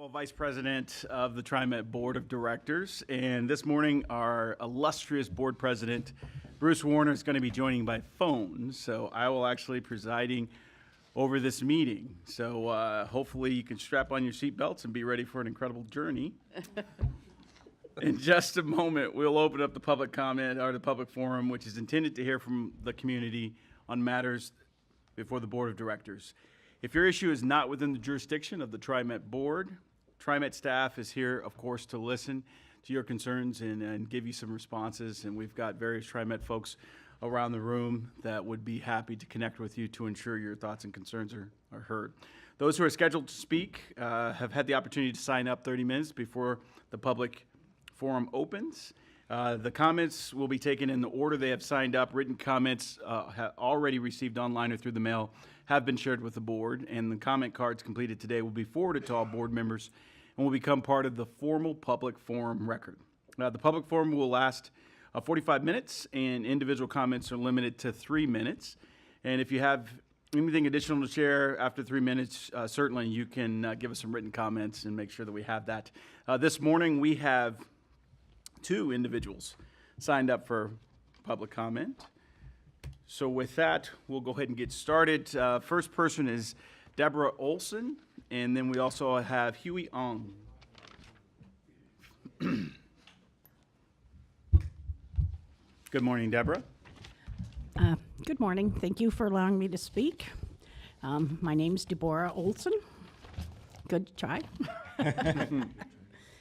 Vice President of the TriMet Board of Directors, and this morning our illustrious Board President, Bruce Warner, is going to be joining by phone, so I will actually be presiding over this meeting. So hopefully you can strap on your seatbelts and be ready for an incredible journey. In just a moment, we'll open up the public comment or the public forum, which is intended to hear from the community on matters before the Board of Directors. If your issue is not within the jurisdiction of the TriMet Board, TriMet staff is here, of course, to listen to your concerns and give you some responses. And we've got various TriMet folks around the room that would be happy to connect with you to ensure your thoughts and concerns are heard. Those who are scheduled to speak have had the opportunity to sign up 30 minutes before the public forum opens. The comments will be taken in the order they have signed up. Written comments have already received online or through the mail have been shared with the board, and the comment cards completed today will be forwarded to all board members and will become part of the formal public forum record. The public forum will last 45 minutes, and individual comments are limited to 3 minutes. And if you have anything additional to share after 3 minutes, certainly you can give us some written comments and make sure that we have that. This morning we have 2 individuals signed up for public comment. So with that, we'll go ahead and get started. First person is Deborah Olson, and then we also have Huey Ong. Good morning, Deborah. Good morning. Thank you for allowing me to speak. My name's Deborah Olson. Good try.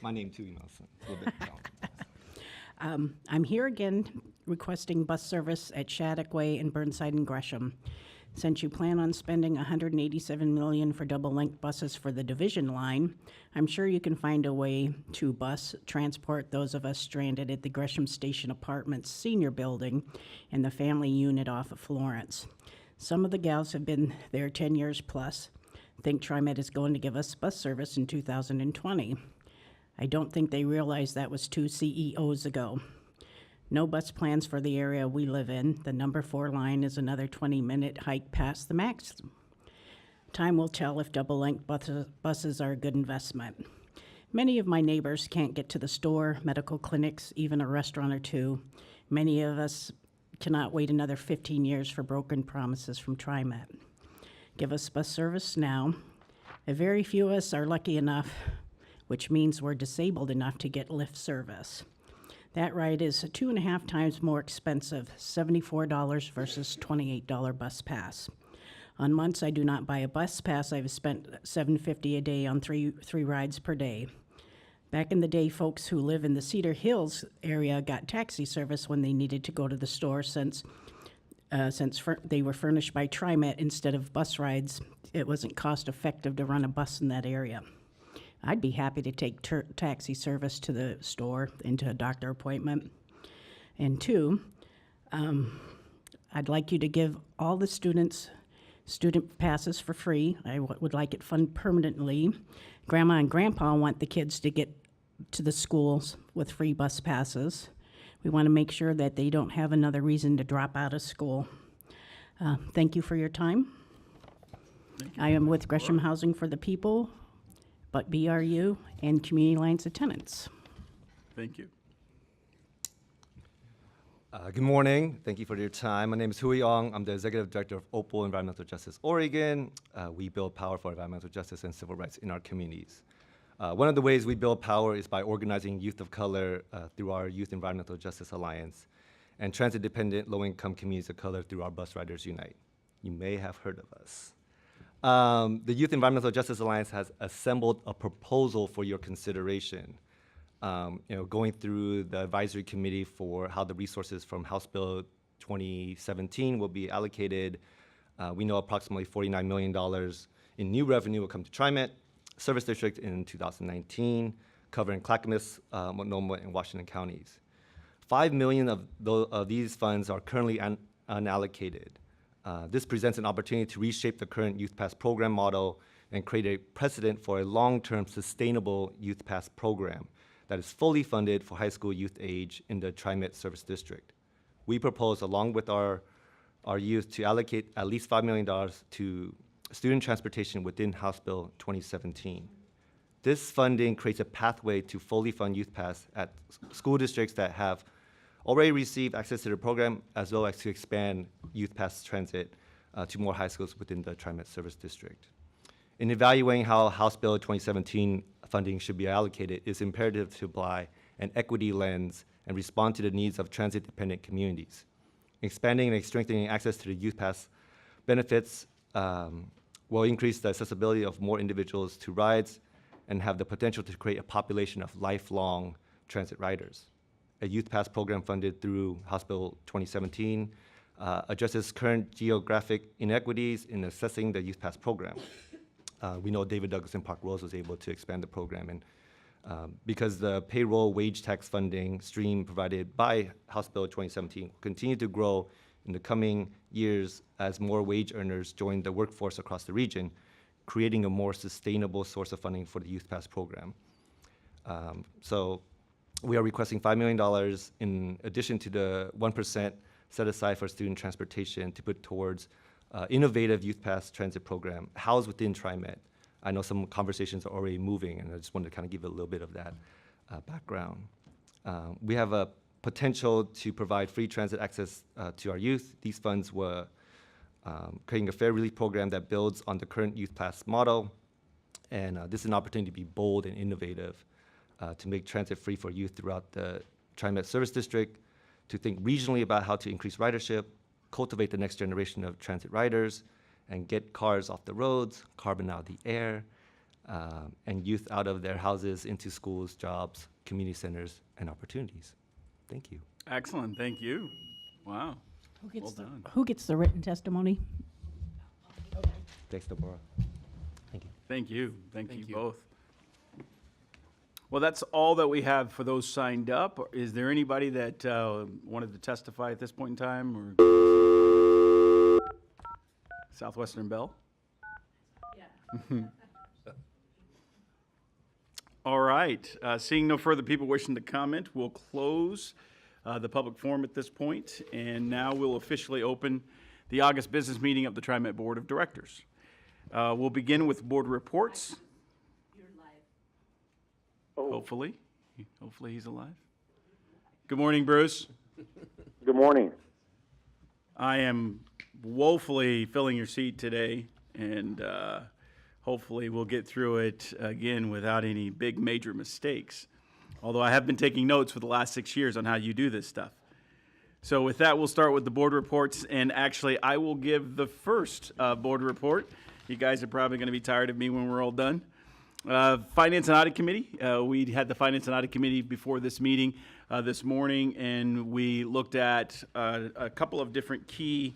My name too, Olson. A little bit challenging. I'm here again requesting bus service at Shattuck Way and Burnside and Gresham. Since you plan on spending $187 million for double-length buses for the division line, I'm sure you can find a way to bus transport those of us stranded at the Gresham Station Apartments senior building and the family unit off of Florence. Some of the gals have been there 10 years plus. Think TriMet is going to give us bus service in 2020. I don't think they realized that was 2 CEOs ago. No bus plans for the area we live in. The number 4 line is another 20-minute hike past the max. Time will tell if double-length buses are a good investment. Many of my neighbors can't get to the store, medical clinics, even a restaurant or 2. Many of us cannot wait another 15 years for broken promises from TriMet. Give us bus service now. A very few of us are lucky enough, which means we're disabled enough to get lift service. That ride is 2.5 times more expensive, $74 versus $28 bus pass. On months I do not buy a bus pass, I've spent $7.50 a day on three rides per day. Back in the day, folks who live in the Cedar Hills area got taxi service when they needed to go to the store since they were furnished by TriMet instead of bus rides. It wasn't cost effective to run a bus in that area. I'd be happy to take taxi service to the store and to a doctor appointment. And 2, I'd like you to give all the students student passes for free. I would like it funded permanently. Grandma and Grandpa want the kids to get to the schools with free bus passes. We want to make sure that they don't have another reason to drop out of school. Thank you for your time. I am with Gresham Housing for the People, but BRU and Community Alliance of Tenants. Thank you. Good morning. Thank you for your time. My name is Huey Ong. I'm the Executive Director of Opal Environmental Justice Oregon. We build power for environmental justice and civil rights in our communities. One of the ways we build power is by organizing youth of color through our Youth Environmental Justice Alliance and transit-dependent low-income communities of color through our Bus Riders Unite. You may have heard of us. The Youth Environmental Justice Alliance has assembled a proposal for your consideration. Going through the advisory committee for how the resources from House Bill 2017 will be allocated. We know approximately $49 million in new revenue will come to TriMet Service District in 2019, covering Clackamas, Multnomah, and Washington counties. $5 million of these funds are currently unallocated. This presents an opportunity to reshape the current Youth Pass program model and create a precedent for a long-term sustainable Youth Pass program that is fully funded for high school youth age in the TriMet Service District. We propose, along with our youth, to allocate at least $5 million to student transportation within House Bill 2017. This funding creates a pathway to fully fund Youth Pass at school districts that have already received access to the program, as well as to expand Youth Pass transit to more high schools within the TriMet service district. In evaluating how House Bill 2017 funding should be allocated, it's imperative to apply an equity lens and respond to the needs of transit-dependent communities. Expanding and strengthening access to the Youth Pass benefits will increase the accessibility of more individuals to rides and have the potential to create a population of lifelong transit riders. A Youth Pass program funded through House Bill 2017 addresses current geographic inequities in assessing the Youth Pass program. We know David Douglas and Park Rose was able to expand the program, and because the payroll wage tax funding stream provided by House Bill 2017 will continue to grow in the coming years as more wage earners join the workforce across the region, creating a more sustainable source of funding for the Youth Pass program. So we are requesting $5 million in addition to the 1% set aside for student transportation to put towards innovative Youth Pass transit program housed within TriMet. I know some conversations are already moving, and I just wanted to kind of give a little bit of that background. We have a potential to provide free transit access to our youth. These funds were creating a fare relief program that builds on the current Youth Pass model, and this is an opportunity to be bold and innovative to make transit free for youth throughout the TriMet service district, to think regionally about how to increase ridership, cultivate the next generation of transit riders, and get cars off the roads, carbon out of the air, and youth out of their houses into schools, jobs, community centers, and opportunities. Thank you. Excellent, thank you. Wow. Well done. Who gets the written testimony? Thanks, Deborah. Thank you. Thank you. Thank you both. Well, that's all that we have for those signed up. Is there anybody that wanted to testify at this point in time? Or Southwestern Bell? Yeah. All right. Seeing no further people wishing to comment, we'll close the public forum at this point, and now we'll officially open the August business meeting of the TriMet Board of Directors. We'll begin with board reports. Hopefully he's alive. Good morning, Bruce. Good morning. I am woefully filling your seat today, and hopefully we'll get through it again without any big major mistakes. Although I have been taking notes for the last 6 years on how you do this stuff. So with that, we'll start with the board reports, and actually I will give the first board report. You guys are probably going to be tired of me when we're all done. Finance and Audit Committee. We had the Finance and Audit Committee before this meeting this morning, and we looked at a couple of different key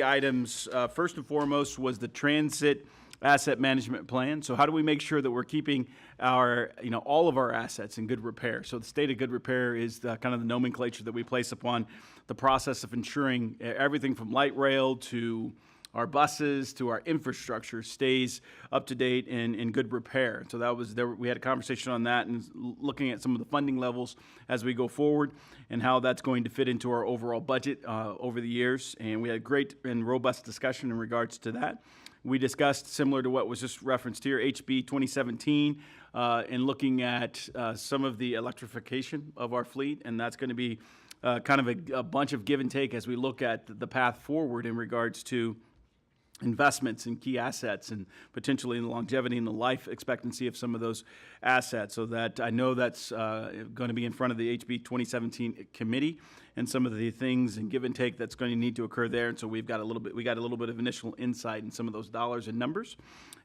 items. First and foremost was the transit asset management plan. So how do we make sure that we're keeping our, all of our assets in good repair? So the state of good repair is kind of the nomenclature that we place upon the process of ensuring everything from light rail to our buses to our infrastructure stays up to date and in good repair. So that was there. We had a conversation on that and looking at some of the funding levels as we go forward and how that's going to fit into our overall budget over the years. And we had a great and robust discussion in regards to that. We discussed, similar to what was just referenced here, HB 2017, and looking at some of the electrification of our fleet, and that's going to be kind of a bunch of give and take as we look at the path forward in regards to investments in key assets and potentially in the longevity and the life expectancy of some of those assets. So that I know that's going to be in front of the HB 2017 committee and some of the things and give and take that's going to need to occur there. And so we got a little bit of initial insight in some of those dollars and numbers.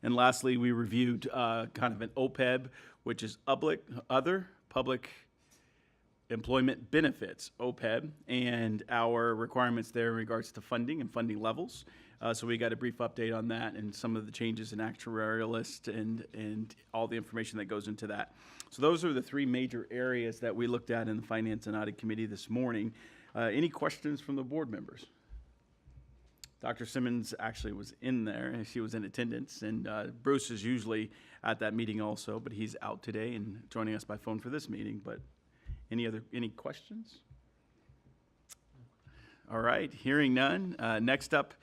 And lastly, we reviewed kind of an OPEB, which is other public employment benefits, OPEB, and our requirements there in regards to funding and funding levels. So we got a brief update on that and some of the changes in actuarial list and all the information that goes into that. So those are the three major areas that we looked at in the Finance and Audit Committee this morning. Any questions from the board members? Dr. Simmons actually was in there, and she was in attendance, and Bruce is usually at that meeting also, but he's out today and joining us by phone for this meeting. But any questions? All right, hearing none. Next up,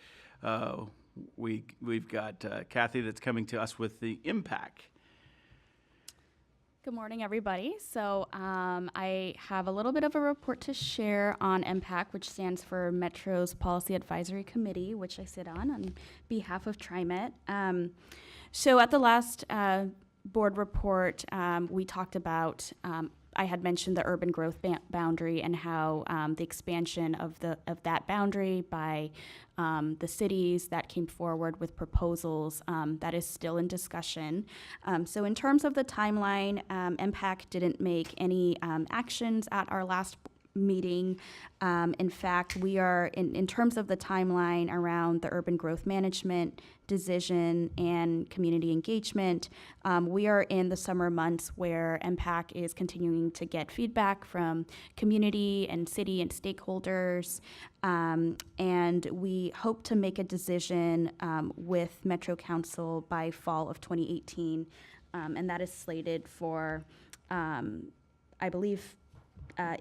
we've got Kathy that's coming to us with the impact. Good morning, everybody. So I have a little bit of a report to share on MPAC, which stands for Metro's Policy Advisory Committee, which I sit on behalf of TriMet. So at the last board report, we talked about, I had mentioned the urban growth boundary and how the expansion of that boundary by the cities that came forward with proposals that is still in discussion. So in terms of the timeline, MPAC didn't make any actions at our last meeting. In fact, we are, in terms of the timeline around the urban growth management decision and community engagement, we are in the summer months where MPAC is continuing to get feedback from community and city and stakeholders, and we hope to make a decision with Metro Council by fall of 2018, and that is slated for, I believe,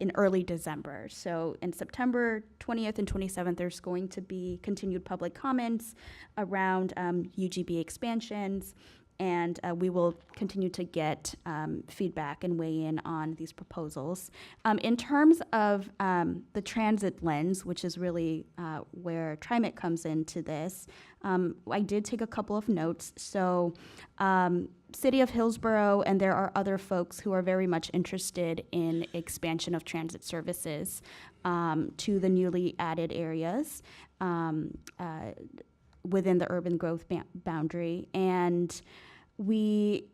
in early December. So in September 20th and 27th, there's going to be continued public comments around UGB expansions, and we will continue to get feedback and weigh in on these proposals. In terms of the transit lens, which is really where TriMet comes into this, I did take a couple of notes. So City of Hillsborough, and there are other folks who are very much interested in expansion of transit services to the newly added areas within the urban growth boundary. And we,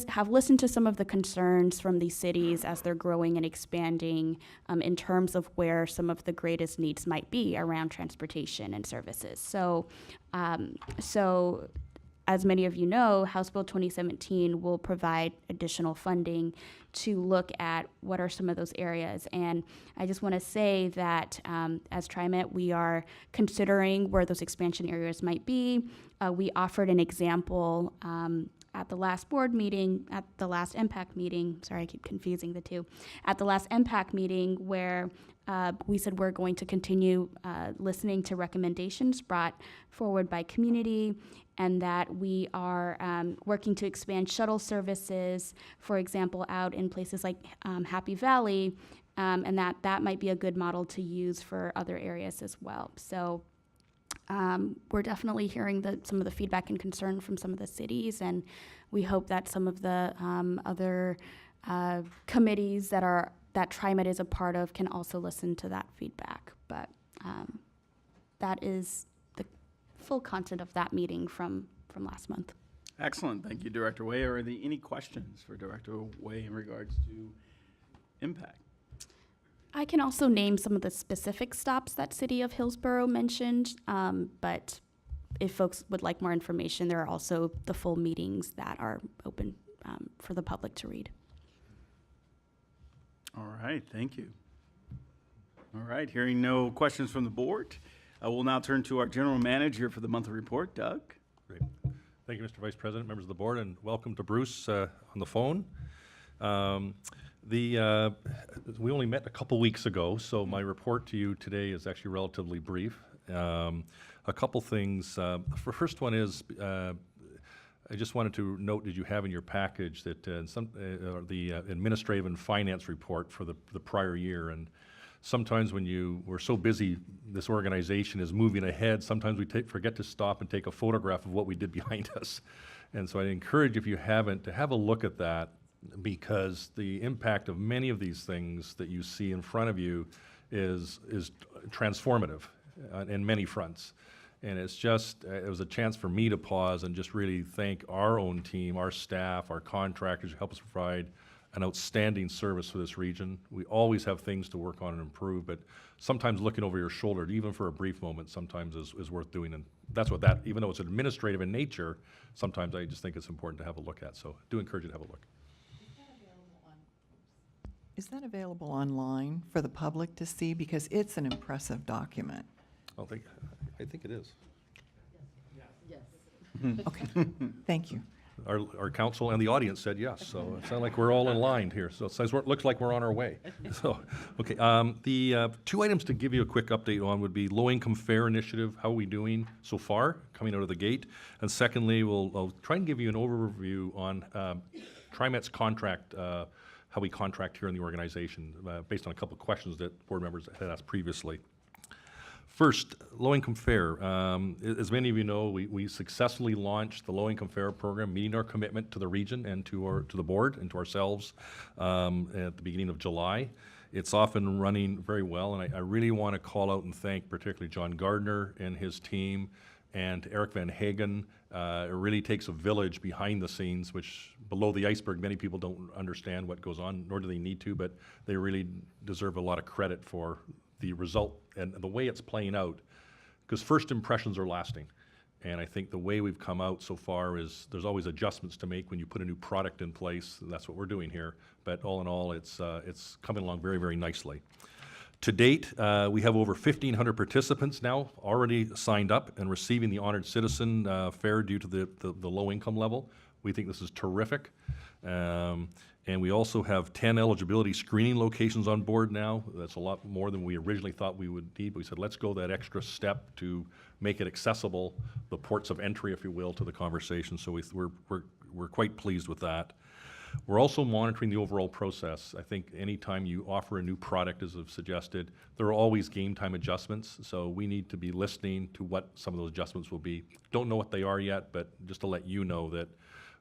have listened to some of the concerns from these cities as they're growing and expanding in terms of where some of the greatest needs might be around transportation and services. So as many of you know, House Bill 2017 will provide additional funding to look at what are some of those areas. And I just want to say that as TriMet, we are considering where those expansion areas might be. We offered an example at the last board meeting, at the last MPAC meeting, sorry, I keep confusing the two, at the last MPAC meeting where we said we're going to continue listening to recommendations brought forward by community, and that we are working to expand shuttle services, for example, out in places like Happy Valley, and that might be a good model to use for other areas as well. So we're definitely hearing some of the feedback and concern from some of the cities, and we hope that some of the other committees that TriMet is a part of can also listen to that feedback. But that is the full content of that meeting from last month. Excellent. Thank you, Director Way. Are there any questions for Director Way in regards to impact? I can also name some of the specific stops that City of Hillsborough mentioned, but if folks would like more information, there are also the full meetings that are open for the public to read. All right, thank you. All right, hearing no questions from the board, we'll now turn to our General Manager for the monthly report, Doug. Great. Thank you, Mr. Vice President, members of the board, and welcome to Bruce on the phone. We only met a couple weeks ago, so my report to you today is actually relatively brief. A couple things. The first one is I just wanted to note that you have in your package that the administrative and finance report for the prior year. And sometimes when we're so busy, this organization is moving ahead, sometimes we forget to stop and take a photograph of what we did behind us. And so I encourage, if you haven't, to have a look at that, because the impact of many of these things that you see in front of you is transformative in many fronts. And it's just, it was a chance for me to pause and just really thank our own team, our staff, our contractors who help us provide an outstanding service for this region. We always have things to work on and improve, but sometimes looking over your shoulder, even for a brief moment, sometimes is worth doing. And that's what that, even though it's administrative in nature, sometimes I just think it's important to have a look at. So I do encourage you to have a look. Is that available online for the public to see? Because it's an impressive document. I think it is. Okay, thank you. our council and the audience said yes, so it sounds like we're all in line here. So it looks like we're on our way. So, okay, the two items to give you a quick update on would be low-income fare initiative. How are we doing so far, coming out of the gate? And secondly, I'll try and give you an overview on TriMet's contract, how we contract here in the organization, based on a couple of questions that board members had asked previously. First, low-income fare. As many of you know, we successfully launched the low-income fare program, meeting our commitment to the region and to the board and to ourselves at the beginning of July. It's off and running very well, and I really want to call out and thank particularly John Gardner and his team and Eric Van Hagen. It really takes a village behind the scenes, which below the iceberg, many people don't understand what goes on, nor do they need to, but they really deserve a lot of credit for the result and the way it's playing out, because first impressions are lasting. And I think the way we've come out so far is there's always adjustments to make when you put a new product in place. That's what we're doing here. But all in all, it's coming along very, very nicely. To date, we have over 1,500 participants now already signed up and receiving the Honored Citizen fare due to the low income level. We think this is terrific. And we also have 10 eligibility screening locations on board now. That's a lot more than we originally thought we would need. But we said, let's go that extra step to make it accessible, the ports of entry, if you will, to the conversation. So we're quite pleased with that. We're also monitoring the overall process. I think anytime you offer a new product, as I've suggested, there are always game time adjustments. So we need to be listening to what some of those adjustments will be. Don't know what they are yet, but just to let you know that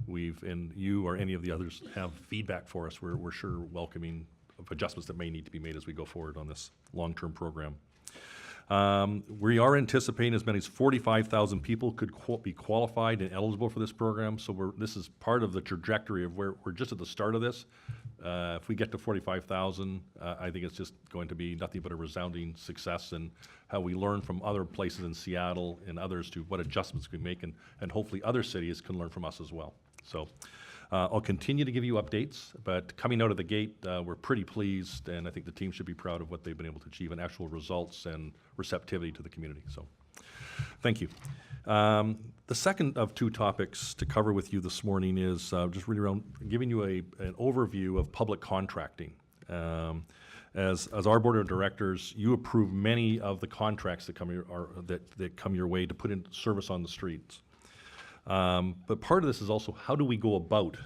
and you or any of the others have feedback for us, we're sure welcoming of adjustments that may need to be made as we go forward on this long-term program. We are anticipating as many as 45,000 people could be qualified and eligible for this program. So this is part of the trajectory of where we're just at the start of this. If we get to 45,000, I think it's just going to be nothing but a resounding success, and how we learn from other places in Seattle and others to what adjustments we make, and hopefully other cities can learn from us as well. So I'll continue to give you updates, but coming out of the gate, we're pretty pleased, and I think the team should be proud of what they've been able to achieve in actual results and receptivity to the community. So thank you. The second of two topics to cover with you this morning is just really around giving you an overview of public contracting. As our board of directors, you approve many of the contracts that come your way to put in service on the streets. But part of this is also how do we go about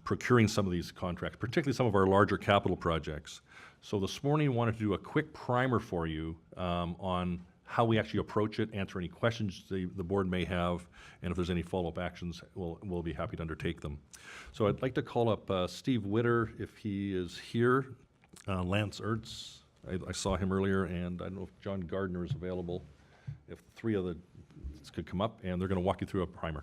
procuring some of these contracts, particularly some of our larger capital projects. So this morning I wanted to do a quick primer for you on how we actually approach it, answer any questions the board may have, and if there's any follow-up actions, we'll be happy to undertake them. So I'd like to call up Steve Witter, if he is here, Lance Ertz, I saw him earlier, and I don't know if John Gardner is available, if the three of the could come up, and they're going to walk you through a primer.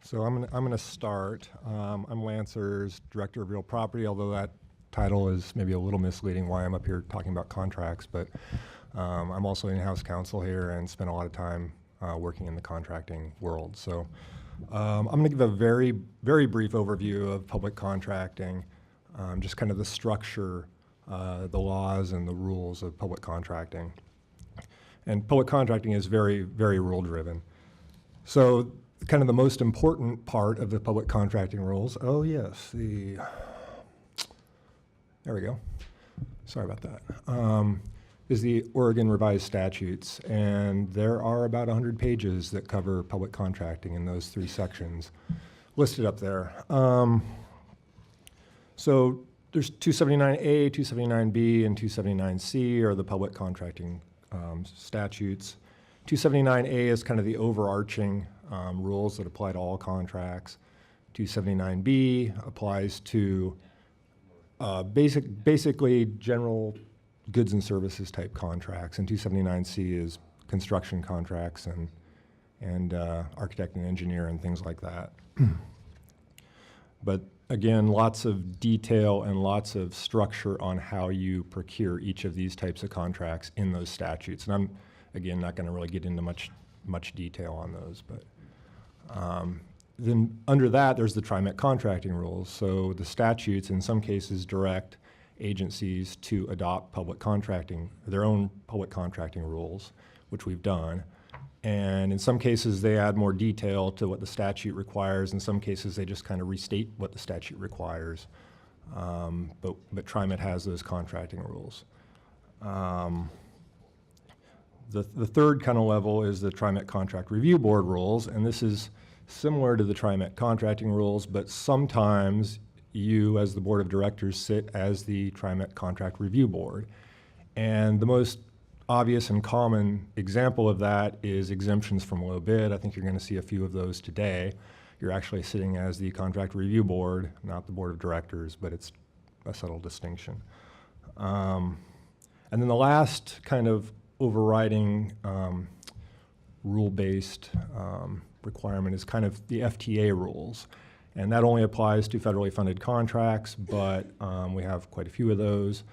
So I'm going to start. I'm Lance Ertz, Director of Real Property, although that title is maybe a little misleading why I'm up here talking about contracts, but I'm also in-house counsel here and spent a lot of time working in the contracting world. So I'm going to give a very, very brief overview of public contracting, just kind of the structure, the laws and the rules of public contracting. And public contracting is very, very rule-driven. So kind of the most important part of the public contracting rules, there we go. Sorry about that. Is the Oregon Revised Statutes, and there are about 100 pages that cover public contracting in those three sections listed up there. So there's 279A, 279B, and 279C are the public contracting statutes. 279A is kind of the overarching rules that apply to all contracts. 279B applies to basically general goods and services type contracts, and 279C is construction contracts and architect and engineer and things like that. But again, lots of detail and lots of structure on how you procure each of these types of contracts in those statutes. And I'm, again, not going to really get into much much detail on those. But then under that, there's the TriMet contracting rules. So the statutes in some cases direct agencies to adopt their own public contracting rules, which we've done. And in some cases, they add more detail to what the statute requires. In some cases, they just kind of restate what the statute requires. But TriMet has those contracting rules. The third kind of level is the TriMet Contract Review Board rules, and this is similar to the TriMet contracting rules, but sometimes you, as the board of directors, sit as the TriMet Contract Review Board. And the most obvious and common example of that is exemptions from low bid. I think you're going to see a few of those today. You're actually sitting as the Contract Review Board, not the board of directors, but it's a subtle distinction. And then the last kind of overriding rule-based requirement is kind of the FTA rules. And that only applies to federally funded contracts, but we have quite a few of those.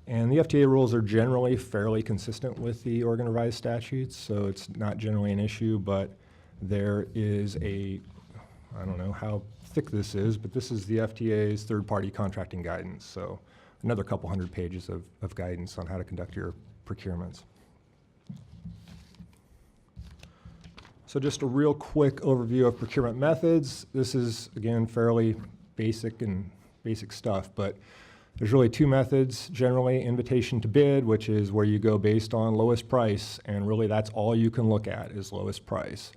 And the FTA rules are generally fairly consistent with the Oregon Revised Statutes, so it's not generally an issue, but there is I don't know how thick this is, but this is the FTA's third-party contracting guidance, so another couple hundred pages of guidance on how to conduct your procurements. So just a real quick overview of procurement methods. This is, again, fairly basic stuff, but there's really two methods generally: invitation to bid, which is where you go based on lowest price, and really that's all you can look at is lowest price.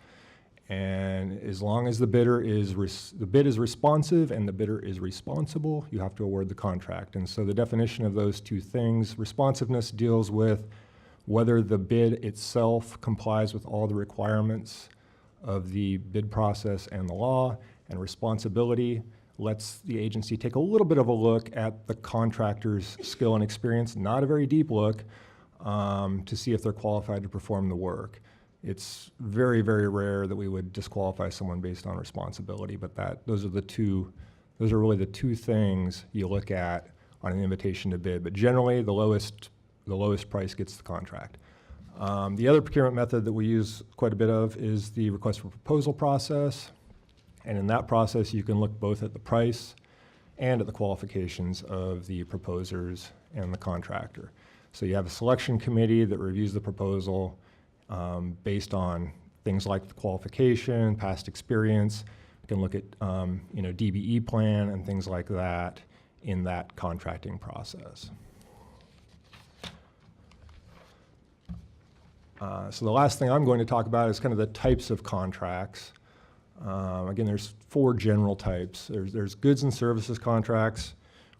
And as long as the bid is responsive and the bidder is responsible, you have to award the contract. And so the definition of those two things: responsiveness deals with whether the bid itself complies with all the requirements of the bid process and the law, and responsibility lets the agency take a little bit of a look at the contractor's skill and experience, not a very deep look, to see if they're qualified to perform the work. It's very, very rare that we would disqualify someone based on responsibility, but those are really the two things you look at on an invitation to bid. But generally, the lowest price gets the contract. The other procurement method that we use quite a bit of is the request for proposal process. And in that process, you can look both at the price and at the qualifications of the proposers and the contractor. So you have a selection committee that reviews the proposal based on things like the qualification, past experience. You can look at DBE plan and things like that in that contracting process. So the last thing I'm going to talk about is kind of the types of contracts. Again, there's four general types. There's goods and services contracts,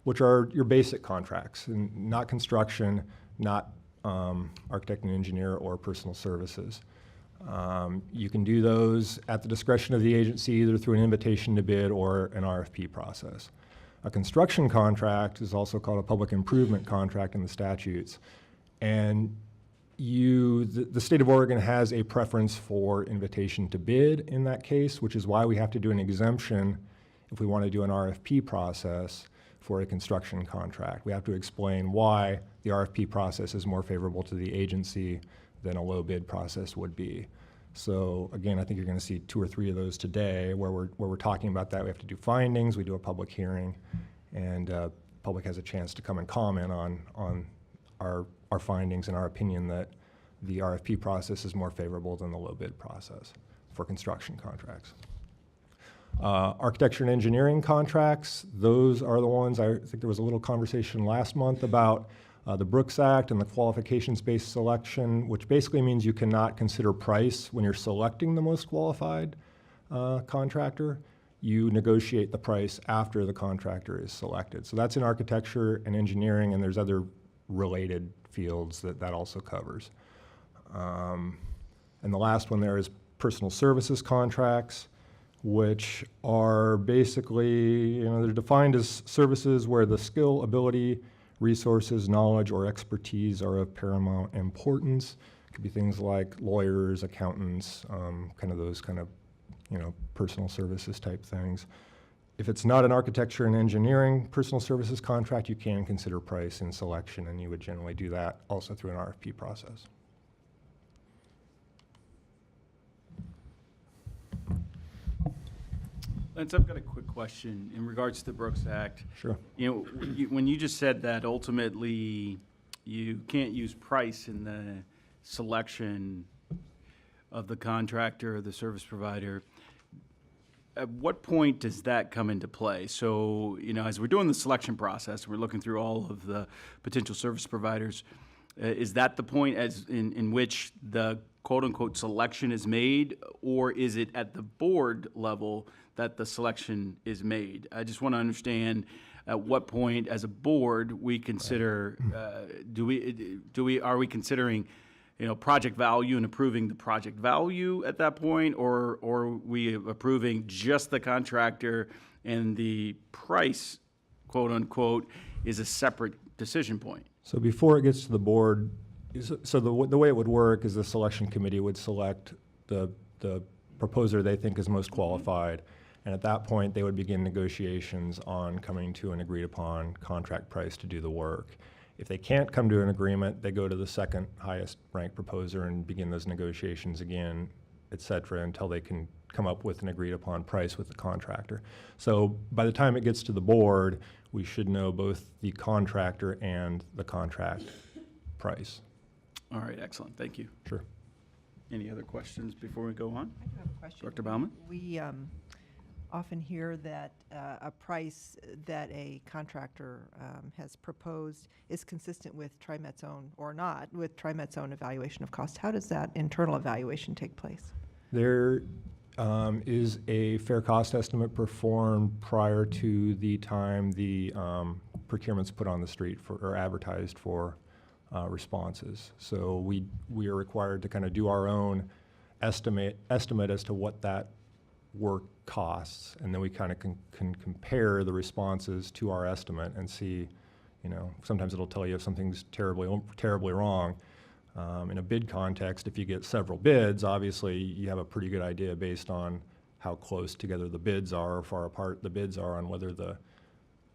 which are your basic contracts, and not construction, not architect and engineer, or personal services. You can do those at the discretion of the agency, either through an invitation to bid or an RFP process. A construction contract is also called a public improvement contract in the statutes. And the state of Oregon has a preference for invitation to bid in that case, which is why we have to do an exemption if we want to do an RFP process for a construction contract. We have to explain why the RFP process is more favorable to the agency than a low bid process would be. So again, I think you're going to see two or three of those today where we're talking about that. We have to do findings, we do a public hearing, and public has a chance to come and comment on our findings and our opinion that the RFP process is more favorable than the low bid process for construction contracts. Architecture and engineering contracts, those are the ones, I think there was a little conversation last month about the Brooks Act and the qualifications-based selection, which basically means you cannot consider price when you're selecting the most qualified contractor. You negotiate the price after the contractor is selected. So that's in architecture and engineering, and there's other related fields that also covers. And the last one there is personal services contracts, which are basically, they're defined as services where the skill, ability, resources, knowledge, or expertise are of paramount importance. It could be things like lawyers, accountants, those personal services type things. If it's not an architecture and engineering personal services contract, you can consider price in selection, and you would generally do that also through an RFP process. Lance, I've got a quick question in regards to the Brooks Act. Sure. You know, when you just said that ultimately you can't use price in the selection of the contractor or the service provider, at what point does that come into play? So, you know, as we're doing the selection process, we're looking through all of the potential service providers. Is that the point as in which the quote-unquote selection is made, or is it at the board level that the selection is made? I just want to understand at what point, as a board, we consider are we considering, you know, project value and approving the project value at that point, or are we approving just the contractor and the price, quote-unquote, is a separate decision point? So before it gets to the board, so the way it would work is the selection committee would select the proposer they think is most qualified, and at that point they would begin negotiations on coming to an agreed upon contract price to do the work. If they can't come to an agreement, they go to the second highest ranked proposer and begin those negotiations again, et cetera, until they can come up with an agreed upon price with the contractor. So by the time it gets to the board, we should know both the contractor and the contract price. All right, excellent, thank you. Sure. Any other questions before we go on? I have a question. Dr. Baumann? We often hear that a price that a contractor has proposed is consistent with TriMet's own, or not, with TriMet's own evaluation of cost. How does that internal evaluation take place? There is a fair cost estimate performed prior to the time the procurement's put on the street for, or advertised for responses. So we are required to kind of do our own estimate as to what that work costs, and then we kind of can compare the responses to our estimate and see, you know, sometimes it'll tell you if something's terribly wrong. In a bid context, if you get several bids, obviously you have a pretty good idea based on how close together the bids are, or far apart the bids are, on whether the,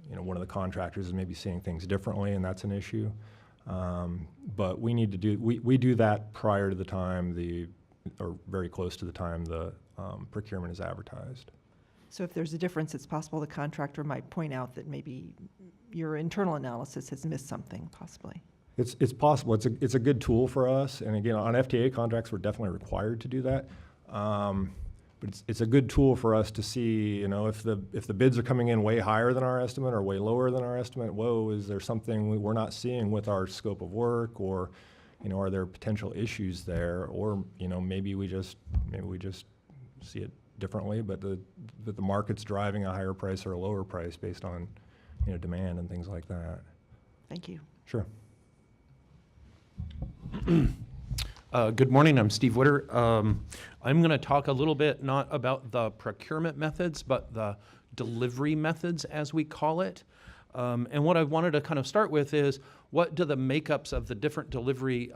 you know, one of the contractors is maybe seeing things differently, and that's an issue. But we need to do, we do that prior to the time or very close to the time the procurement is advertised. So if there's a difference, it's possible the contractor might point out that maybe your internal analysis has missed something, possibly. It's possible. It's a good tool for us, and again, on FTA contracts, we're definitely required to do that. But it's a good tool for us to see, you know, if the bids are coming in way higher than our estimate or way lower than our estimate. Whoa, is there something we're not seeing with our scope of work, or, you know, are there potential issues there, or, you know, maybe we just see it differently, but the market's driving a higher price or a lower price based on, you know, demand and things like that. Thank you. Sure. Good morning, I'm Steve Witter. I'm going to talk a little bit not about the procurement methods, but the delivery methods, as we call it. And what I wanted to kind of start with is, what do the makeups of the different delivery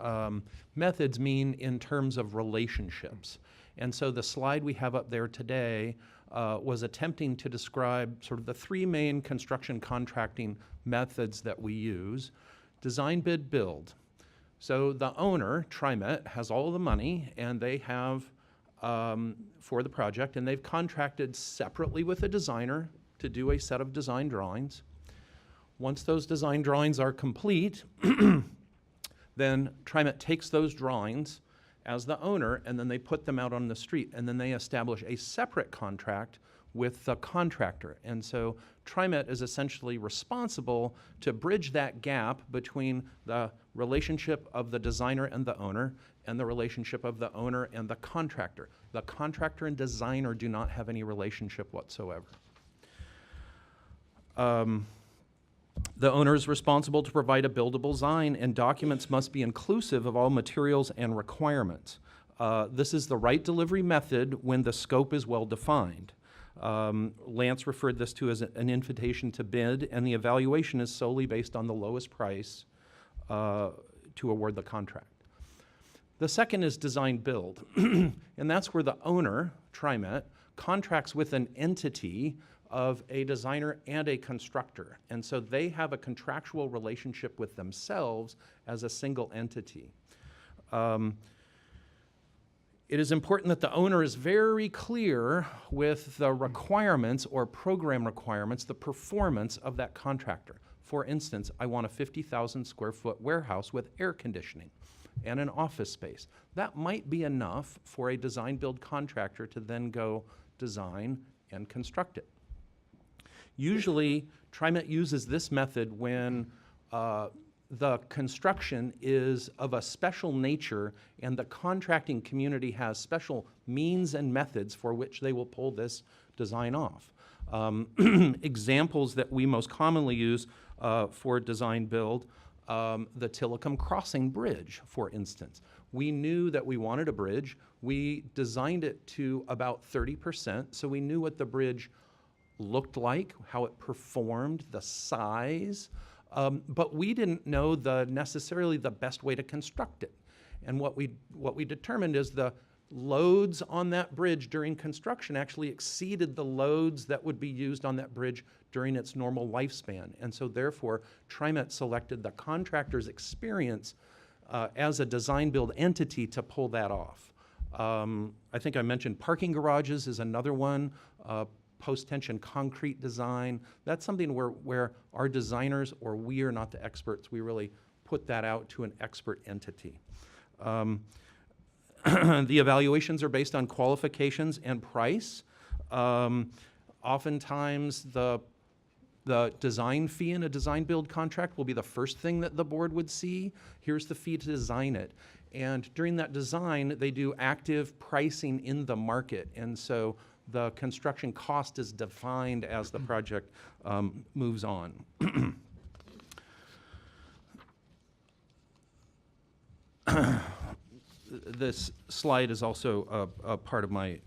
methods mean in terms of relationships? And so the slide we have up there today was attempting to describe sort of the three main construction contracting methods that we use: design, bid, build. So the owner, TriMet, has all the money, and they have for the project, and they've contracted separately with a designer to do a set of design drawings. Once those design drawings are complete, then TriMet takes those drawings as the owner, and then they put them out on the street, and then they establish a separate contract with the contractor. And so TriMet is essentially responsible to bridge that gap between the relationship of the designer and the owner, and the relationship of the owner and the contractor. The contractor and designer do not have any relationship whatsoever. The owner is responsible to provide a buildable design, and documents must be inclusive of all materials and requirements. This is the right delivery method when the scope is well defined. Lance referred this to as an invitation to bid, and the evaluation is solely based on the lowest price to award the contract. The second is design build, and that's where the owner, TriMet, contracts with an entity of a designer and a constructor. And so they have a contractual relationship with themselves as a single entity. It is important that the owner is very clear with the requirements or program requirements, the performance of that contractor. For instance, I want a 50,000 square foot warehouse with air conditioning and an office space. That might be enough for a design build contractor to then go design and construct it. Usually, TriMet uses this method when the construction is of a special nature and the contracting community has special means and methods for which they will pull this design off. Examples that we most commonly use for design build, the Tillicum Crossing Bridge, for instance. We knew that we wanted a bridge. We designed it to about 30%, so we knew what the bridge looked like, how it performed, the size, but we didn't know necessarily the best way to construct it. And what we determined is the loads on that bridge during construction actually exceeded the loads that would be used on that bridge during its normal lifespan. And so therefore, TriMet selected the contractor's experience as a design build entity to pull that off. I think I mentioned parking garages is another one. Post-tension concrete design. That's something where our designers or we are not the experts. We really put that out to an expert entity. The evaluations are based on qualifications and price. Oftentimes the design fee in a design build contract will be the first thing that the board would see. Here's the fee to design it. And during that design, they do active pricing in the market. And so the construction cost is defined as the project moves on. This slide is also a part of my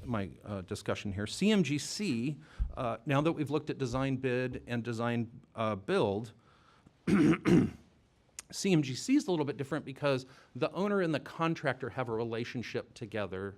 discussion here. CMGC, now that we've looked at design bid and design build, CMGC is a little bit different because the owner and the contractor have a relationship together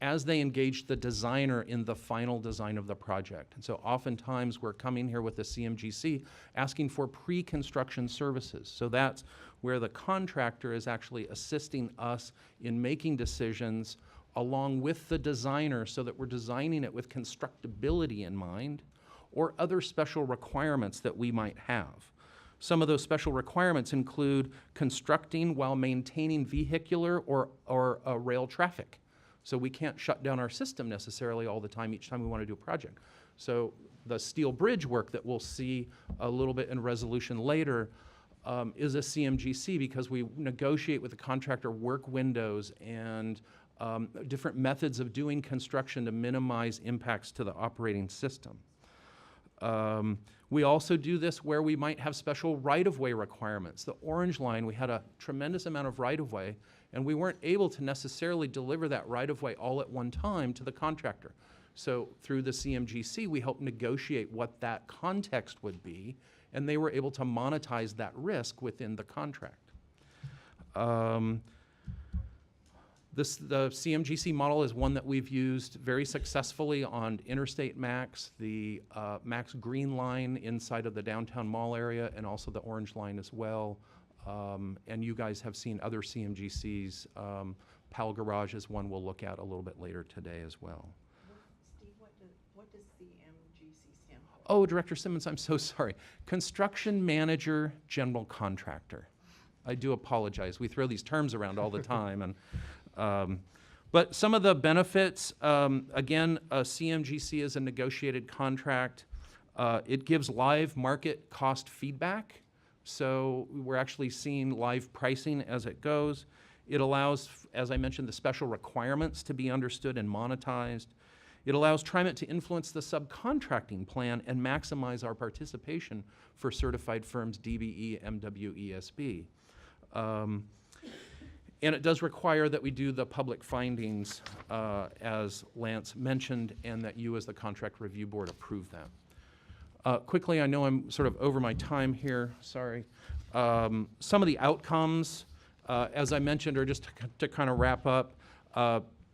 as they engage the designer in the final design of the project. And so oftentimes we're coming here with the CMGC asking for pre-construction services. So that's where the contractor is actually assisting us in making decisions along with the designer so that we're designing it with constructability in mind or other special requirements that we might have. Some of those special requirements include constructing while maintaining vehicular or rail traffic. So we can't shut down our system necessarily all the time each time we want to do a project. So the steel bridge work that we'll see a little bit in resolution later is a CMGC because we negotiate with the contractor work windows and different methods of doing construction to minimize impacts to the operating system. We also do this where we might have special right-of-way requirements. The orange line, we had a tremendous amount of right-of-way, and we weren't able to necessarily deliver that right-of-way all at one time to the contractor. So through the CMGC, we helped negotiate what that context would be, and they were able to monetize that risk within the contract. The CMGC model is one that we've used very successfully on Interstate Max, the Max Green Line inside of the downtown mall area, and also the Orange Line as well. And you guys have seen other CMGCs. Pal Garage is one we'll look at a little bit later today as well. Steve, what does CMGC stand for? Oh, Director Simmons, I'm so sorry. Construction Manager General Contractor. I do apologize. We throw these terms around all the time. And but some of the benefits, again, a CMGC is a negotiated contract. It gives live market cost feedback. So we're actually seeing live pricing as it goes. It allows, as I mentioned, the special requirements to be understood and monetized. It allows TriMet to influence the subcontracting plan and maximize our participation for certified firms DBE, MW, ESB. And it does require that we do the public findings, as Lance mentioned, and that you as the contract review board approve that. Quickly, I know I'm sort of over my time here, sorry. Some of the outcomes, as I mentioned, are just to kind of wrap up.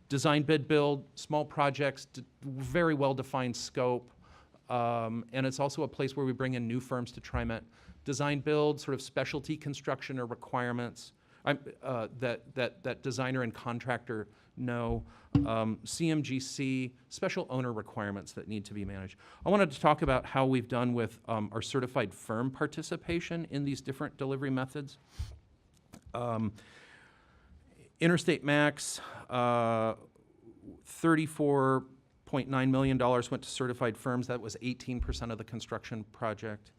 Design, bid, build, small projects, very well-defined scope, and it's also a place where we bring in new firms to TriMet. Design, build, sort of specialty construction or requirements. that designer and contractor know, CMGC, special owner requirements that need to be managed. I wanted to talk about how we've done with our certified firm participation in these different delivery methods. Interstate Max, $34.9 million went to certified firms. That was 18% of the construction project.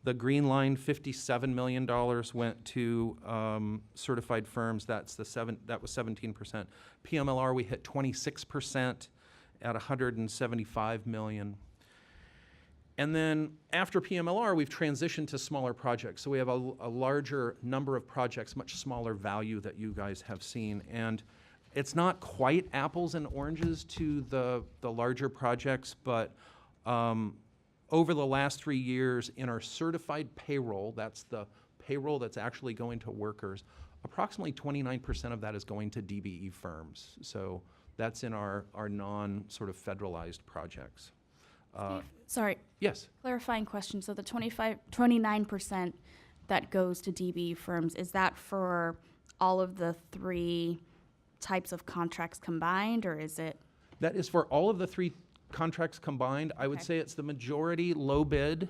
The Green Line, $57 million went to certified firms. That was 17%. PMLR, we hit 26% at $175 million. And then after PMLR, we've transitioned to smaller projects. So we have a larger number of projects, much smaller value that you guys have seen. And it's not quite apples and oranges to the larger projects, but over the last 3 years in our certified payroll, that's the payroll that's actually going to workers, approximately 29% of that is going to DBE firms. So that's in our non-sort of federalized projects. Sorry, Yes. clarifying question. So the 29% that goes to DBE firms, is that for all of the 3 types of contracts combined, or is it? That is for all of the 3 contracts combined. I would Okay. say it's the majority low bid,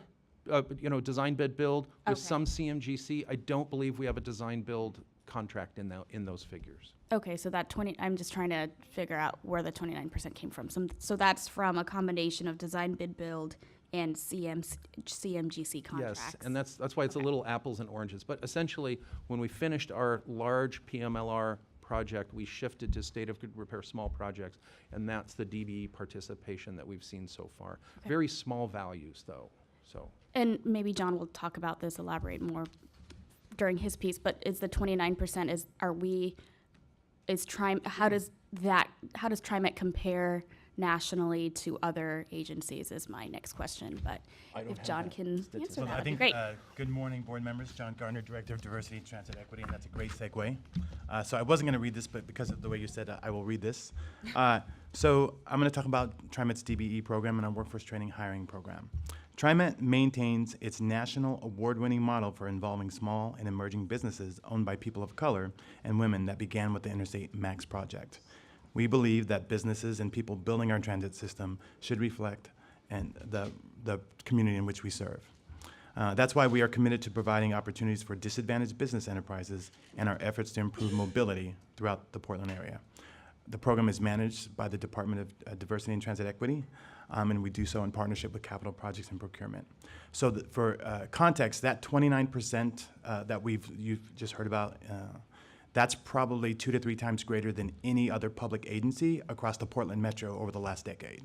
design bid build with Okay. some CMGC. I don't believe we have a design build contract in those figures. Okay, so that 20, I'm just trying to figure out where the 29% came from. So that's from a combination of design bid build and CMGC contracts. Yes, and that's why it's a little apples and oranges. But essentially, when we finished our large PMLR project, we shifted to state of good repair small projects, and that's the DBE participation that we've seen so far. Okay. Very small values, though. So And maybe John will talk about this, elaborate more during his piece, but is the 29%, how does TriMet compare nationally to other agencies is my next question, but if John can answer that, I would be think, great. good morning, board members. John Gardner, Director of Diversity, Transit Equity, and that's a great segue. So I wasn't going to read this, but because of the way you said, I will read this. So I'm going to talk about TriMet's DBE program and our workforce training hiring program. TriMet maintains its national award-winning model for involving small and emerging businesses owned by people of color and women that began with the Interstate Max project. We believe that businesses and people building our transit system should reflect the community in which we serve. That's why we are committed to providing opportunities for disadvantaged business enterprises and our efforts to improve mobility throughout the Portland area. The program is managed by the Department of Diversity and Transit Equity, and we do so in partnership with Capital Projects and Procurement. So for context, that 29% that you've just heard about, that's probably 2 to 3 times greater than any other public agency across the Portland Metro over the last decade.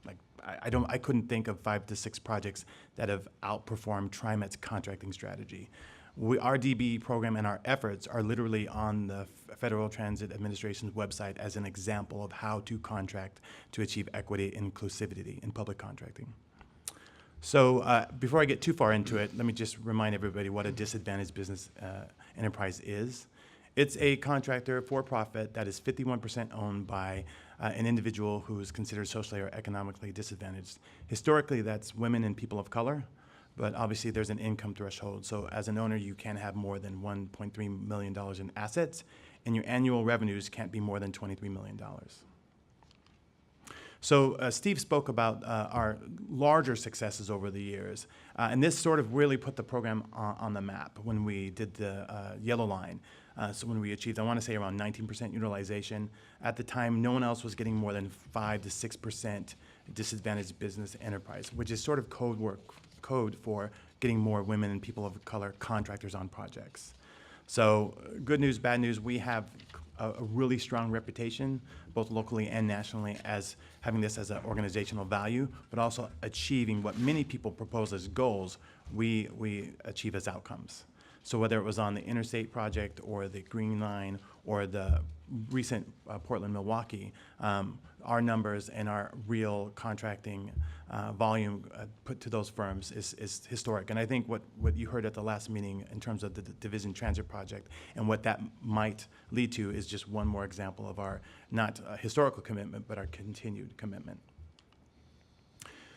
Like, I couldn't think of 5 to 6 projects that have outperformed TriMet's contracting strategy. Our DBE program and our efforts are literally on the Federal Transit Administration's website as an example of how to contract to achieve equity and inclusivity in public contracting. So before I get too far into it, let me just remind everybody what a disadvantaged business enterprise is. It's a contractor for profit that is 51% owned by an individual who is considered socially or economically disadvantaged. Historically, that's women and people of color, but obviously there's an income threshold. So as an owner, you can't have more than $1.3 million in assets, and your annual revenues can't be more than $23 million. So Steve spoke about our larger successes over the years, and this sort of really put the program on the map when we did the yellow line. So when we achieved, I want to say, around 19% utilization. At the time, no one else was getting more than 5 to 6% disadvantaged business enterprise, which is sort of code for getting more women and people of color contractors on projects. So good news, bad news, we have a really strong reputation, both locally and nationally, as having this as an organizational value, but also achieving what many people propose as goals, we achieve as outcomes. So whether it was on the Interstate project or the Green Line or the recent Portland-Milwaukee, our numbers and our real contracting volume put to those firms is historic. And I think what you heard at the last meeting in terms of the Division Transit project and what that might lead to is just one more example of our not historical commitment, but our continued commitment.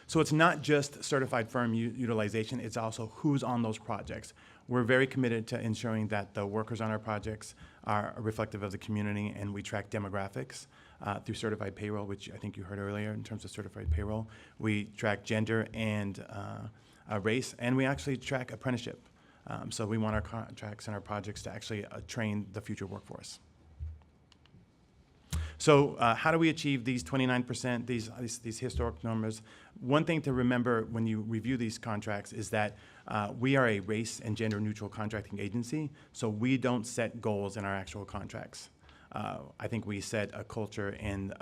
So it's not just certified firm utilization, it's also who's on those projects. We're very committed to ensuring that the workers on our projects are reflective of the community, and we track demographics through certified payroll, which I think you heard earlier in terms of certified payroll. We track gender and race, and we actually track apprenticeship. So we want our contracts and our projects to actually train the future workforce. So how do we achieve these 29%, these historic numbers? One thing to remember when you review these contracts is that we are a race and gender neutral contracting agency, so we don't set goals in our actual contracts. I think we set a culture and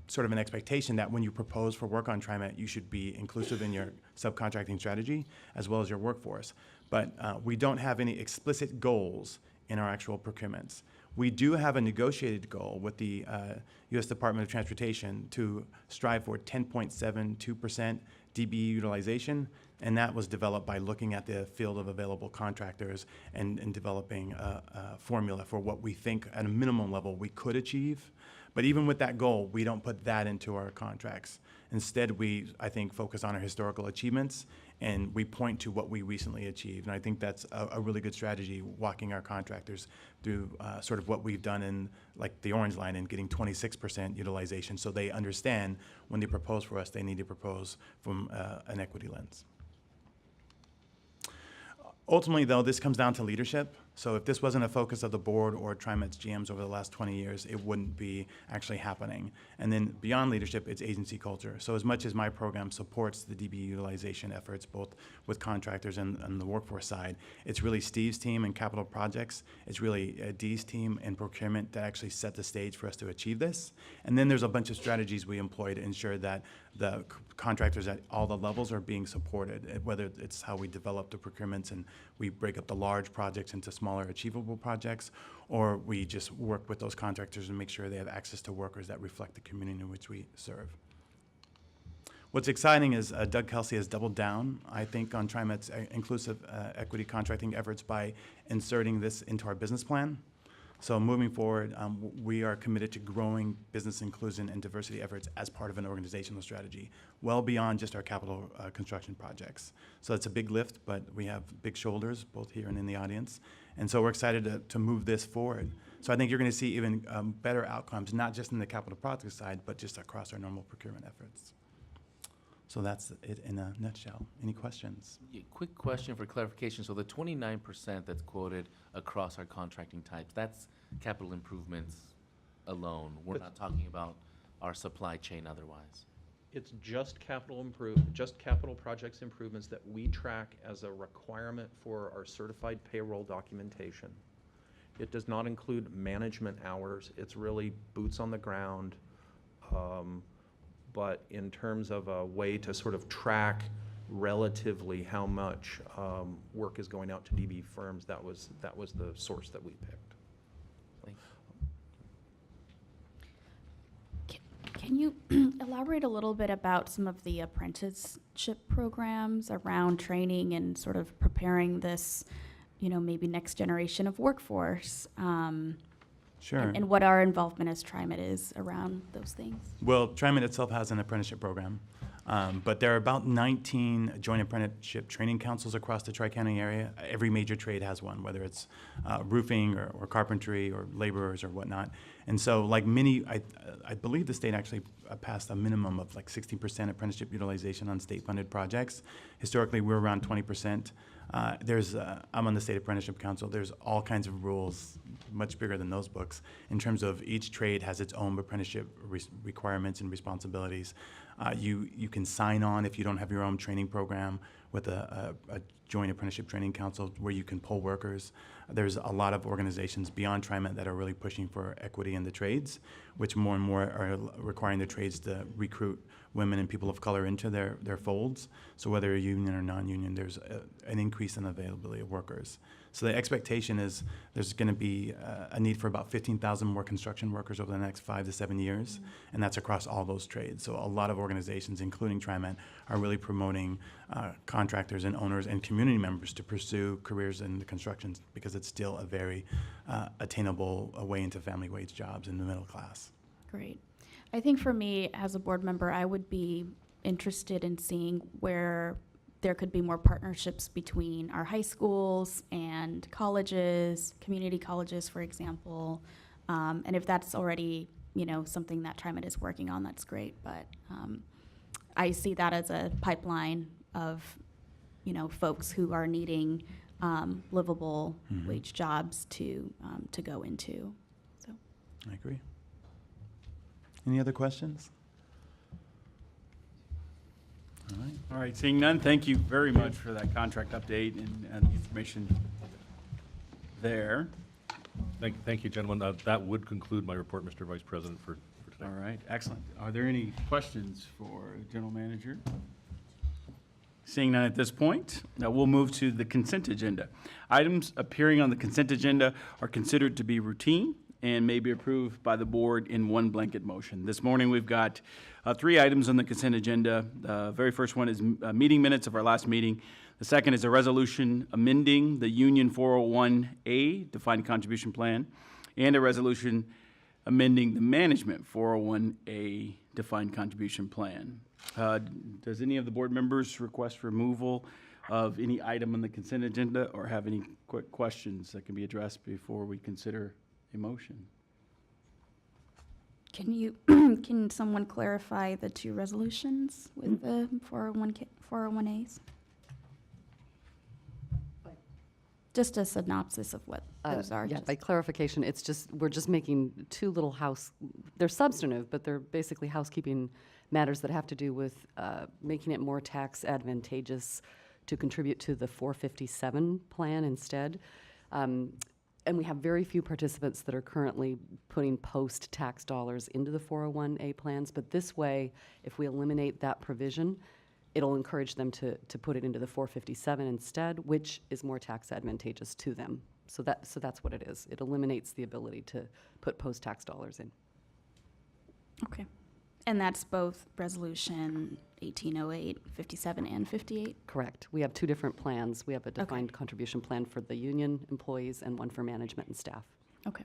sort of an expectation that when you propose for work on TriMet, you should be inclusive in your subcontracting strategy as well as your workforce. But we don't have any explicit goals in our actual procurements. We do have a negotiated goal with the U.S. Department of Transportation to strive for 10.72% DBE utilization, and that was developed by looking at the field of available contractors and developing a formula for what we think at a minimum level we could achieve. But even with that goal, we don't put that into our contracts. Instead, we, I think, focus on our historical achievements, and we point to what we recently achieved. And I think that's a really good strategy, walking our contractors through sort of what we've done in, like, the orange line and getting 26% utilization, so they understand when they propose for us, they need to propose from an equity lens. Ultimately, though, this comes down to leadership. So if this wasn't a focus of the board or TriMet's GMs over the last 20 years, it wouldn't be actually happening. And then beyond leadership, it's agency culture. So as much as my program supports the DB utilization efforts, both with contractors and the workforce side, it's really Steve's team in capital projects. It's really Dee's team in procurement that actually set the stage for us to achieve this. And then there's a bunch of strategies we employ to ensure that the contractors at all the levels are being supported, whether it's how we develop the procurements and we break up the large projects into smaller achievable projects, or we just work with those contractors and make sure they have access to workers that reflect the community in which we serve. What's exciting is Doug Kelsey has doubled down, I think, on TriMet's inclusive equity contracting efforts by inserting this into our business plan. So moving forward, we are committed to growing business inclusion and diversity efforts as part of an organizational strategy, well beyond just our capital construction projects. So it's a big lift, but we have big shoulders, both here and in the audience. And so we're excited to move this forward. So I think you're going to see even better outcomes, not just in the capital project side, but just across our normal procurement efforts. So that's it in a nutshell. Any questions? Yeah, quick question for clarification. So the 29% that's quoted across our contracting types, that's capital improvements alone. We're not talking about our supply chain otherwise. It's just capital projects improvements that we track as a requirement for our certified payroll documentation. It does not include management hours. It's really boots on the ground. But in terms of a way to sort of track relatively how much work is going out to DB firms, that was the source that we picked. Can you elaborate a little bit about some of the apprenticeship programs around training and sort of preparing this, maybe next generation of workforce? Sure. And what our involvement as TriMet is around those things? Well, TriMet itself has an apprenticeship program, but there are about 19 joint apprenticeship training councils across the Tri-County area. Every major trade has one, whether it's roofing or carpentry or laborers or whatnot. And so, like many, I believe the state actually passed a minimum of like 60% apprenticeship utilization on state-funded projects. Historically, we're around 20%. I'm on the State Apprenticeship Council. There's all kinds of rules, much bigger than those books, in terms of each trade has its own apprenticeship requirements and responsibilities. You can sign on if you don't have your own training program with a joint apprenticeship training council where you can pull workers. There's a lot of organizations beyond TriMet that are really pushing for equity in the trades, which more and more are requiring the trades to recruit women and people of color into their folds. So whether you're union or non-union, there's an increase in availability of workers. So the expectation is there's going to be a need for about 15,000 more construction workers over the next 5 to 7 years, and that's across all those trades. So a lot of organizations, including TriMet, are really promoting contractors and owners and community members to pursue careers in the construction because it's still a very attainable way into family wage jobs in the middle class. Great. I think for me, as a board member, I would be interested in seeing where there could be more partnerships between our high schools and colleges, community colleges, for example. And if that's already, something that TriMet is working on, that's great. But I see that as a pipeline of, folks who are needing livable wage jobs to go into. So. I agree. Any other questions? All right. All right, seeing none, thank you very much for that contract update and the information there. Thank you, gentlemen. That would conclude my report, Mr. Vice President, for today. All right, excellent. Are there any questions for General Manager? Seeing none at this point, now we'll move to the consent agenda. Items appearing on the consent agenda are considered to be routine and may be approved by the board in one blanket motion. This morning, we've got 3 items on the consent agenda. The very first one is meeting minutes of our last meeting. The second is a resolution amending the Union 401A defined contribution plan, and a resolution amending the management 401A defined contribution plan. Does any of the board members request removal of any item on the consent agenda or have any quick questions that can be addressed before we consider a motion? Can someone clarify the 2 resolutions with the 401As? Just a synopsis of what those are. Yeah, just- by clarification, it's just, we're just making 2 little they're substantive, but they're basically housekeeping matters that have to do with making it more tax advantageous to contribute to the 457 plan instead. And we have very few participants that are currently putting post-tax dollars into the 401A plans, but this way, if we eliminate that provision, it'll encourage them to put it into the 457 instead, which is more tax advantageous to them. So that's what it is. It eliminates the ability to put post-tax dollars in. Okay. And that's both Resolution 1808, 57, and 58? Correct. We have 2 different plans. We have a defined contribution plan for the union employees and one for management and staff. Okay.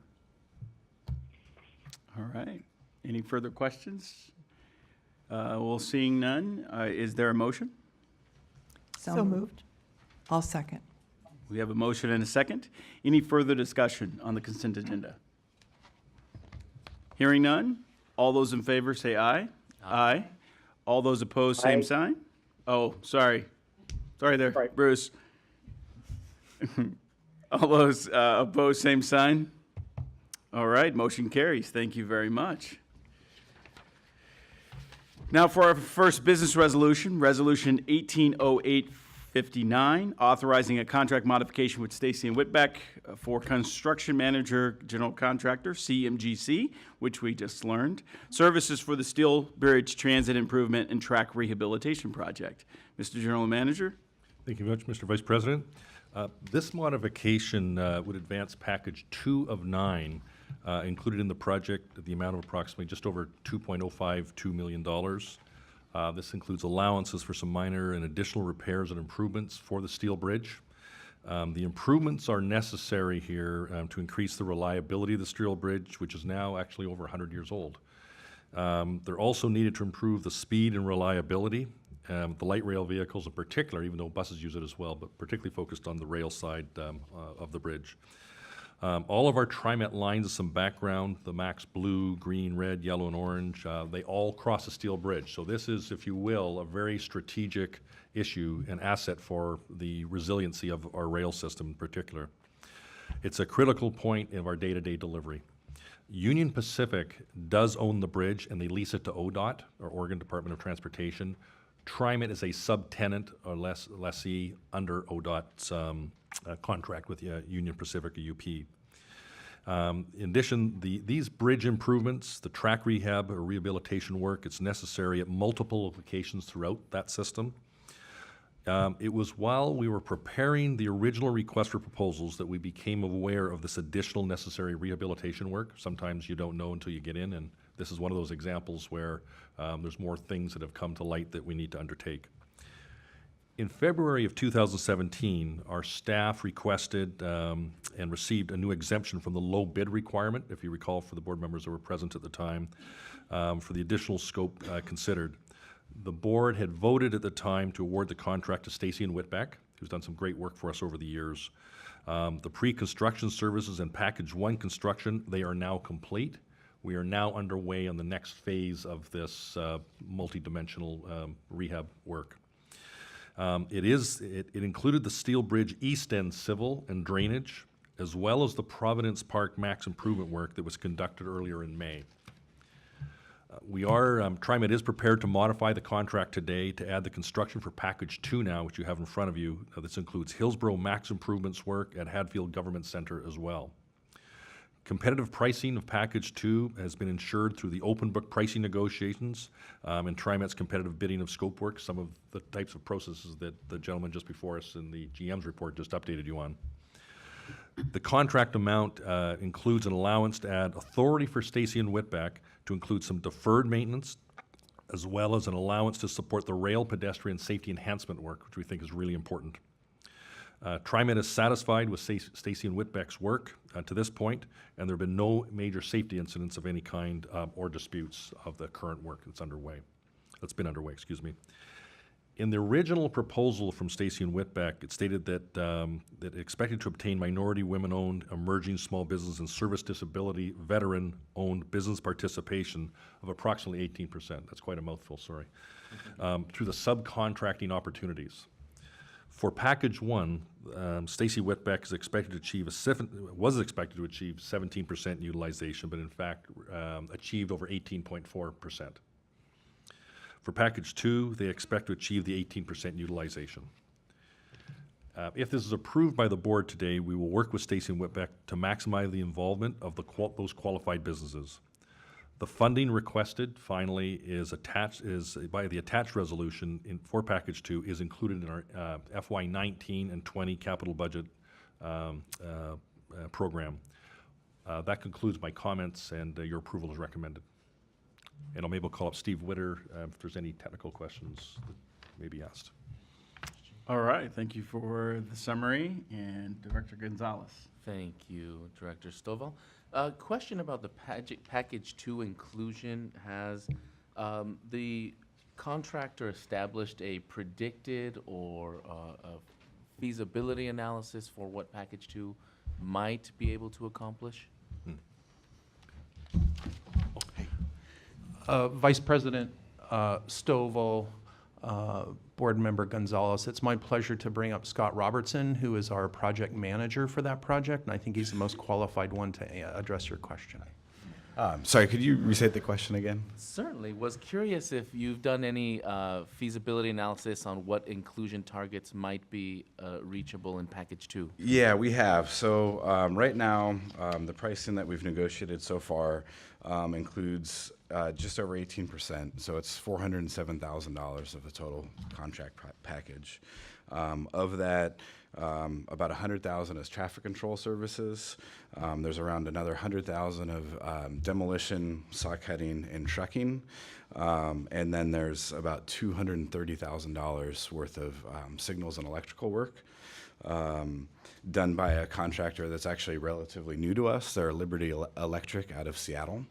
All right. Any further questions? Well, seeing none, is there a motion? So moved. I'll second. We have a motion and a second. Any further discussion on the consent agenda? Hearing none, all those in favor say aye. Aye. All those opposed, same sign. Oh, sorry. Sorry there, Bruce. All those opposed, same sign. All right, motion carries. Thank you very much. Now for our first business resolution, Resolution 1808-59, authorizing a contract modification with Stacy and Whitbeck for Construction Manager General Contractor, CMGC, which we just learned, services for the Steel Bridge Transit Improvement and Track Rehabilitation Project. Mr. General Manager? Thank you much, Mr. Vice President. This modification would advance package 2 of 9 included in the project at the amount of approximately just over $2.052 million. This includes allowances for some minor and additional repairs and improvements for the steel bridge. The improvements are necessary here to increase the reliability of the steel bridge, which is now actually over 100 years old. They're also needed to improve the speed and reliability. The light rail vehicles in particular, even though buses use it as well, but particularly focused on the rail side of the bridge. All of our TriMet lines, some background, the Max blue, green, red, yellow, and orange, they all cross a steel bridge. So this is, if you will, a very strategic issue and asset for the resiliency of our rail system in particular. It's a critical point of our day-to-day delivery. Union Pacific does own the bridge, and they lease it to ODOT, or Oregon Department of Transportation. TriMet is a subtenant or lessee under ODOT's contract with Union Pacific, or UP. In addition, these bridge improvements, the track rehab or rehabilitation work, it's necessary at multiple locations throughout that system. It was while we were preparing the original request for proposals that we became aware of this additional necessary rehabilitation work. Sometimes you don't know until you get in, and this is one of those examples where there's more things that have come to light that we need to undertake. In February of 2017, our staff requested and received a new exemption from the low bid requirement, if you recall, for the board members that were present at the time, for the additional scope considered. The board had voted at the time to award the contract to Stacy and Whitbeck, who's done some great work for us over the years. The pre-construction services and package 1 construction, they are now complete. We are now underway on the next phase of this multi-dimensional rehab work. It included the Steel Bridge East End civil and drainage, as well as the Providence Park max improvement work that was conducted earlier in May. TriMet is prepared to modify the contract today to add the construction for Package 2 now, which you have in front of you. This includes Hillsborough max improvements work at Hadfield Government Center as well. Competitive pricing of Package 2 has been ensured through the open book pricing negotiations and TriMet's competitive bidding of scope work, some of the types of processes that the gentleman just before us in the GM's report just updated you on. The contract amount includes an allowance to add authority for Stacy and Whitbeck to include some deferred maintenance, as well as an allowance to support the rail pedestrian safety enhancement work, which we think is really important. TriMet is satisfied with Stacy and Whitbeck's work to this point, and there have been no major safety incidents of any kind or disputes of the current work that's been underway, excuse me. In the original proposal from Stacy and Whitbeck, it stated that it expected to obtain minority, women-owned, emerging small business and service disability, veteran-owned business participation of approximately 18%. That's quite a mouthful, sorry. Through the subcontracting opportunities. For Package 1, Stacy Whitbeck was expected to achieve 17% utilization, but in fact achieved over 18.4%. For Package 2, they expect to achieve the 18% utilization. If this is approved by the board today, we will work with Stacy and Whitbeck to maximize the involvement of those qualified businesses. The funding requested, finally, is by the attached resolution for Package 2 is included in our FY19 and 20 capital budget program. That concludes my comments, and your approval is recommended. And I'll maybe call up Steve Witter if there's any technical questions that may be asked. All right, thank you for the summary, and Director Gonzalez. Thank you, Director Stovall. Question about the Package 2 inclusion. Has the contractor established a predicted or a feasibility analysis for what Package 2 might be able to accomplish? Vice President Stovall, Board Member Gonzalez, it's my pleasure to bring up Scott Robertson, who is our project manager for that project, and I think he's the most qualified one to address your question. Sorry, could you restate the question again? Certainly. Was curious if you've done any feasibility analysis on what inclusion targets might be reachable in Package 2. Yeah, we have. So right now, the pricing that we've negotiated so far includes just over 18%. So it's $407,000 of the total contract package. Of that, about $100,000 is traffic control services. There's around another $100,000 of demolition, saw cutting, and trucking. And then there's about $230,000 worth of signals and electrical work done by a contractor that's actually relatively new to us. They're Liberty Electric out of Seattle.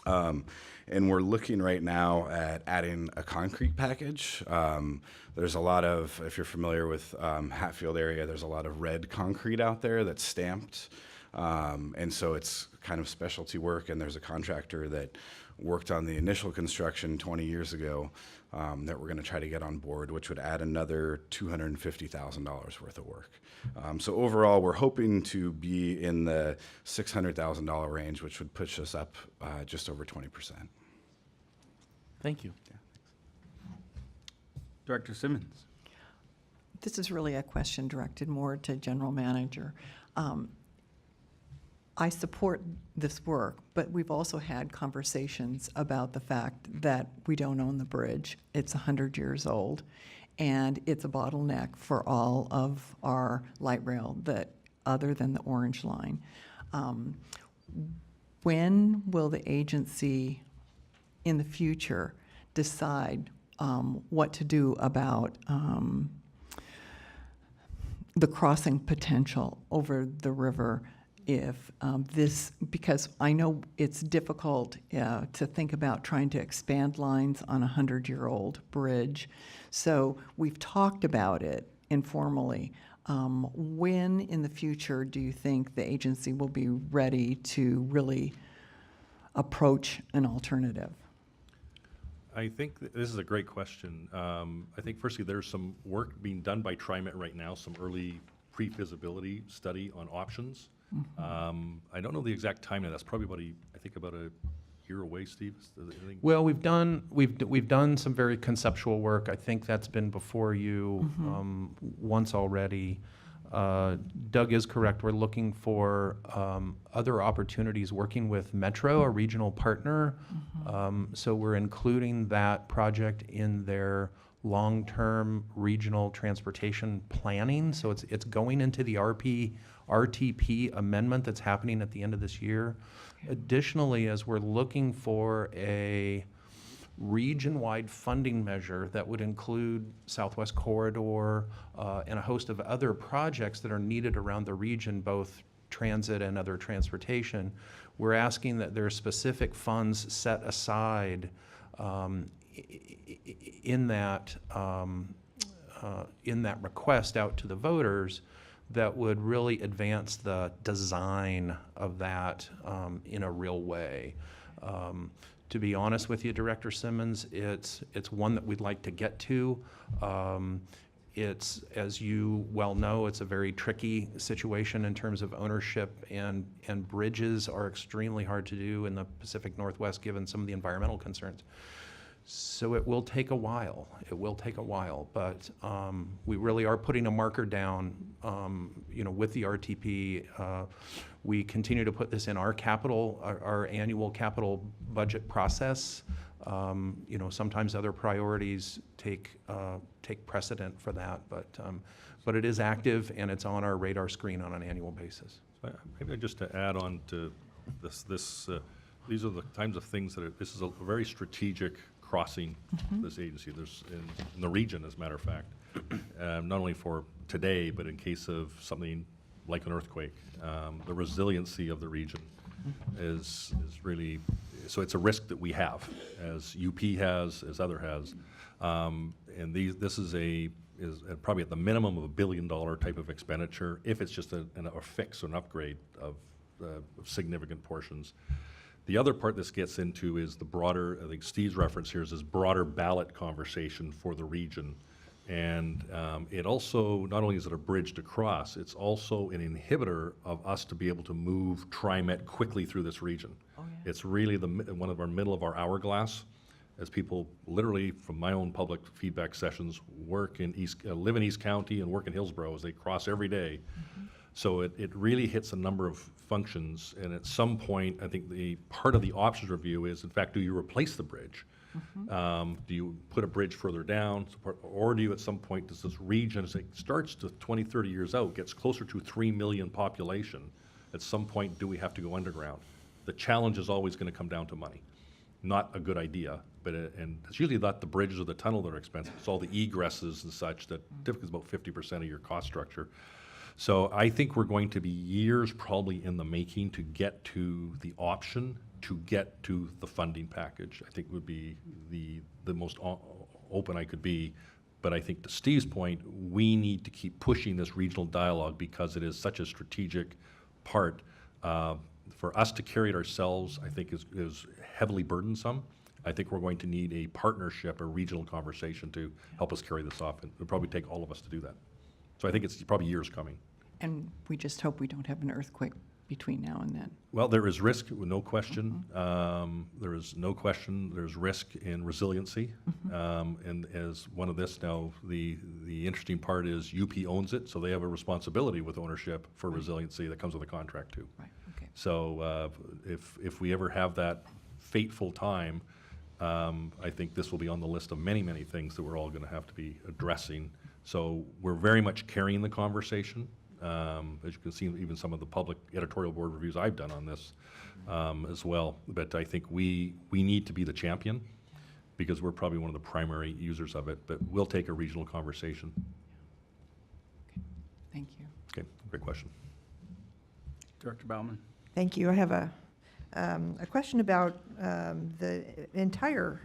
And we're looking right now at adding a concrete package. There's a lot of, if you're familiar with Hatfield area, there's a lot of red concrete out there that's stamped. And so it's kind of specialty work, and there's a contractor that worked on the initial construction 20 years ago that we're going to try to get on board, which would add another $250,000 worth of work. So overall, we're hoping to be in the $600,000 range, which would push us up just over 20%. Thank you. Yeah, Director Simmons. This is really a question directed more to General Manager. I support this work, but we've also had conversations about the fact that we don't own the bridge. It's 100 years old, and it's a bottleneck for all of our light rail other than the Orange Line. When will the agency in the future decide what to do about the crossing potential over the river if this, because I know it's difficult to think about trying to expand lines on a 100-year-old bridge. So we've talked about it informally. When in the future do you think the agency will be ready to really approach an alternative? I think this is a great question. I think firstly, there's some work being done by TriMet right now, some early pre-feasibility study on options. I don't know the exact time now. That's probably about a year away, Steve. Well, we've done some very conceptual work. I think that's been before you once already. Doug is correct. We're looking for other opportunities working with Metro, a regional partner. So we're including that project in their long-term regional transportation planning. So it's going into the RTP amendment that's happening at the end of this year. Additionally, as we're looking for a region-wide funding measure that would include Southwest Corridor and a host of other projects that are needed around the region, both transit and other transportation, we're asking that there are specific funds set aside in that request out to the voters that would really advance the design of that in a real way. To be honest with you, Director Simmons, it's one that we'd like to get to. It's, as you well know, it's a very tricky situation in terms of ownership, and bridges are extremely hard to do in the Pacific Northwest given some of the environmental concerns. So it will take a while. It will take a while, but we really are putting a marker down, with the RTP. We continue to put this in our annual capital budget process. Sometimes other priorities take precedent for that, but it is active and it's on our radar screen on an annual basis. Maybe just to add on to this, these are the kinds of things this is a very strategic crossing this agency. There's in the region, as a matter of fact, not only for today, but in case of something like an earthquake. The resiliency of the region is really, so it's a risk that we have, as UP has, as other has. And this is probably at the minimum of $1 billion type of expenditure, if it's just a fix or an upgrade of significant portions. The other part this gets into is the broader, I think Steve's reference here is this broader ballot conversation for the region. And it also, not only is it a bridge to cross, it's also an inhibitor of us to be able to move TriMet quickly through this region. Oh, yeah. It's really one of our middle of our hourglass, as people literally, from my own public feedback sessions, live in East County and work in Hillsborough, as they cross every day. So it really hits a number of functions, and at some point, I think the part of the options review is, in fact, do you replace the bridge? Do you put a bridge further down, or do you at some point, does this region, as it starts to 20, 30 years out, gets closer to 3 million population, at some point, do we have to go underground? The challenge is always going to come down to money. Not a good idea, but and it's usually not the bridges or the tunnel that are expensive. It's all the egresses and such that typically is about 50% of your cost structure. So I think we're going to be years probably in the making to get to the option, to get to the funding package. I think would be the most open I could be. But I think to Steve's point, we need to keep pushing this regional dialogue because it is such a strategic part. For us to carry it ourselves, I think is heavily burdensome. I think we're going to need a partnership, a regional conversation to help us carry this off. And it'll probably take all of us to do that. So I think it's probably years coming. And we just hope we don't have an earthquake between now and then. Well, there is risk, no question. There is no question. There's risk in resiliency. And as one of this now, the interesting part is UP owns it, so they have a responsibility with ownership for resiliency that comes with a contract too. Right. Okay. So if we ever have that fateful time, I think this will be on the list of many, many things that we're all going to have to be addressing. So we're very much carrying the conversation. As you can see, even some of the public editorial board reviews I've done on this as well. But I think we need to be the champion because we're probably one of the primary users of it. But we'll take a regional conversation. Okay. Thank you. Okay, great question. Director Bauman. Thank you. I have a question about the entire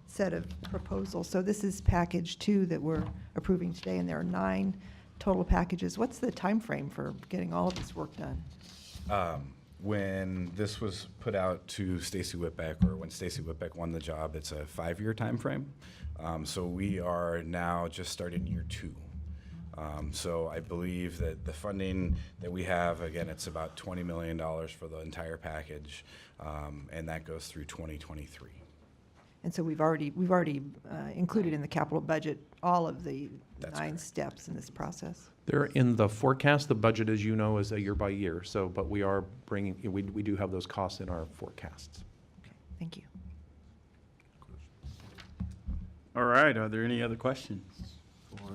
set of proposals. So this is package 2 that we're approving today, and there are 9 total packages. What's the time frame for getting all of this work done? When this was put out to Stacy Whitbeck, or when Stacy Whitbeck won the job, it's a 5-year time frame. So we are now just started year 2. So I believe that the funding that we have, again, it's about $20 million for the entire package, and that goes through 2023. And so we've already included in the capital budget all of the That's 9 correct. steps in this process. They're in the forecast. The budget, as you know, is a year by year. So, but we are bringing, we do have those costs in our forecasts. Okay, thank you. All right, are there any other questions for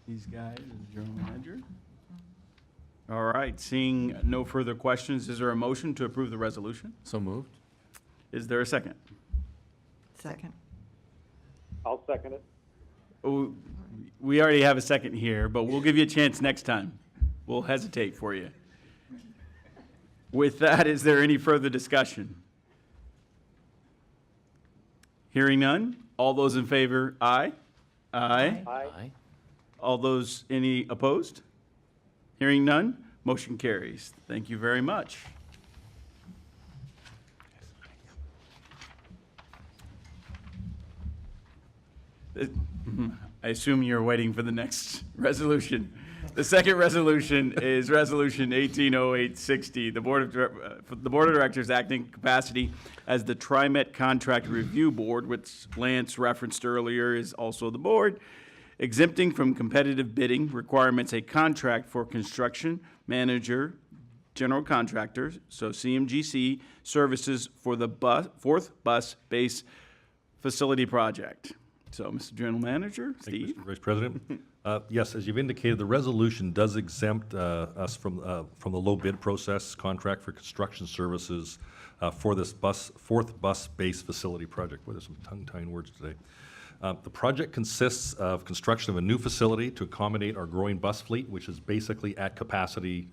these guys as general manager? All right, seeing no further questions, is there a motion to approve the resolution? So moved. Is there a second? Second. I'll second it. Oh, we already have a second here, but we'll give you a chance next time. We'll hesitate for you. With that, is there any further discussion? Hearing none, all those in favor, aye? Aye. Aye. All those, any opposed? Hearing none, motion carries. Thank you very much. I assume you're waiting for the next resolution. The second resolution is Resolution 180860. The Board of Directors acting in capacity as the TriMet Contract Review Board, which Lance referenced earlier is also the board, exempting from competitive bidding requirements a contract for construction manager, general contractor, so CMGC, services for the fourth bus base facility project. So, Mr. General Manager, Thank you, Steve? Mr. Vice President. Yes, as you've indicated, the resolution does exempt us from the low bid process contract for construction services for this fourth bus-based facility project. Boy, there's some tongue-tying words today. The project consists of construction of a new facility to accommodate our growing bus fleet, which is basically at capacity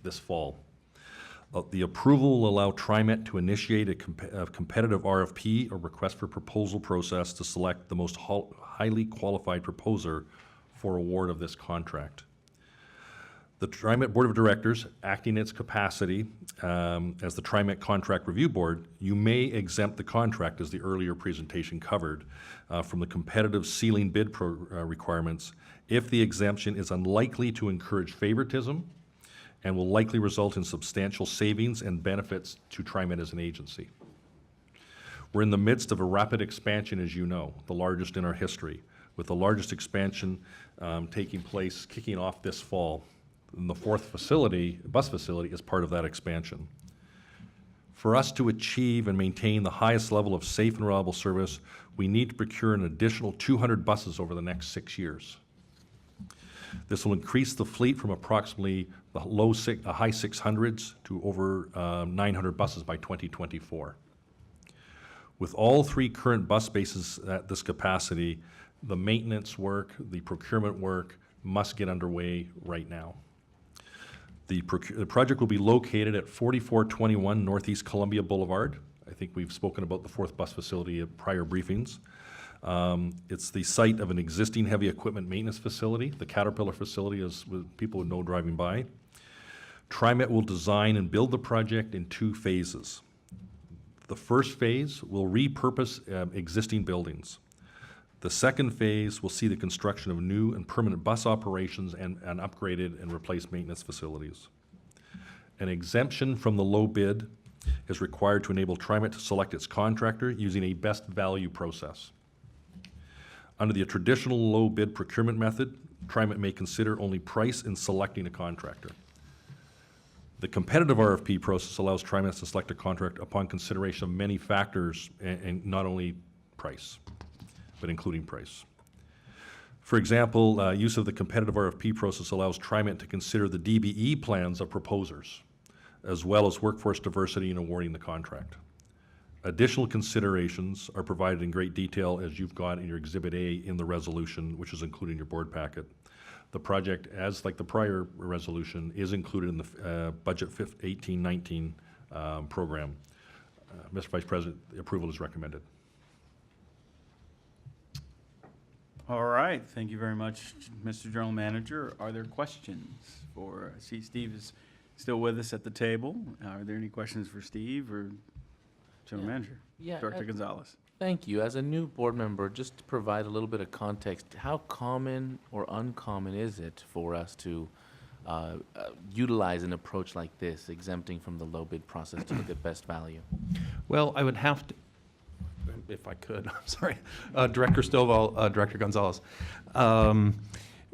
this fall. The approval will allow TriMet to initiate a competitive RFP, or request for proposal process, to select the most highly qualified proposer for award of this contract. The TriMet Board of Directors, acting in its capacity as the TriMet Contract Review Board, you may exempt the contract, as the earlier presentation covered, from the competitive ceiling bid requirements if the exemption is unlikely to encourage favoritism and will likely result in substantial savings and benefits to TriMet as an agency. We're in the midst of a rapid expansion, as you know, the largest in our history, with the largest expansion kicking off this fall. And the fourth facility, bus facility, is part of that expansion. For us to achieve and maintain the highest level of safe and reliable service, we need to procure an additional 200 buses over the next 6 years. This will increase the fleet from approximately the high 600s to over 900 buses by 2024. With all 3 current bus bases at this capacity, the maintenance work, the procurement work must get underway right now. The project will be located at 4421 Northeast Columbia Boulevard. I think we've spoken about the fourth bus facility at prior briefings. It's the site of an existing heavy equipment maintenance facility. The Caterpillar facility, as people would know driving by. TriMet will design and build the project in 2 phases. The first phase will repurpose existing buildings. The second phase will see the construction of new and permanent bus operations and upgraded and replaced maintenance facilities. An exemption from the low bid is required to enable TriMet to select its contractor using a best value process. Under the traditional low bid procurement method, TriMet may consider only price in selecting a contractor. The competitive RFP process allows TriMet to select a contract upon consideration of many factors, and not only price, but including price. For example, use of the competitive RFP process allows TriMet to consider the DBE plans of proposers, as well as workforce diversity in awarding the contract. Additional considerations are provided in great detail as you've got in your Exhibit A in the resolution, which is included in your board packet. The project, as like the prior resolution, is included in the budget 1819 program. Mr. Vice President, the approval is recommended. All right, thank you very much, Mr. General Manager. Are there questions for, I see Steve is still with us at the table. Are there any questions for Steve or General Manager? Yeah, Director Gonzalez. Thank you. As a new board member, just to provide a little bit of context, how common or uncommon is it for us to utilize an approach like this, exempting from the low bid process to look at best value? Well, I would have to, if I could, I'm sorry, Director Stovall, Director Gonzalez.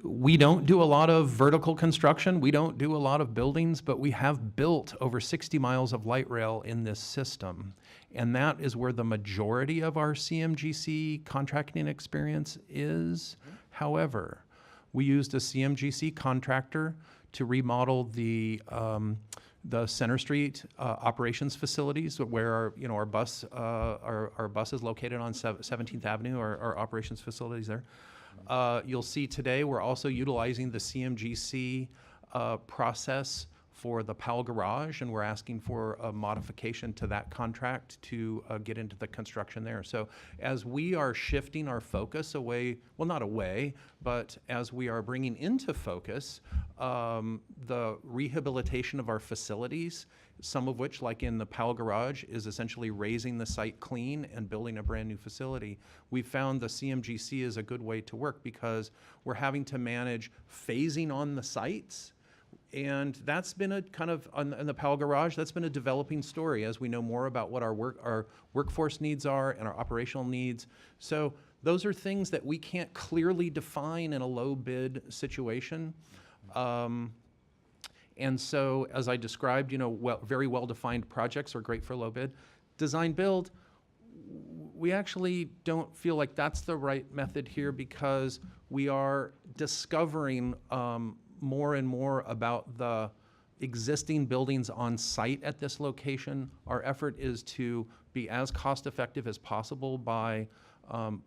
We don't do a lot of vertical construction. We don't do a lot of buildings, but we have built over 60 miles of light rail in this system. And that is where the majority of our CMGC contracting experience is. However, we used a CMGC contractor to remodel the Center Street operations facilities where our bus is located on 17th Avenue, our operations facilities there. You'll see today we're also utilizing the CMGC process for the Powell Garage, and we're asking for a modification to that contract to get into the construction there. So as we are shifting our focus away, well, not away, but as we are bringing into focus the rehabilitation of our facilities, some of which, like in the Powell Garage, is essentially raising the site clean and building a brand new facility. We found the CMGC is a good way to work because we're having to manage phasing on the sites. And that's been a kind of, in the Powell Garage, that's been a developing story as we know more about what our workforce needs are and our operational needs. So those are things that we can't clearly define in a low bid situation. And so, as I described, very well-defined projects are great for low bid. Design build, we actually don't feel like that's the right method here because we are discovering more and more about the existing buildings on site at this location. Our effort is to be as cost-effective as possible by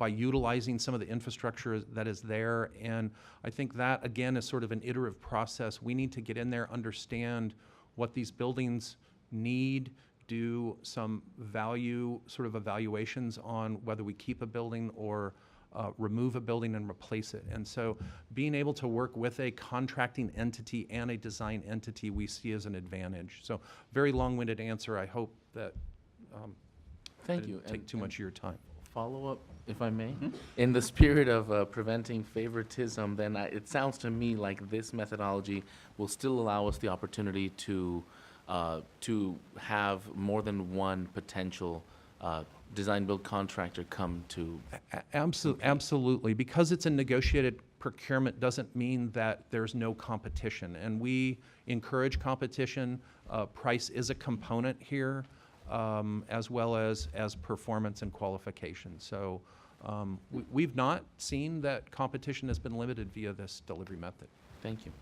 utilizing some of the infrastructure that is there. And I think that, again, is sort of an iterative process. We need to get in there, understand what these buildings need, do some value sort of evaluations on whether we keep a building or remove a building and replace it. And so being able to work with a contracting entity and a design entity we see as an advantage. So very long-winded answer. I hope that Thank I you. didn't take too much of your time. Follow-up, if I may. In the spirit of preventing favoritism, then it sounds to me like this methodology will still allow us the opportunity to have more than one potential design-build contractor come to. Absolutely. Because it's a negotiated procurement doesn't mean that there's no competition. And we encourage competition. Price is a component here, as well as performance and qualification. So we've not seen that competition has been limited via this delivery method. Thank you.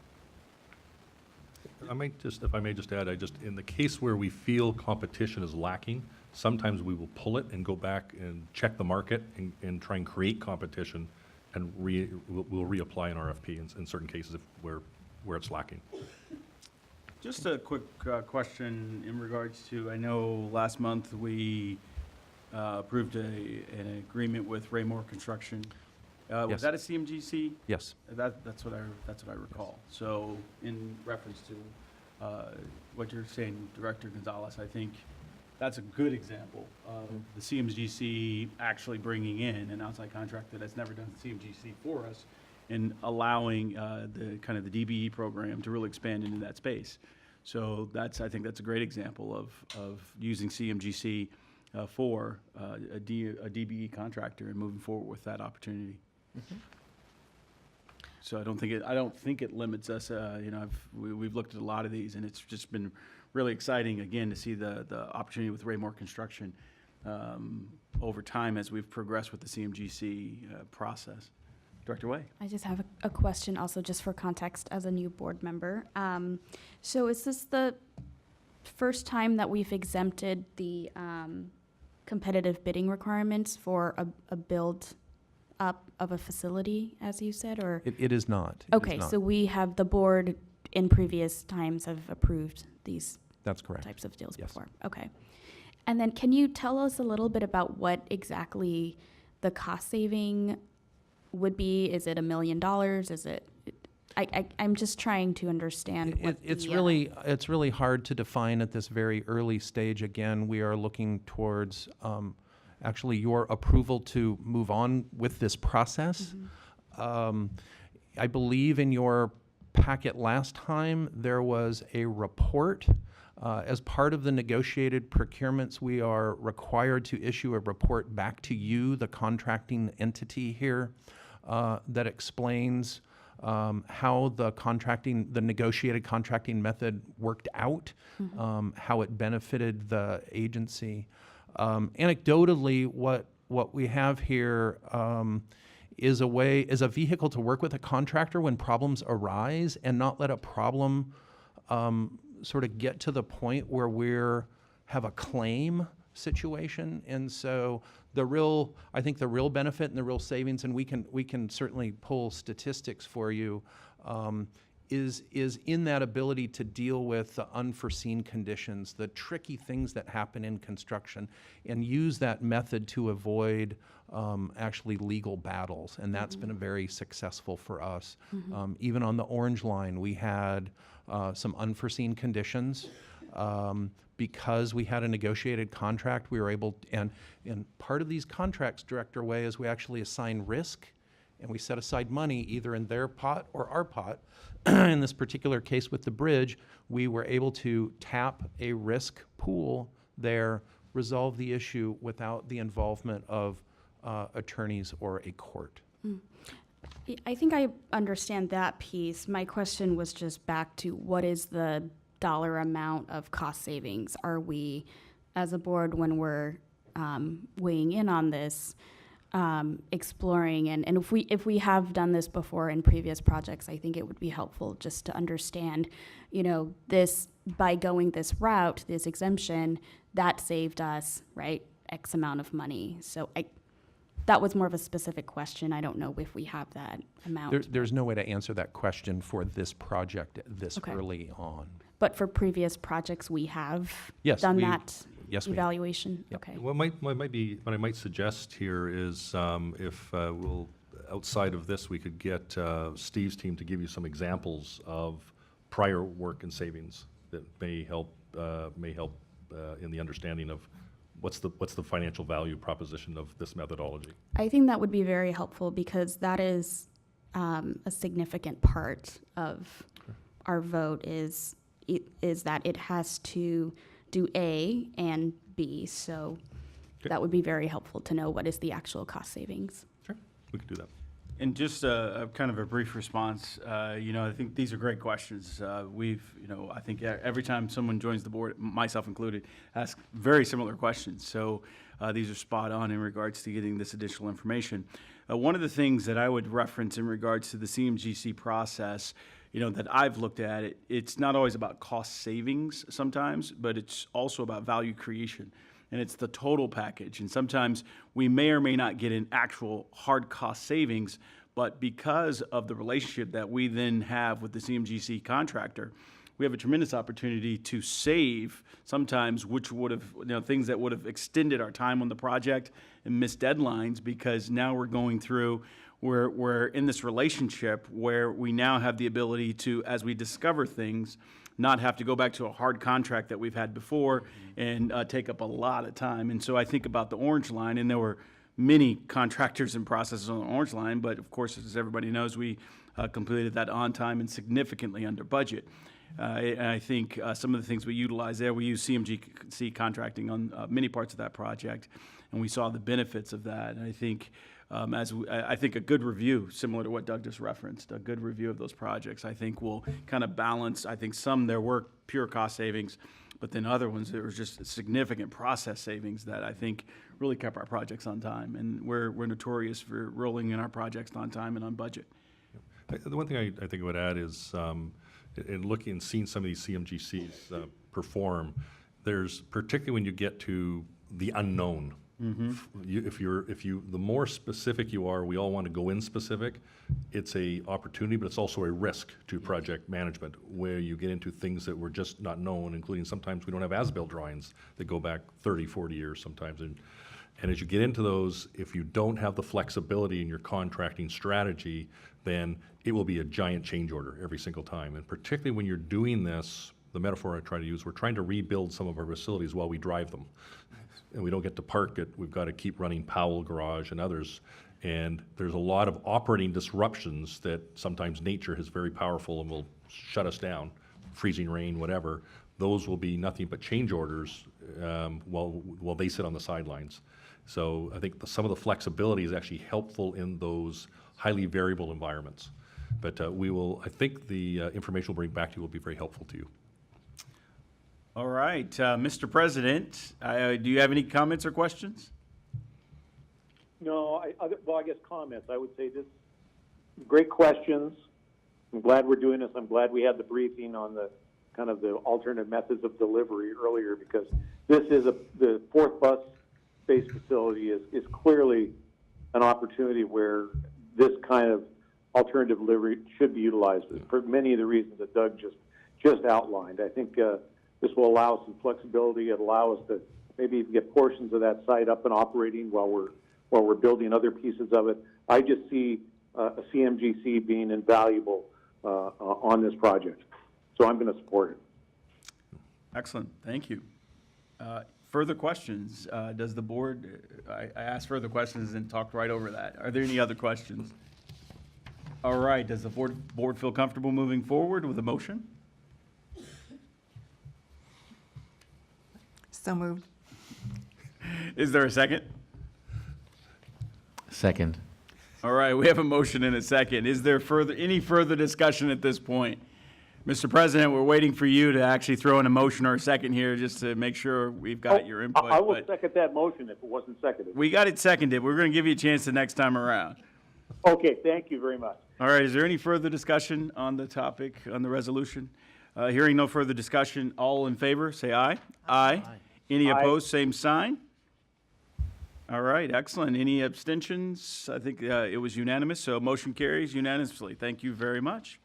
If I may just add, in the case where we feel competition is lacking, sometimes we will pull it and go back and check the market and try and create competition, and we'll reapply an RFP in certain cases where it's lacking. Just a quick question in regards to, I know last month we approved an agreement with Raymore Construction. Was Yes. that a CMGC? Yes. That's what I recall. So in reference to what you're saying, Director Gonzalez, I think that's a good example of the CMGC actually bringing in an outside contractor that's never done CMGC for us and allowing the kind of the DBE program to really expand into that space. So I think that's a great example of using CMGC for a DBE contractor and moving forward with that opportunity. So I don't think it limits us. We've looked at a lot of these, and it's just been really exciting again to see the opportunity with Raymore Construction over time as we've progressed with the CMGC process. Director Way. I just have a question also just for context as a new board member. So is this the first time that we've exempted the competitive bidding requirements for a build up of a facility, as you said, or? It is not. It is Okay, not. so we have, the board in previous times have approved these That's correct. types of deals Yes. before. Okay. And then can you tell us a little bit about what exactly the cost saving would be? Is it $1 million? Is it, I'm just trying to understand what It's the, really hard to define at this very early stage. Again, we are looking towards actually your approval to move on with this process. I believe in your packet last time, there was a report. As part of the negotiated procurements, we are required to issue a report back to you, the contracting entity here, that explains how the negotiated contracting method worked out, how it benefited the agency. Anecdotally, what we have here is a vehicle to work with a contractor when problems arise and not let a problem sort of get to the point where we're have a claim situation. And so I think the real benefit and the real savings, and we can certainly pull statistics for you, is in that ability to deal with the unforeseen conditions, the tricky things that happen in construction, and use that method to avoid actually legal battles. And that's been very successful for us. Even on the orange line, we had some unforeseen conditions. Because we had a negotiated contract, we were able, and part of these contracts, Director Way, is we actually assign risk, and we set aside money either in their pot or our pot. In this particular case with the bridge, we were able to tap a risk pool there, resolve the issue without the involvement of attorneys or a court. I think I understand that piece. My question was just back to what is the dollar amount of cost savings are we, as a board, when we're weighing in on this, exploring, and if we have done this before in previous projects, I think it would be helpful just to understand, this, by going this route, this exemption, that saved us, right, X amount of money. So that was more of a specific question. I don't know if we have that amount. There's no way to answer that question for this project this Okay. early on. But for previous projects, we have Yes, done we- that yes, we have. evaluation? Yep. Okay. What I might suggest here is if we'll, outside of this, we could get Steve's team to give you some examples of prior work and savings that may help in the understanding of what's the financial value proposition of this methodology. I think that would be very helpful because that is a significant part of our vote is that it has to do A and B. So Okay. that would be very helpful to know what is the actual cost savings. Sure, we could do that. And just a kind of a brief response, I think these are great questions. I think every time someone joins the board, myself included, ask very similar questions. So these are spot on in regards to getting this additional information. One of the things that I would reference in regards to the CMGC process, that I've looked at, it's not always about cost savings sometimes, but it's also about value creation. And it's the total package. And sometimes we may or may not get an actual hard cost savings, but because of the relationship that we then have with the CMGC contractor, we have a tremendous opportunity to save sometimes, which would have, things that would have extended our time on the project and missed deadlines, because now we're going through, we're in this relationship where we now have the ability to, as we discover things, not have to go back to a hard contract that we've had before and take up a lot of time. And so I think about the Orange Line, and there were many contractors and processes on the Orange Line, but of course, as everybody knows, we completed that on time and significantly under budget. And I think some of the things we utilize there, we use CMGC contracting on many parts of that project, and we saw the benefits of that. And I think I think a good review, similar to what Doug just referenced, a good review of those projects, I think will kind of balance. I think some there were pure cost savings, but then other ones there was just significant process savings that I think really kept our projects on time. And we're notorious for rolling in our projects on time and on budget. The one thing I think I would add is, in looking and seeing some of these CMGCs perform, there's particularly when you get to the unknown. The more specific you are, we all want to go in specific. It's a opportunity, but it's also a risk to project management, where you get into things that were just not known, including sometimes we don't have as-built drawings that go back 30, 40 years sometimes. And as you get into those, if you don't have the flexibility in your contracting strategy, then it will be a giant change order every single time. And particularly when you're doing this, the metaphor I try to use, we're trying to rebuild some of our facilities while we drive them. And we don't get to park it, we've got to keep running Powell Garage and others. And there's a lot of operating disruptions that sometimes nature is very powerful and will shut us down, freezing rain, whatever. Those will be nothing but change orders while they sit on the sidelines. So I think some of the flexibility is actually helpful in those highly variable environments. But I think the information we'll bring back to you will be very helpful to you. All right, Mr. President, do you have any comments or questions? No, I guess comments. I would say this, great questions. I'm glad we're doing this. I'm glad we had the briefing on the kind of the alternate methods of delivery earlier, because this is the fourth bus-based facility is clearly an opportunity where this kind of alternative delivery should be utilized for many of the reasons that Doug just outlined. I think this will allow some flexibility. It'll allow us to maybe get portions of that site up and operating while we're building other pieces of it. I just see a CMGC being invaluable on this project. So I'm going to support it. Excellent, thank you. Further questions? Does the board, I asked further questions and talked right over that. Are there any other questions? All right, does the board feel comfortable moving forward with a motion? So moved. Is there a second? Second. All right, we have a motion and a second. Is there any further discussion at this point? Mr. President, we're waiting for you to actually throw in a motion or a second here just to make sure we've got your input. I will but second that motion if it wasn't seconded. we got it seconded. We're going to give you a chance the next time around. Okay, thank you very much. All right, is there any further discussion on the topic, on the resolution? Hearing no further discussion, all in favor, say aye. Aye. Any Aye. opposed, same sign. All right, excellent. Any abstentions? I think it was unanimous, so motion carries unanimously. Thank you very much.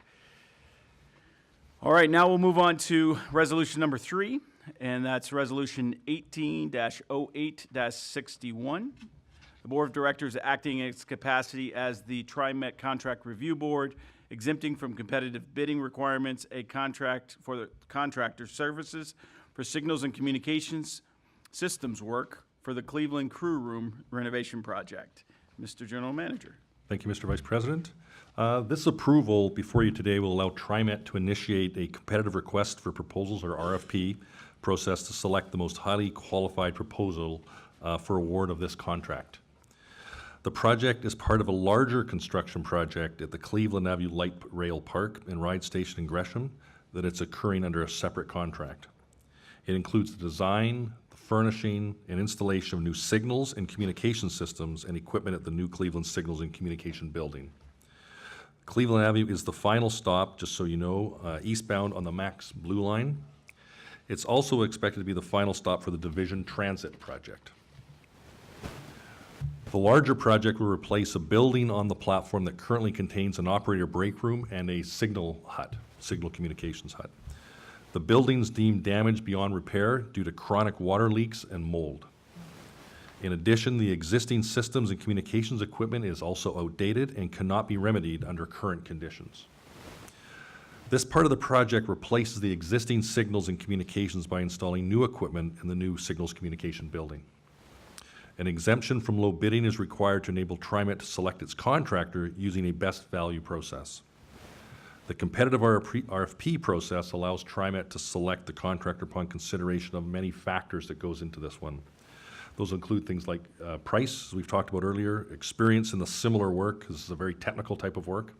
All right, now we'll move on to resolution number 3, and that's resolution 18-08-61. The Board of Directors acting in its capacity as the TriMet Contract Review Board, exempting from competitive bidding requirements a contract for the contractor services for signals and communications systems work for the Cleveland Crew Room renovation project. Mr. General Manager. Thank you, Mr. Vice President. This approval before you today will allow TriMet to initiate a competitive request for proposals, or RFP, process to select the most highly qualified proposal for award of this contract. The project is part of a larger construction project at the Cleveland Avenue Light Rail Park and Ride Station in Gresham that it's occurring under a separate contract. It includes the design, the furnishing, and installation of new signals and communication systems and equipment at the new Cleveland Signals and Communication Building. Cleveland Avenue is the final stop, just so you know, eastbound on the Max Blue Line. It's also expected to be the final stop for the Division Transit project. The larger project will replace a building on the platform that currently contains an operator break room and a signal communications hut. The building's deemed damaged beyond repair due to chronic water leaks and mold. In addition, the existing systems and communications equipment is also outdated and cannot be remedied under current conditions. This part of the project replaces the existing signals and communications by installing new equipment in the new signals communication building. An exemption from low bidding is required to enable TriMet to select its contractor using a best value process. The competitive RFP process allows TriMet to select the contractor upon consideration of many factors that goes into this one. Those include things like price, as we've talked about earlier, experience in the similar work, because this is a very technical type of work,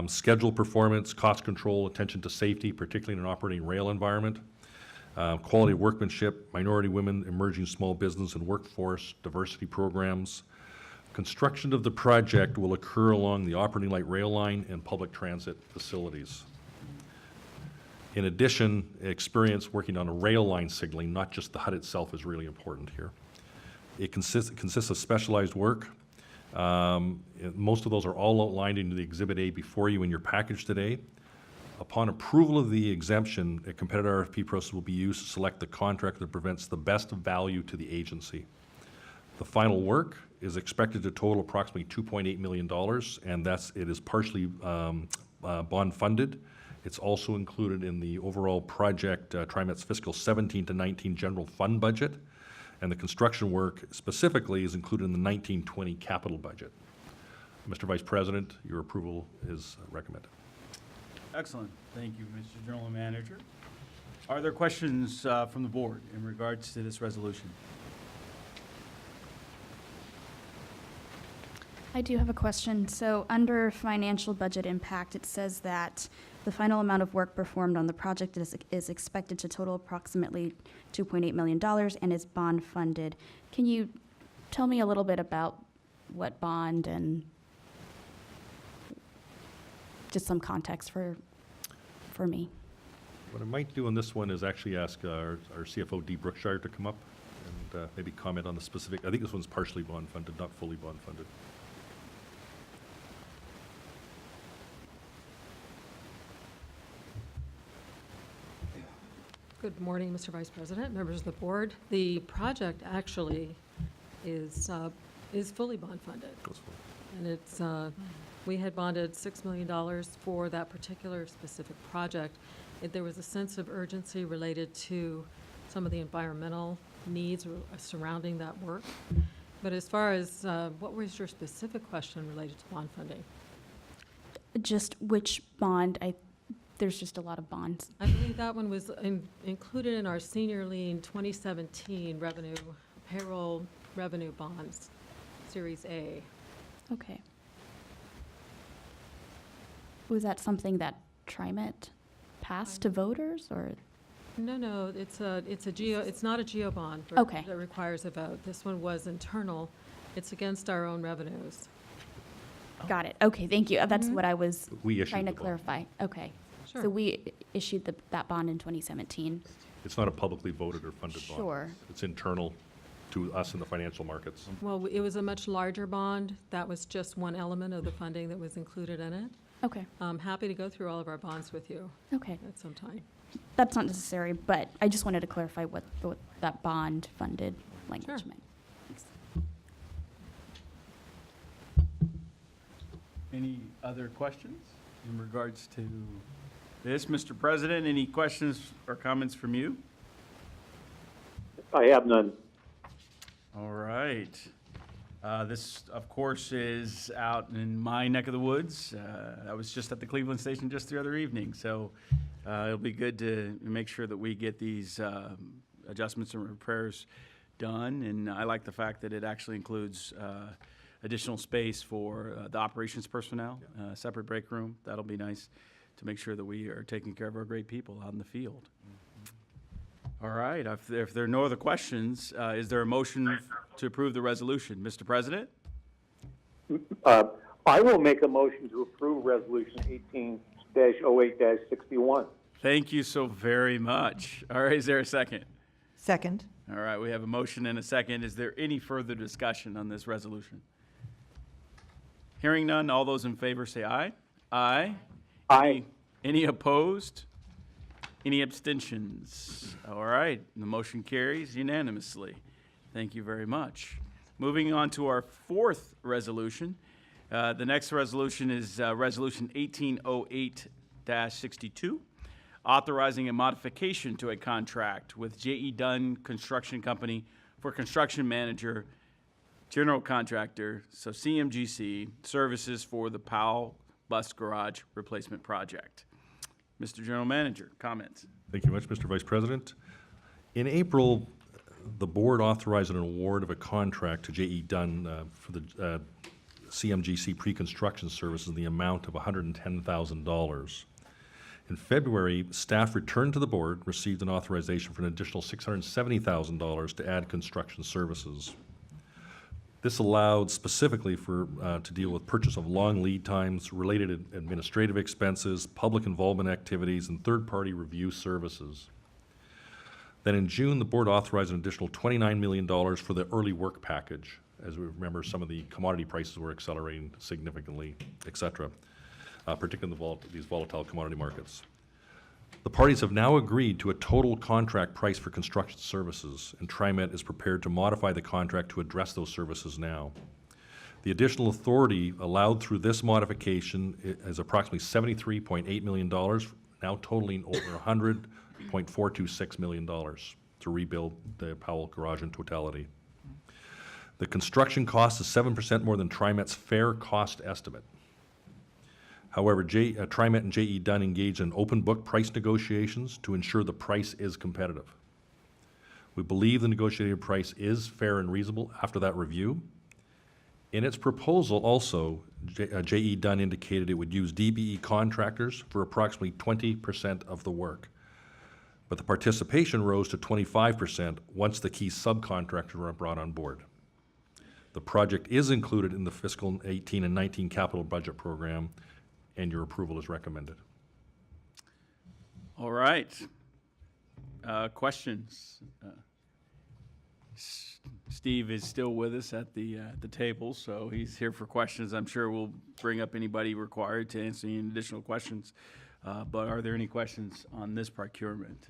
schedule performance, cost control, attention to safety, particularly in an operating rail environment, quality of workmanship, minority women, emerging small business and workforce, diversity programs. Construction of the project will occur along the operating light rail line and public transit facilities. In addition, experience working on a rail line signaling, not just the HUD itself, is really important here. It consists of specialized work. Most of those are all outlined in the Exhibit A before you in your package today. Upon approval of the exemption, a competitive RFP process will be used to select the contractor that presents the best value to the agency. The final work is expected to total approximately $2.8 million, and it is partially bond funded. It's also included in the overall project, TriMet's fiscal 17 to 19 general fund budget, and the construction work specifically is included in the 19-20 capital budget. Mr. Vice President, your approval is recommended. Excellent. Thank you, Mr. General Manager. Are there questions from the board in regards to this resolution? I do have a question. So under financial budget impact, it says that the final amount of work performed on the project is expected to total approximately $2.8 million and is bond funded. Can you tell me a little bit about what bond and just some context for me? What I might do on this one is actually ask our CFO, Dee Brookshire, to come up and maybe comment on the specific. I think this one's partially bond funded, not fully bond funded. Good morning, Mr. Vice President, members of the board. The project actually is fully bond funded. Goes forward. And it's, we had bonded $6 million for that particular specific project. There was a sense of urgency related to some of the environmental needs surrounding that work. But as far as, what was your specific question related to bond funding? Just which bond? There's just a lot of bonds. I believe that one was included in our senior lien 2017 payroll revenue bonds, Series A. Okay. Was that something that TriMet passed to voters, or? No, it's not a GEO bond. Okay. That requires a vote. This one was internal. It's against our own revenues. Got it. Okay, thank you. That's what I was We issued trying to the bond. clarify. Okay. Sure. So we issued that bond in 2017. It's not a publicly voted or funded bond. Sure. It's internal to us in the financial markets. Well, it was a much larger bond. That was just one element of the funding that was included in it. Okay. I'm happy to go through all of our bonds with you Okay. at some time. That's not necessary, but I just wanted to clarify what that bond funded language Sure. meant. Thanks. Any other questions in regards to this? Mr. President, any questions or comments from you? I have none. All right. This, of course, is out in my neck of the woods. I was just at the Cleveland station just the other evening, so it'll be good to make sure that we get these adjustments and repairs done. And I like the fact that it actually includes additional space for the operations personnel, separate break room. That'll be nice to make sure that we are taking care of our great people out in the field. All right, if there are no other questions, is there a motion to approve the resolution? Mr. President? I will make a motion to approve Resolution 18-08-61. Thank you so very much. All right, is there a second? Second. All right, we have a motion and a second. Is there any further discussion on this resolution? Hearing none, all those in favor say aye. Aye. Aye. Any opposed? Any abstentions? All right, the motion carries unanimously. Thank you very much. Moving on to our fourth resolution. The next resolution is Resolution 1808-62, authorizing a modification to a contract with J.E. Dunn Construction Company for construction manager, general contractor, so CMGC, services for the Powell Bus Garage Replacement Project. Mr. General Manager, comments? Thank you much, Mr. Vice President. In April, the board authorized an award of a contract to J.E. Dunn for the CMGC pre-construction services in the amount of $110,000. In February, staff returned to the board, received an authorization for an additional $670,000 to add construction services. This allowed specifically for, to deal with purchase of long lead times, related administrative expenses, public involvement activities, and third-party review services. Then in June, the board authorized an additional $29 million for the early work package. As we remember, some of the commodity prices were accelerating significantly, et cetera, particularly in these volatile commodity markets. The parties have now agreed to a total contract price for construction services, and TriMet is prepared to modify the contract to address those services now. The additional authority allowed through this modification is approximately $73.8 million, now totaling over $100.426 million to rebuild the Powell Garage in totality. The construction cost is 7% more than TriMet's fair cost estimate. However, TriMet and J.E. Dunn engaged in open book price negotiations to ensure the price is competitive. We believe the negotiated price is fair and reasonable after that review. In its proposal also, J.E. Dunn indicated it would use DBE contractors for approximately 20% of the work. But the participation rose to 25% once the key subcontractors were brought on board. The project is included in the fiscal 18 and 19 capital budget program, and your approval is recommended. All right. Questions? Steve is still with us at the table, so he's here for questions. I'm sure we'll bring up anybody required to answer any additional questions. But are there any questions on this procurement?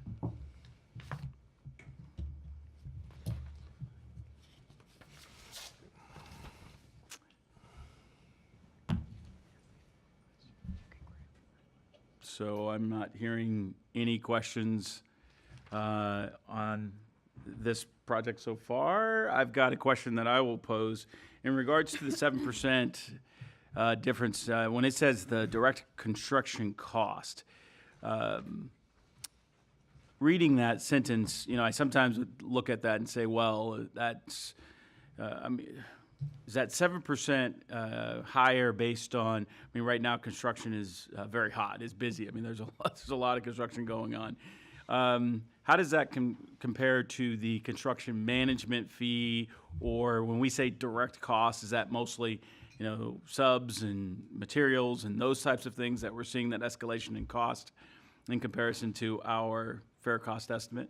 So I'm not hearing any questions on this project so far. I've got a question that I will pose in regards to the 7% difference. When it says the direct construction cost, reading that sentence, I sometimes would look at that and say, well, that's, is that 7% higher based on, right now construction is very hot, it's busy. There's a lot of construction going on. How does that compare to the construction management fee, or when we say direct cost, is that mostly, subs and materials and those types of things that we're seeing that escalation in cost in comparison to our fair cost estimate?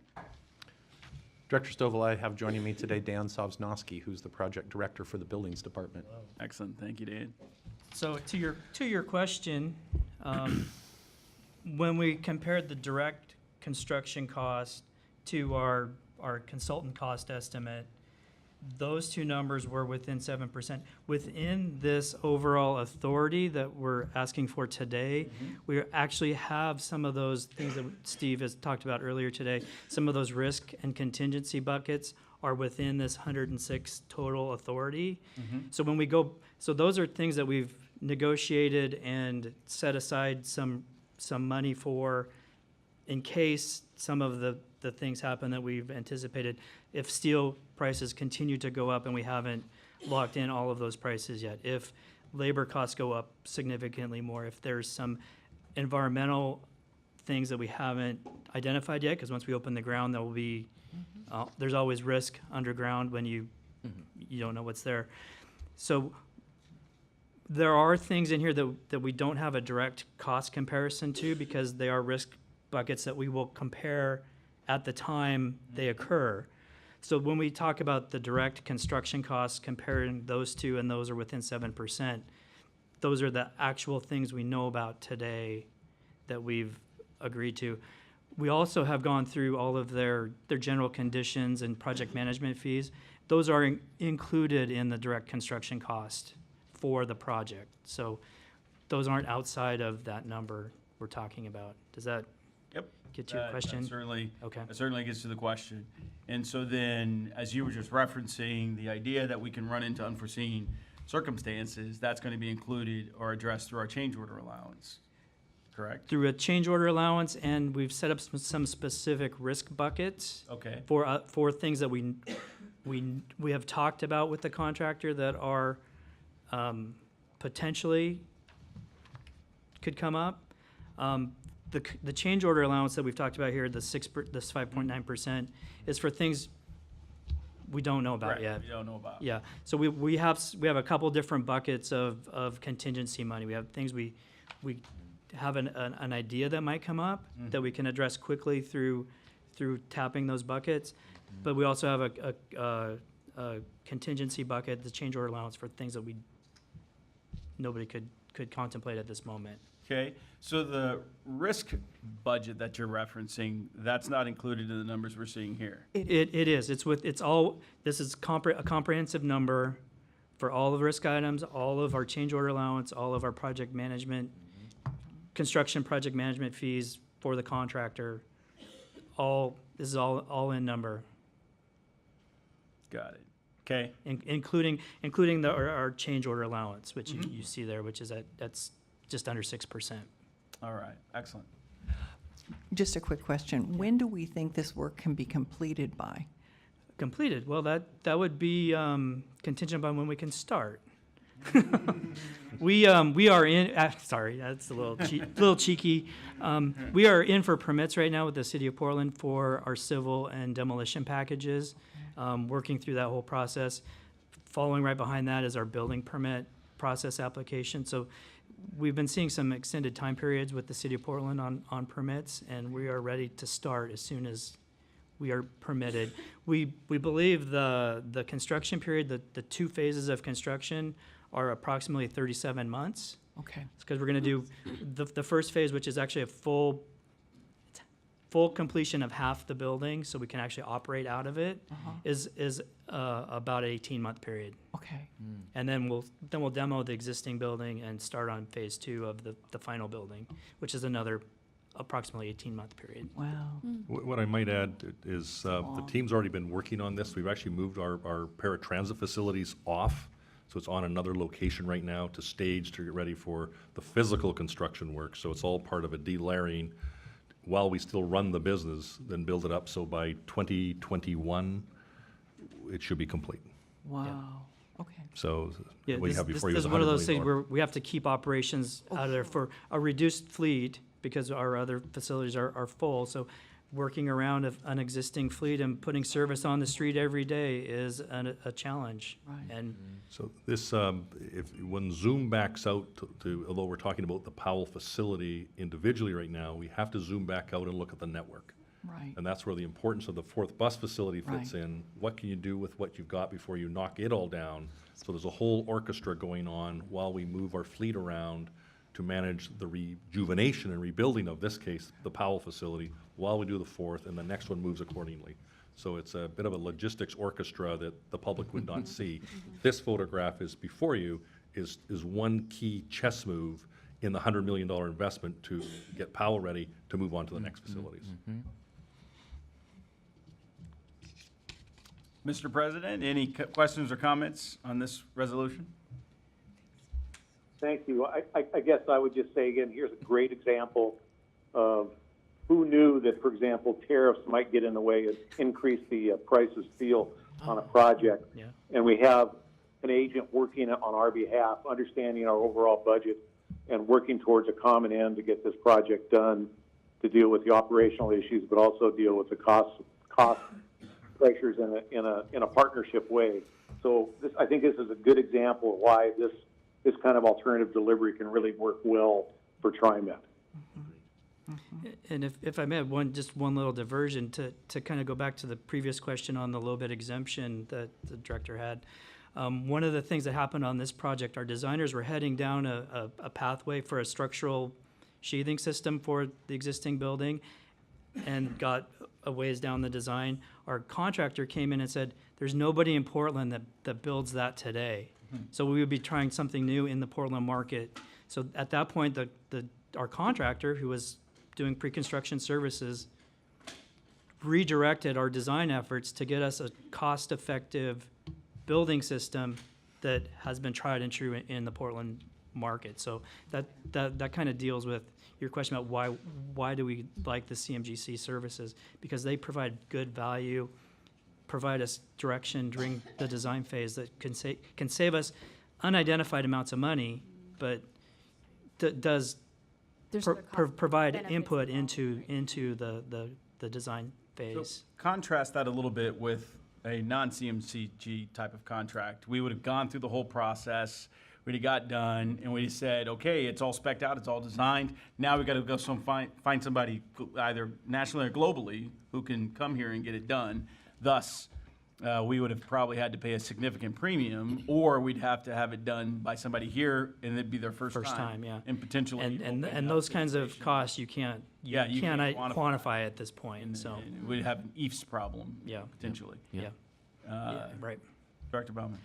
Director Stovall, I have joining me today Dan Sosnowski, who's the project director for the Buildings Department. Excellent, thank you, Dan. So to your question, when we compared the direct construction cost to our consultant cost estimate, those two numbers were within 7%. Within this overall authority that we're asking for today, we actually have some of those things that Steve has talked about earlier today. Some of those risk and contingency buckets are within this 106 total authority. So when we go, so those are things that we've negotiated and set aside some money for in case some of the things happen that we've anticipated. If steel prices continue to go up and we haven't locked in all of those prices yet, if labor costs go up significantly more, if there's some environmental things that we haven't identified yet, because once we open the ground, there will be, there's always risk underground when you don't know what's there. So there are things in here that we don't have a direct cost comparison to, because they are risk buckets that we will compare at the time they occur. So when we talk about the direct construction costs, comparing those two, and those are within 7%, those are the actual things we know about today that we've agreed to. We also have gone through all of their general conditions and project management fees. Those are included in the direct construction cost for the project. So those aren't outside of that number we're talking about. Does that get to your question? That certainly, Okay. that certainly gets to the question. And so then, as you were just referencing, the idea that we can run into unforeseen circumstances, that's going to be included or addressed through our change order allowance, correct? Through a change order allowance, and we've set up some specific risk buckets Okay. for things that we have talked about with the contractor that are potentially could come up. The change order allowance that we've talked about here, this 5.9%, is for things we don't know about Correct, yet. we don't know about. Yeah, so we have a couple different buckets of contingency money. We have things we have an idea that might come up that we can address quickly through tapping those buckets. But we also have a contingency bucket, the change order allowance for things that nobody could contemplate at this moment. Okay, so the risk budget that you're referencing, that's not included in the numbers we're seeing here. It is, this is a comprehensive number for all of the risk items, all of our change order allowance, all of our project management, construction project management fees for the contractor. This is all in number, Got it. Okay, including our change order allowance, which you see there, which is that's just under 6%. all right, excellent. Just a quick question. When do we think this work can be completed by? Completed, well, that would be contingent upon when we can start. We are in, sorry, that's a little cheeky. We are in for permits right now with the city of Portland for our civil and demolition packages, working through that whole process. Following right behind that is our building permit process application. So we've been seeing some extended time periods with the city of Portland on permits, and we are ready to start as soon as we are permitted. We believe the construction period, the 2 phases of construction are approximately 37 months. Okay. It's because we're gonna do the first phase, which is actually a full completion of half the building, so we can actually operate out of it, is about an 18-month period. Okay. And then we'll demo the existing building and start on phase 2 of the final building, which is another approximately 18-month period. Wow. What I might add is the team's already been working on this. We've actually moved our paratransit facilities off, so it's on another location right now to stage to get ready for the physical construction work. So it's all part of a delayering while we still run the business, then build it up. So by 2021, it should be complete. Wow. Okay. So Yeah, what you have before you this is is one of those $100 things million. where we have to keep operations out of there for a reduced fleet because our other facilities are full. So working around an existing fleet and putting service on the street every day is a challenge. Right. And So this, when Zoom backs out to, although we're talking about the Powell facility individually right now, we have to zoom back out and look at the network. Right. And that's where the importance of the 4th bus facility fits Right. in. What can you do with what you've got before you knock it all down? So there's a whole orchestra going on while we move our fleet around to manage the rejuvenation and rebuilding of, this case, the Powell facility, while we do the 4th, and the next one moves accordingly. So it's a bit of a logistics orchestra that the public would not see. This photograph is before you, is one key chess move in the $100 million investment to get Powell ready to move on to the next facilities. Mr. President, any questions or comments on this resolution? Thank you. I guess I would just say again, here's a great example of who knew that, for example, tariffs might get in the way and increase the price of steel on a project. Yeah. And we have an agent working on our behalf, understanding our overall budget and working towards a common end to get this project done, to deal with the operational issues, but also deal with the cost pressures in a partnership way. So I think this is a good example of why this kind of alternative delivery can really work well for TriMet. And if I may have one little diversion to kind of go back to the previous question on the low bid exemption that the director had. One of the things that happened on this project, our designers were heading down a pathway for a structural sheathing system for the existing building and got a ways down the design. Our contractor came in and said, there's nobody in Portland that builds that today. So we would be trying something new in the Portland market. So at that point, our contractor, who was doing pre-construction services, redirected our design efforts to get us a cost-effective building system that has been tried and true in the Portland market. So that kind of deals with your question about why do we like the CMGC services? Because they provide good value, provide us direction during the design phase that can save us unidentified amounts of money, but does provide benefits input involved. into the design phase. Contrast that a little bit with a non-CMCG type of contract, we would have gone through the whole process, we'd have got done, and we said, okay, it's all spec'd out, it's all designed. Now we got to go find somebody either nationally or globally who can come here and get it done. Thus, we would have probably had to pay a significant premium, or we'd have to have it done by somebody here, and it'd be their first time. Yeah. And potentially. And those kinds of costs, you can't quantify at this point, so, We'd have an EIFS problem. Yeah. Potentially. yeah. Right. Director Bauman.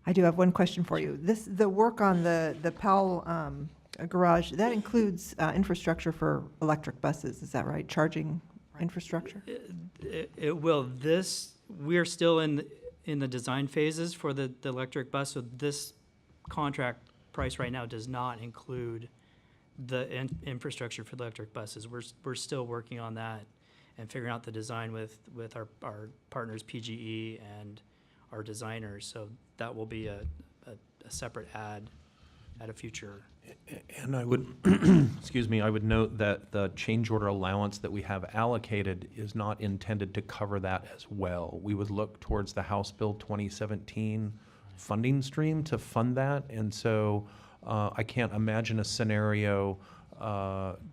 I do have one question for you. The work on the Powell garage, that includes infrastructure for electric buses, is that right? Charging infrastructure? It will. We're still in the design phases for the electric bus, so this contract price right now does not include the infrastructure for the electric buses. We're still working on that and figuring out the design with our partners PGE and our designers, so that will be a separate add at a future. And I would, excuse me, I would note that the change order allowance that we have allocated is not intended to cover that as well. We would look towards the House Bill 2017 funding stream to fund that. And so I can't imagine a scenario,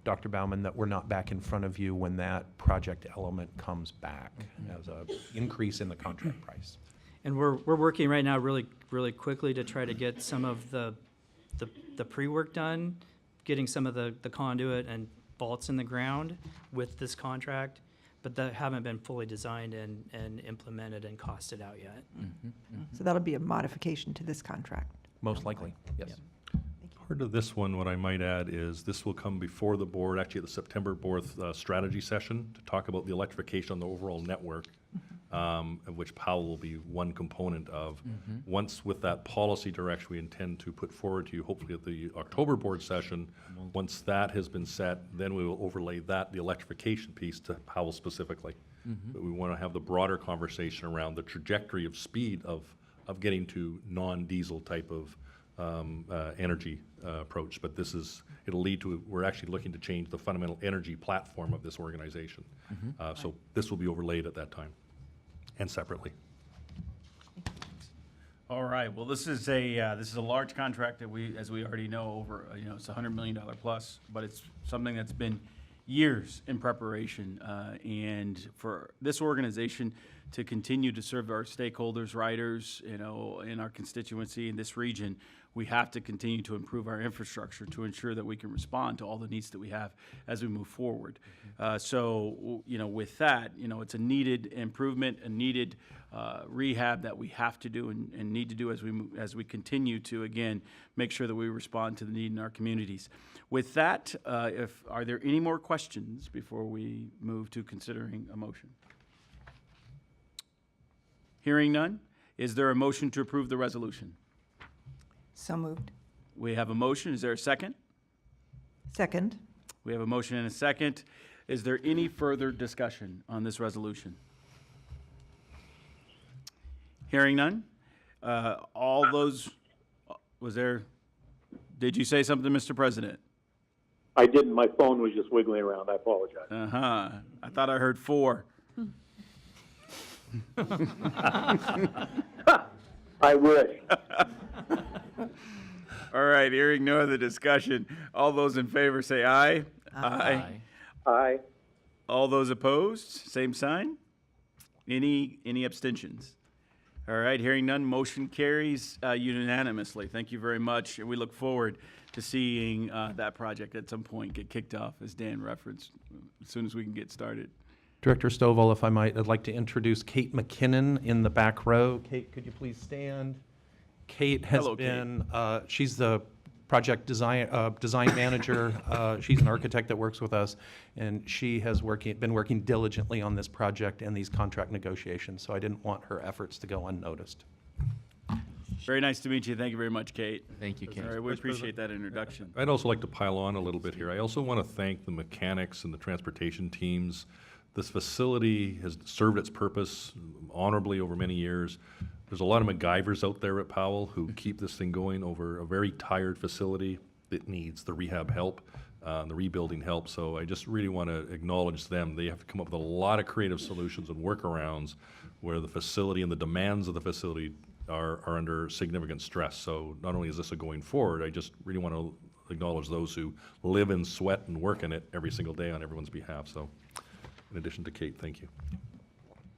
Dr. Bauman, that we're not back in front of you when that project element comes back as an increase in the contract price. And we're working right now really quickly to try to get some of the pre-work done, getting some of the conduit and vaults in the ground with this contract, but that haven't been fully designed and implemented and costed out yet. So that'll be a modification to this contract. Most likely, yes. Part of this one, what I might add is this will come before the board, actually at the September board strategy session, to talk about the electrification on the overall network, of which Powell will be one component of. Once with that policy direction we intend to put forward to you, hopefully at the October board session, once that has been set, then we will overlay that, the electrification piece, to Powell specifically. But we want to have the broader conversation around the trajectory of speed of getting to non-diesel type of energy approach, but it'll lead to, we're actually looking to change the fundamental energy platform of this organization. So this will be overlaid at that time and separately. All right, well, this is a large contract that as we already know, over, it's $100 million plus, but it's something that's been years in preparation, and for this organization to continue to serve our stakeholders, riders, in our constituency in this region, we have to continue to improve our infrastructure to ensure that we can respond to all the needs that we have as we move forward. So, with that, it's a needed improvement, a needed rehab that we have to do and need to do as we continue to, again, make sure that we respond to the need in our communities. With that, are there any more questions before we move to considering a motion? Hearing none, is there a motion to approve the resolution? So moved. We have a motion. Is there a second? Second. We have a motion and a second. Is there any further discussion on this resolution? Hearing none. All those, did you say something, Mr. President? I didn't. My phone was just wiggling around. I apologize. I thought I heard 4. I wish. All right, hearing no other discussion. All those in favor say aye. Aye. Aye. All those opposed, same sign. Any abstentions? All right, hearing none, motion carries unanimously. Thank you very much, and we look forward to seeing that project at some point get kicked off, as Dan referenced, as soon as we can get started. Director Stovall, if I might, I'd like to introduce Kate Mckinnon in the back row. Kate, could you please stand? Kate has Hello, been, she's the project design manager. She's an architect that works with us, and she has been working diligently on this project and these contract negotiations, so I didn't want her efforts to go unnoticed. Very nice to meet you. Thank you very much, Kate. Thank you, Kate. All right, we appreciate that introduction. I'd also like to pile on a little bit here. I also want to thank the mechanics and the transportation teams. This facility has served its purpose honorably over many years. There's a lot of MacGyvers out there at Powell who keep this thing going over a very tired facility. it needs, the rehab help, the rebuilding help. So I just really want to acknowledge them. They have to come up with a lot of creative solutions and workarounds where the facility and the demands of the facility are under significant stress. So not only is this a going forward, I just really want to acknowledge those who live and sweat and work in it every single day on everyone's behalf. So in addition to Kate, thank you.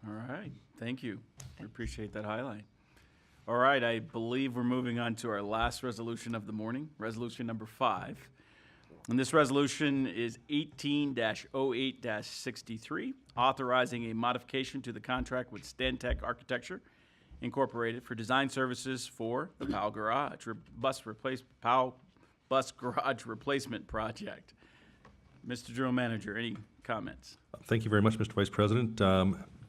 All right, thank you. We appreciate that highlight. All right, I believe we're moving on to our last resolution of the morning, resolution number 5. And this resolution is 18-08-63, authorizing a modification to the contract with Stantec Architecture Incorporated for design services for the Powell Garage Powell Bus Garage Replacement Project. Mr. General Manager, any comments? Thank you very much, Mr. Vice President.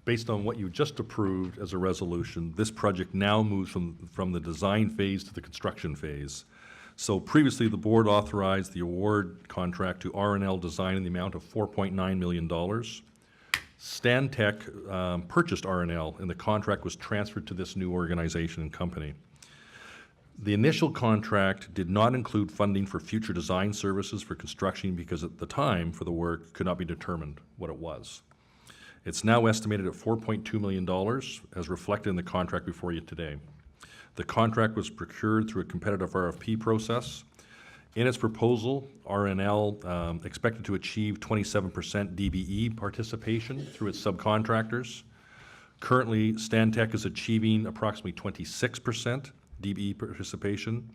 Based on what you just approved as a resolution, this project now moves from the design phase to the construction phase. So previously, the board authorized the award contract to R&L Design in the amount of $4.9 million. Stantec purchased R&L, and the contract was transferred to this new organization and company. The initial contract did not include funding for future design services for construction because at the time for the work could not be determined what it was. It's now estimated at $4.2 million as reflected in the contract before you today. The contract was procured through a competitive RFP process. In its proposal, R&L expected to achieve 27% DBE participation through its subcontractors. Currently, Stantec is achieving approximately 26% DBE participation.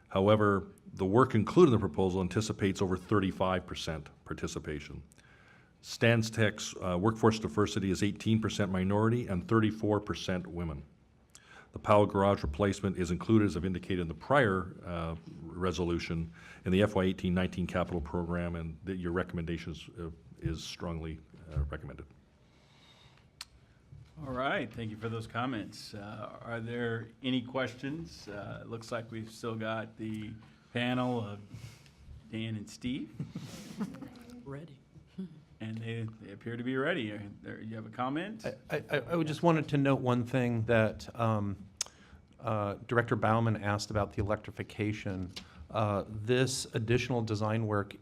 However, the work included in the proposal anticipates over 35% participation. Stantec's workforce diversity is 18% minority and 34% women. The Powell Garage replacement is included, as I've indicated in the prior resolution, in the FY 18-19 capital program, and your recommendation is strongly recommended. All right, thank you for those comments. Are there any questions? It looks like we've still got the panel of Dan and Steve. Ready. And they appear to be ready. You have a comment? I would just wanted to note one thing that Director Bauman asked about the electrification. This additional design work,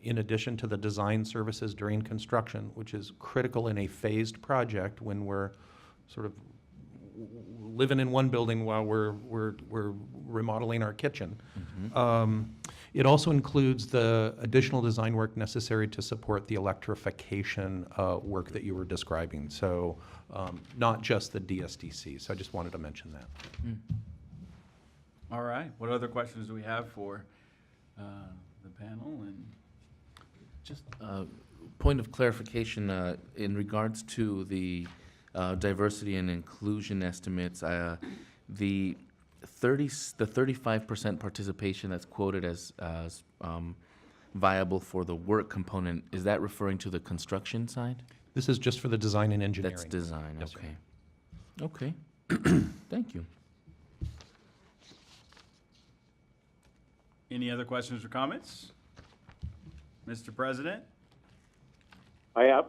in addition to the design services during construction, which is critical in a phased project when we're sort of living in one building while we're remodeling our kitchen. It also includes the additional design work necessary to support the electrification work that you were describing. So not just the DSDC. So I just wanted to mention that. All right. What other questions do we have for the panel? And Just point of clarification in regards to the diversity and inclusion estimates. The 35% participation that's quoted as viable for the work component, is that referring to the construction side? This is just for the design and engineering. That's design. Yes, sir. Okay. Thank you. any other questions or comments? Mr. President? I have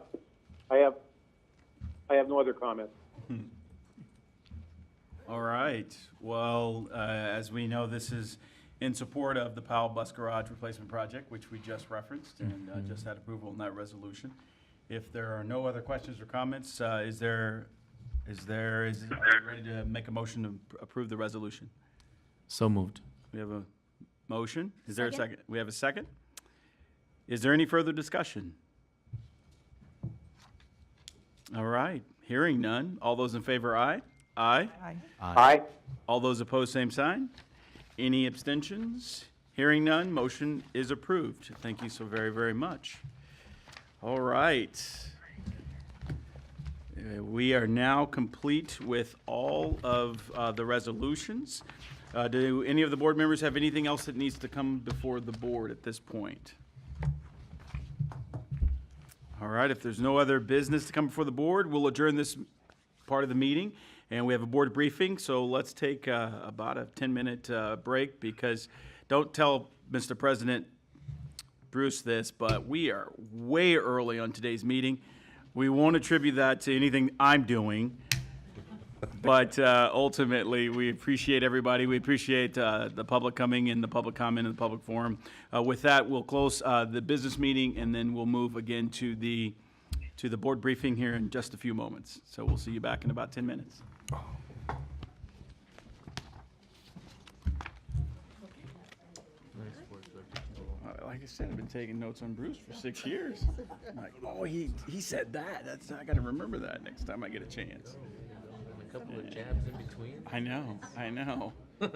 no other comments. All right. Well, as we know, this is in support of the Powell Bus Garage Replacement Project, which we just referenced and just had approval in that resolution. If there are no other questions or comments, are you ready to make a motion to approve the resolution? So moved. We have a motion. Is there a second? We have a second. Is there any further discussion? All right. Hearing none. All those in favor, aye? Aye. Aye. All those opposed, same sign. Any abstentions? Hearing none, motion is approved. Thank you so very, very much. All right. We are now complete with all of the resolutions. Do any of the board members have anything else that needs to come before the board at this point? All right, if there's no other business to come before the board, we'll adjourn this part of the meeting. And we have a board briefing, so let's take about a 10-minute break, because don't tell Mr. President Bruce this, but we are way early on today's meeting. We won't attribute that to anything I'm doing, But ultimately, we appreciate everybody. We appreciate the public coming in, the public comment, and the public forum. With that, we'll close the business meeting, and then we'll move again to the board briefing here in just a few moments. So we'll see you back in about 10 minutes. Like I said, I've been taking notes on Bruce for 6 years. I'm like, oh, he said that. I got to remember that next time I get a chance. A couple of jabs in between. I know. What's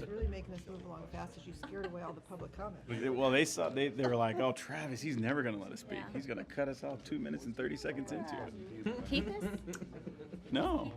really making us move along fast is you scared away all the public comments. Well, they were like, oh, Travis, he's never going to let us speak. He's going to cut us off 2 minutes and 30 seconds into it. Keep this? No.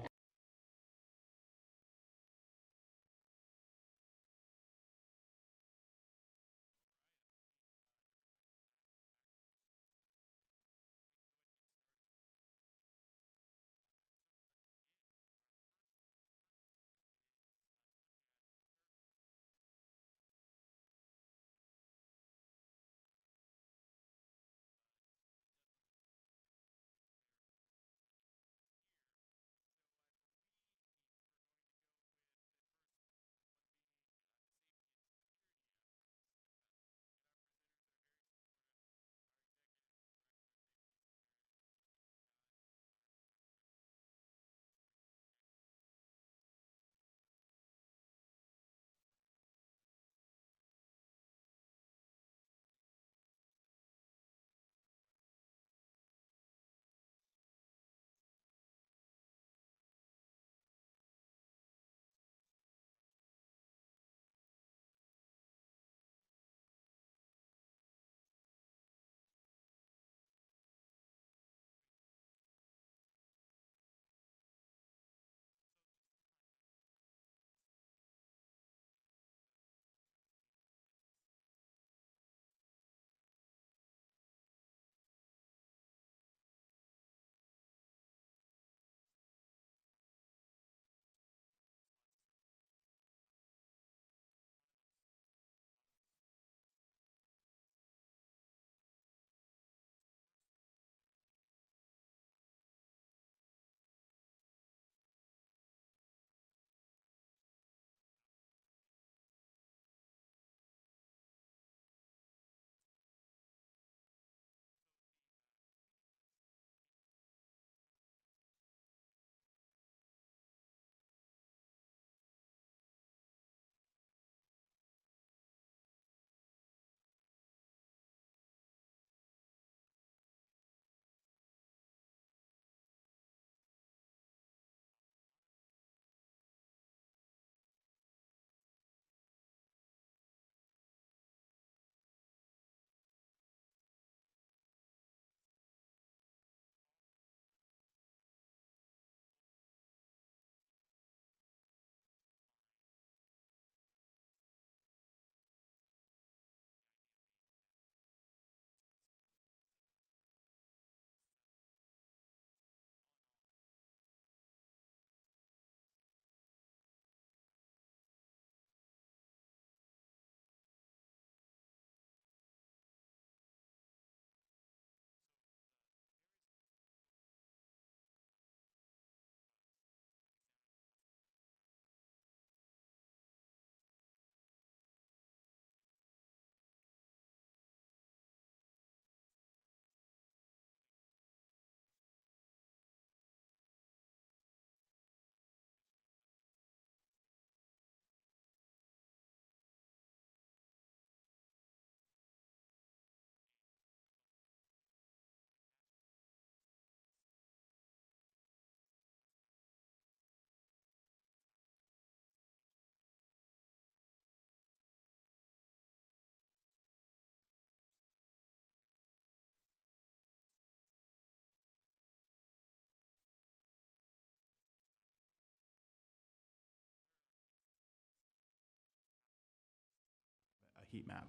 Heat map.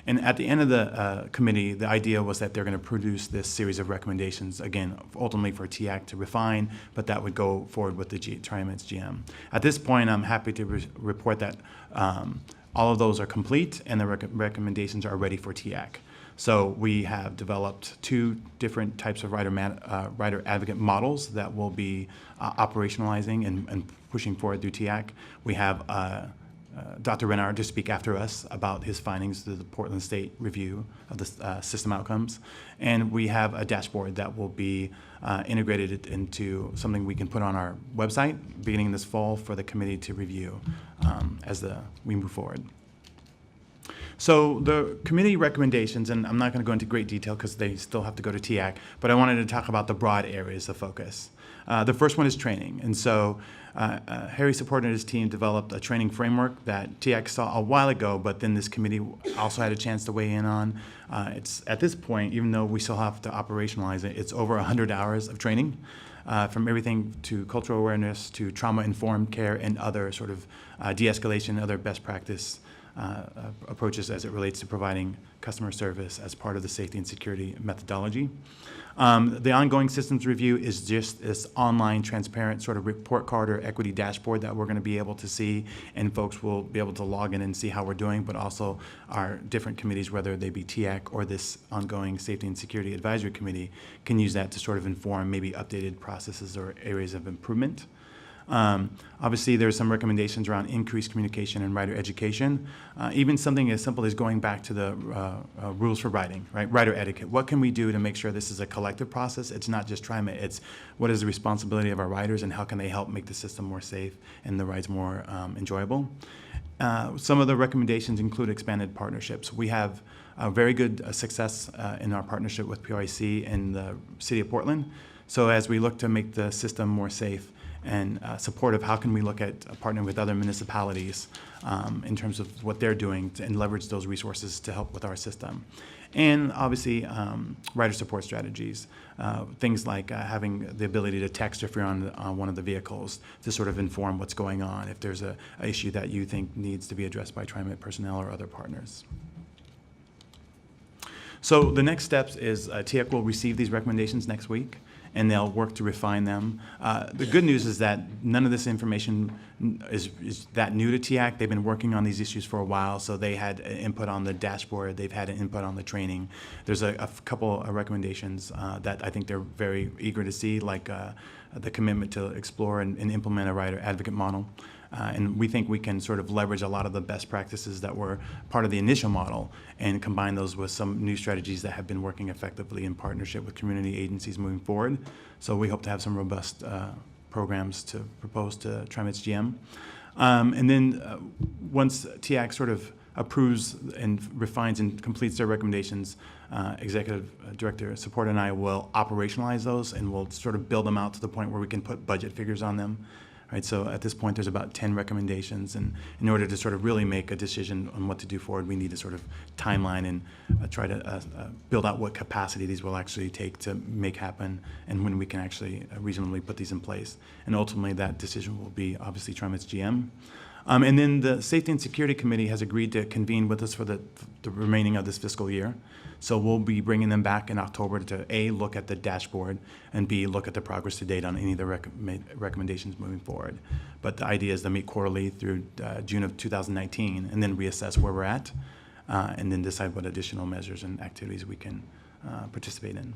And at the end of the committee, the idea was that they're going to produce this series of recommendations, again, ultimately for TAC to refine, but that would go forward with the TriMet's GM. At this point, I'm happy to report that All of those are complete, and the recommendations are ready for TIAC. So we have developed 2 different types of rider advocate models that will be operationalizing and pushing forward through TIAC. We have Dr. Renard to speak after us about his findings through the Portland State review of the system outcomes. And we have a dashboard that will be integrated into something we can put on our website beginning this fall for the committee to review as we move forward. So the committee recommendations, and I'm not going to go into great detail because they still have to go to TIAC, but I wanted to talk about the broad areas of focus. The first one is training. And so Harry supported his team developed a training framework that TIAC saw a while ago, but then this committee also had a chance to weigh in on. It's at this point, even though we still have to operationalize it, it's over 100 hours of training. From everything to cultural awareness to trauma-informed care and other sort of de-escalation, other best practice approaches as it relates to providing customer service as part of the safety and security methodology. The ongoing systems review is just this online, transparent sort of report card or equity dashboard that we're going to be able to see, and folks will be able to log in and see how we're doing, but also our different committees, whether they be TIAC or this ongoing Safety and Security Advisory Committee, can use that to sort of inform maybe updated processes or areas of improvement. Obviously, there's some recommendations around increased communication and rider education. Even something as simple as going back to the rules for riding, right? Rider etiquette. What can we do to make sure this is a collective process? It's not just TriMet. It's what is the responsibility of our riders and how can they help make the system more safe and the rides more enjoyable? Some of the recommendations include expanded partnerships. We have a very good success in our partnership with PRIC in the City of Portland. So as we look to make the system more safe and supportive, how can we look at partnering with other municipalities in terms of what they're doing and leverage those resources to help with our system. And obviously, rider support strategies, things like having the ability to text if you're on one of the vehicles to sort of inform what's going on if there's a issue that you think needs to be addressed by TriMet personnel or other partners. So the next steps is TIAC will receive these recommendations next week, and they'll work to refine them. The good news is that none of this information is that new to TIAC. They've been working on these issues for a while, so they had input on the dashboard. They've had an input on the training. There's a couple of recommendations that I think they're very eager to see, like the commitment to explore and implement a rider advocate model. And we think we can sort of leverage a lot of the best practices that were part of the initial model and combine those with some new strategies that have been working effectively in partnership with community agencies moving forward. So we hope to have some robust programs to propose to TriMet's GM. And then once TIAC sort of approves and refines and completes their recommendations, Executive Director Support and I will operationalize those, and we'll sort of build them out to the point where we can put budget figures on them. Right, so at this point, there's about 10 recommendations, and in order to sort of really make a decision on what to do forward, we need to sort of timeline and try to build out what capacity these will actually take to make happen, and when we can actually reasonably put these in place. And ultimately, that decision will be obviously TriMet's GM. And then the Safety and Security Committee has agreed to convene with us for the remaining of this fiscal year. So we'll be bringing them back in October to A, look at the dashboard, and B, look at the progress to date on any of the recommendations moving forward. But the idea is to meet quarterly through June of 2019 and then reassess where we're at and then decide what additional measures and activities we can participate in.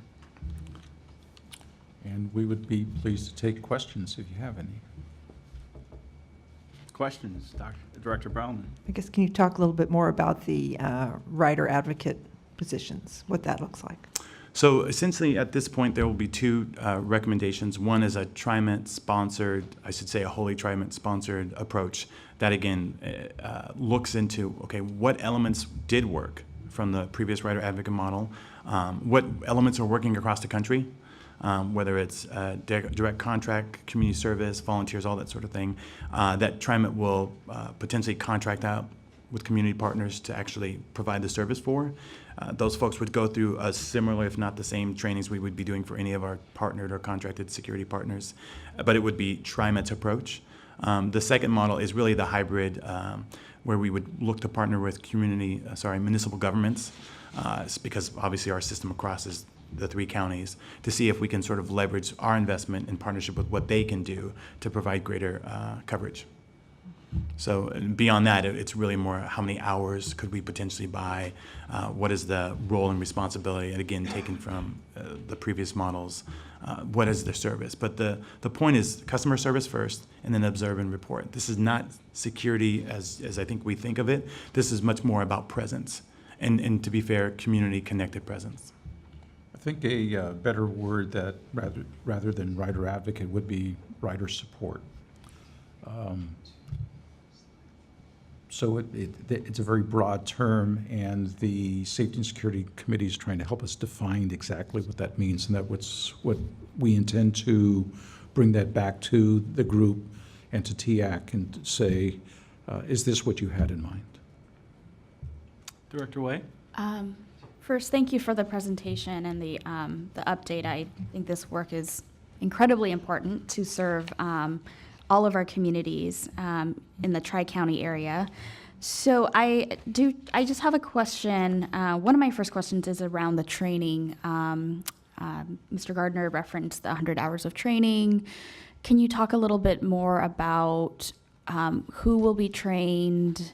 And we would be pleased to take questions if you have any. Questions, Director Brownman? I guess, can you talk a little bit more about the rider advocate positions, what that looks like? So essentially, at this point, there will be 2 recommendations. One is a TriMet-sponsored, I should say a wholly TriMet-sponsored approach that, again, looks into, okay, what elements did work from the previous rider advocate model, what elements are working across the country, whether it's direct contract, community service, volunteers, all that sort of thing, that TriMet will potentially contract out with community partners to actually provide the service for. Those folks would go through a similar, if not the same, trainings we would be doing for any of our partnered or contracted security partners, but it would be TriMet's approach. The second model is really the hybrid, where we would look to partner with municipal governments, because obviously our system across is the 3 counties, to see if we can sort of leverage our investment in partnership with what they can do to provide greater coverage. So beyond that, it's really more how many hours could we potentially buy? What is the role and responsibility? And again, taken from the previous models, what is their service? But the point is customer service first, and then observe and report. This is not security as I think we think of it. This is much more about presence. And to be fair, community connected presence. I think a better word that rather than rider advocate would be rider support. So it's a very broad term, and the Safety and Security Committee is trying to help us define exactly what that means, and that's what we intend to bring that back to the group and to TIAC and say, is this what you had in mind? Director Way? First, thank you for the presentation and the update. I think this work is incredibly important to serve all of our communities in the Tri-County area. So I just have a question. One of my first questions is around the training. Mr. Gardner referenced the 100 hours of training. Can you talk a little bit more about who will be trained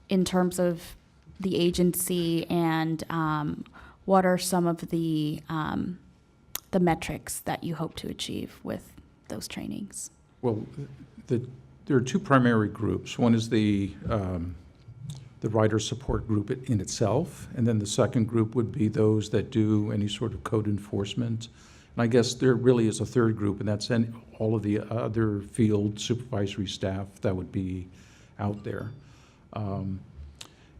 in terms of the agency, and what are some of the metrics that you hope to achieve with those trainings? Well, there are two primary groups. One is the rider support group in itself, and then the second group would be those that do any sort of code enforcement. And I guess there really is a third group, and that's all of the other field supervisory staff that would be out there.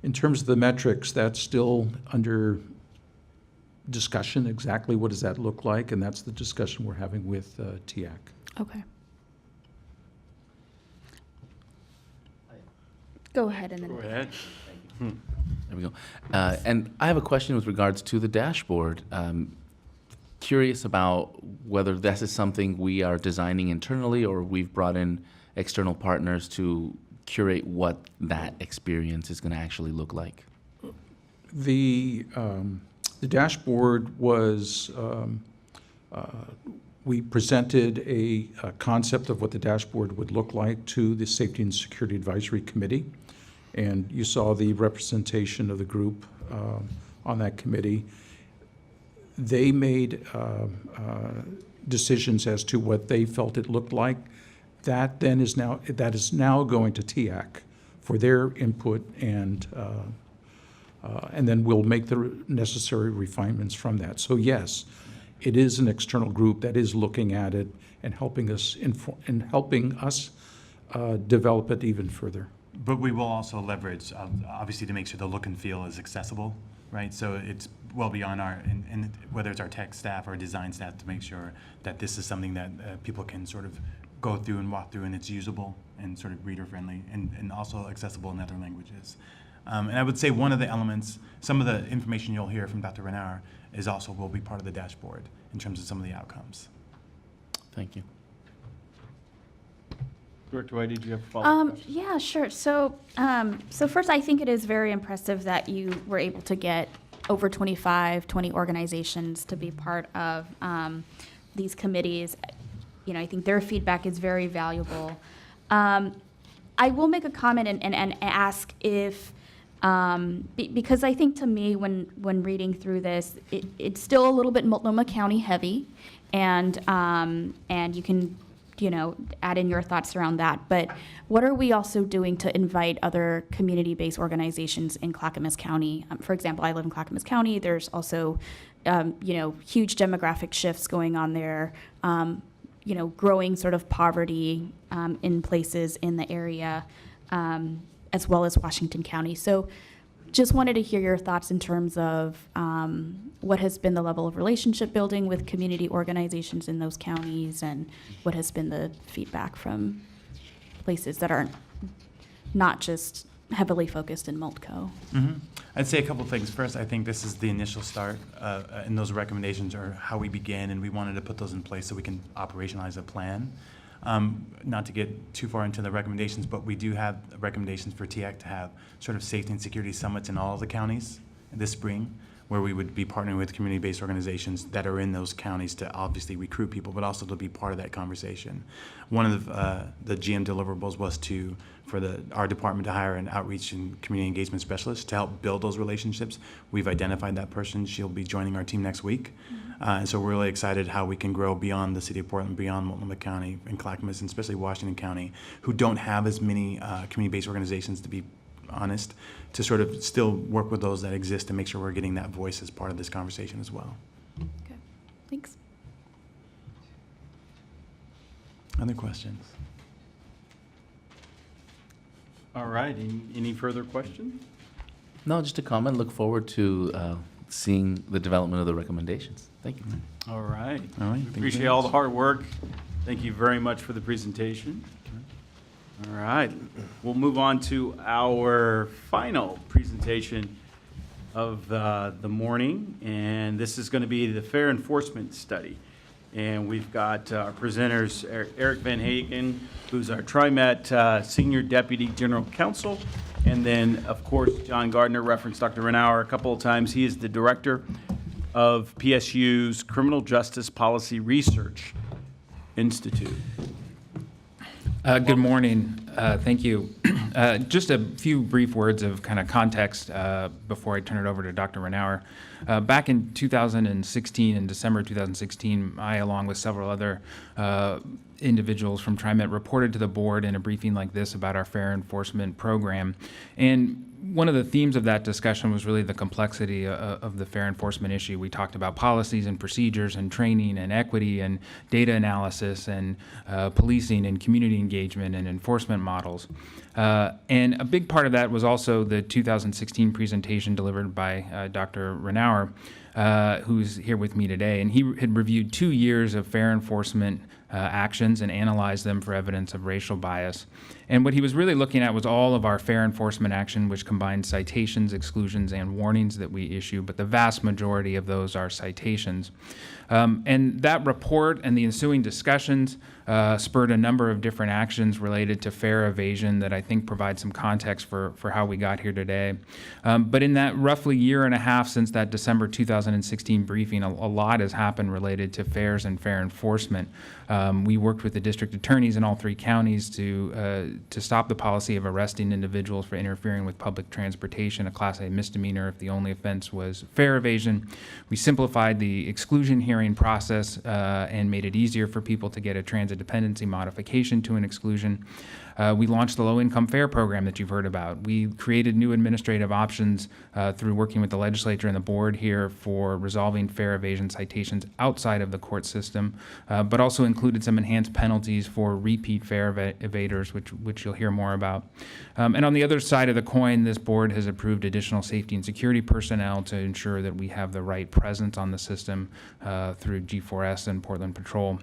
In terms of the metrics, that's still under discussion. Exactly what does that look like? And that's the discussion we're having with TIAC. Okay. Go ahead and then. Go ahead. There we go. And I have a question with regards to the dashboard. Curious about whether this is something we are designing internally, or we've brought in external partners to curate what that experience is going to actually look like. The dashboard was, we presented a concept of what the dashboard would look like to the Safety and Security Advisory Committee. And you saw the representation of the group on that committee. They made decisions as to what they felt it looked like. That then is now going to TIAC for their input, and then we'll make the necessary refinements from that. So yes, it is an external group that is looking at it and helping us develop it even further. But we will also leverage, obviously, to make sure the look and feel is accessible, right? So it's well beyond and whether it's our tech staff or design staff, to make sure that this is something that people can sort of go through and walk through, and it's usable and sort of reader-friendly and also accessible in other languages. And I would say one of the elements, some of the information you'll hear from Dr. Renauer will be part of the dashboard in terms of some of the outcomes. Thank you. Director White, did you have a follow-up question? Yeah, sure. So first, I think it is very impressive that you were able to get over 20 organizations to be part of these committees. You know, I think their feedback is very valuable. I will make a comment and ask if, because I think to me, when reading through this, it's still a little bit Multnomah County heavy, and you can, add in your thoughts around that. But what are we also doing to invite other community-based organizations in Clackamas County? For example, I live in Clackamas County. There's also, huge demographic shifts going on there. Growing sort of poverty in places in the area, as well as Washington County. So just wanted to hear your thoughts in terms of what has been the level of relationship building with community organizations in those counties, and what has been the feedback from places that are not just heavily focused in Multco. Mm-hmm. I'd say a couple things. First, I think this is the initial start, and those recommendations are how we began, and we wanted to put those in place so we can operationalize a plan. Not to get too far into the recommendations, but we do have recommendations for TIAC to have sort of safety and security summits in all of the counties this spring, where we would be partnering with community-based organizations that are in those counties to obviously recruit people, but also to be part of that conversation. One of the GM deliverables was for our department to hire an outreach and community engagement specialist to help build those relationships. We've identified that person. She'll be joining our team next week. And so we're really excited how we can grow beyond the city of Portland, beyond Multnomah County and Clackamas, and especially Washington County, who don't have as many community-based organizations, to be honest, to sort of still work with those that exist and make sure we're getting that voice as part of this conversation as well. Okay, thanks. Other questions? All right, any further questions? No, just a comment. Look forward to seeing the development of the recommendations. Thank you. All right. All right. We thank you appreciate very all the much. hard work. Thank you very much for the presentation. All right, we'll move on to our final presentation of the morning, and this is going to be the fair enforcement study. And we've got our presenters, Eric Van Hagen, who's our TriMet Senior Deputy General Counsel, and then, of course, John Gardner, referenced Dr. Renauer a couple of times. He is the Director of PSU's Criminal Justice Policy Research Institute. Good morning. Thank you. Just a few brief words of kind of context before I turn it over to Dr. Renauer. Back in 2016, in December 2016, I, along with several other individuals from TriMet, reported to the board in a briefing like this about our fair enforcement program. And one of the themes of that discussion was really the complexity of the fair enforcement issue. We talked about policies and procedures and training and equity and data analysis and policing and community engagement and enforcement models. And a big part of that was also the 2016 presentation delivered by Dr. Renauer, who's here with me today. And he had reviewed 2 years of fair enforcement actions and analyzed them for evidence of racial bias. And what he was really looking at was all of our fair enforcement action, which combines citations, exclusions, and warnings that we issue, but the vast majority of those are citations. And that report and the ensuing discussions spurred a number of different actions related to fair evasion that I think provide some context for how we got here today. But in that roughly year and a half since that December 2016 briefing, a lot has happened related to fairs and fair enforcement. We worked with the district attorneys in all 3 counties to stop the policy of arresting individuals for interfering with public transportation, a Class A misdemeanor if the only offense was fare evasion. We simplified the exclusion hearing process and made it easier for people to get a transit dependency modification to an exclusion. We launched the low-income fare program that you've heard about. We created new administrative options through working with the legislature and the board here for resolving fare evasion citations outside of the court system, but also included some enhanced penalties for repeat fare evaders, which you'll hear more about. And on the other side of the coin, this board has approved additional safety and security personnel to ensure that we have the right presence on the system through G4S and Portland Patrol.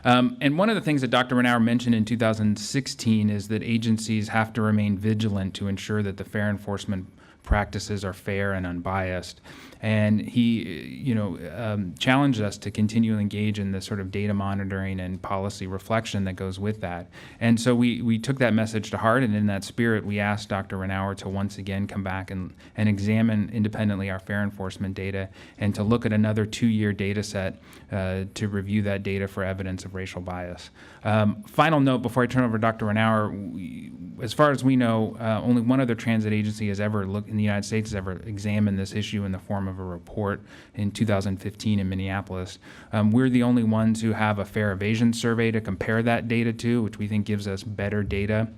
And one of the things that Dr. Renauer mentioned in 2016 is that agencies have to remain vigilant to ensure that the fair enforcement practices are fair and unbiased. And he, challenged us to continue to engage in the sort of data monitoring and policy reflection that goes with that. And so we took that message to heart, and in that spirit, we asked Dr. Renauer to once again come back and examine independently our fair enforcement data and to look at another 2-year data set to review that data for evidence of racial bias. Final note before I turn over to Dr. Renauer, as far as we know, only one other transit agency has ever looked in the United States has ever examined this issue in the form of a report in 2015 in Minneapolis. We're the only ones who have a fair evasion survey to compare that data to, which we think gives us better data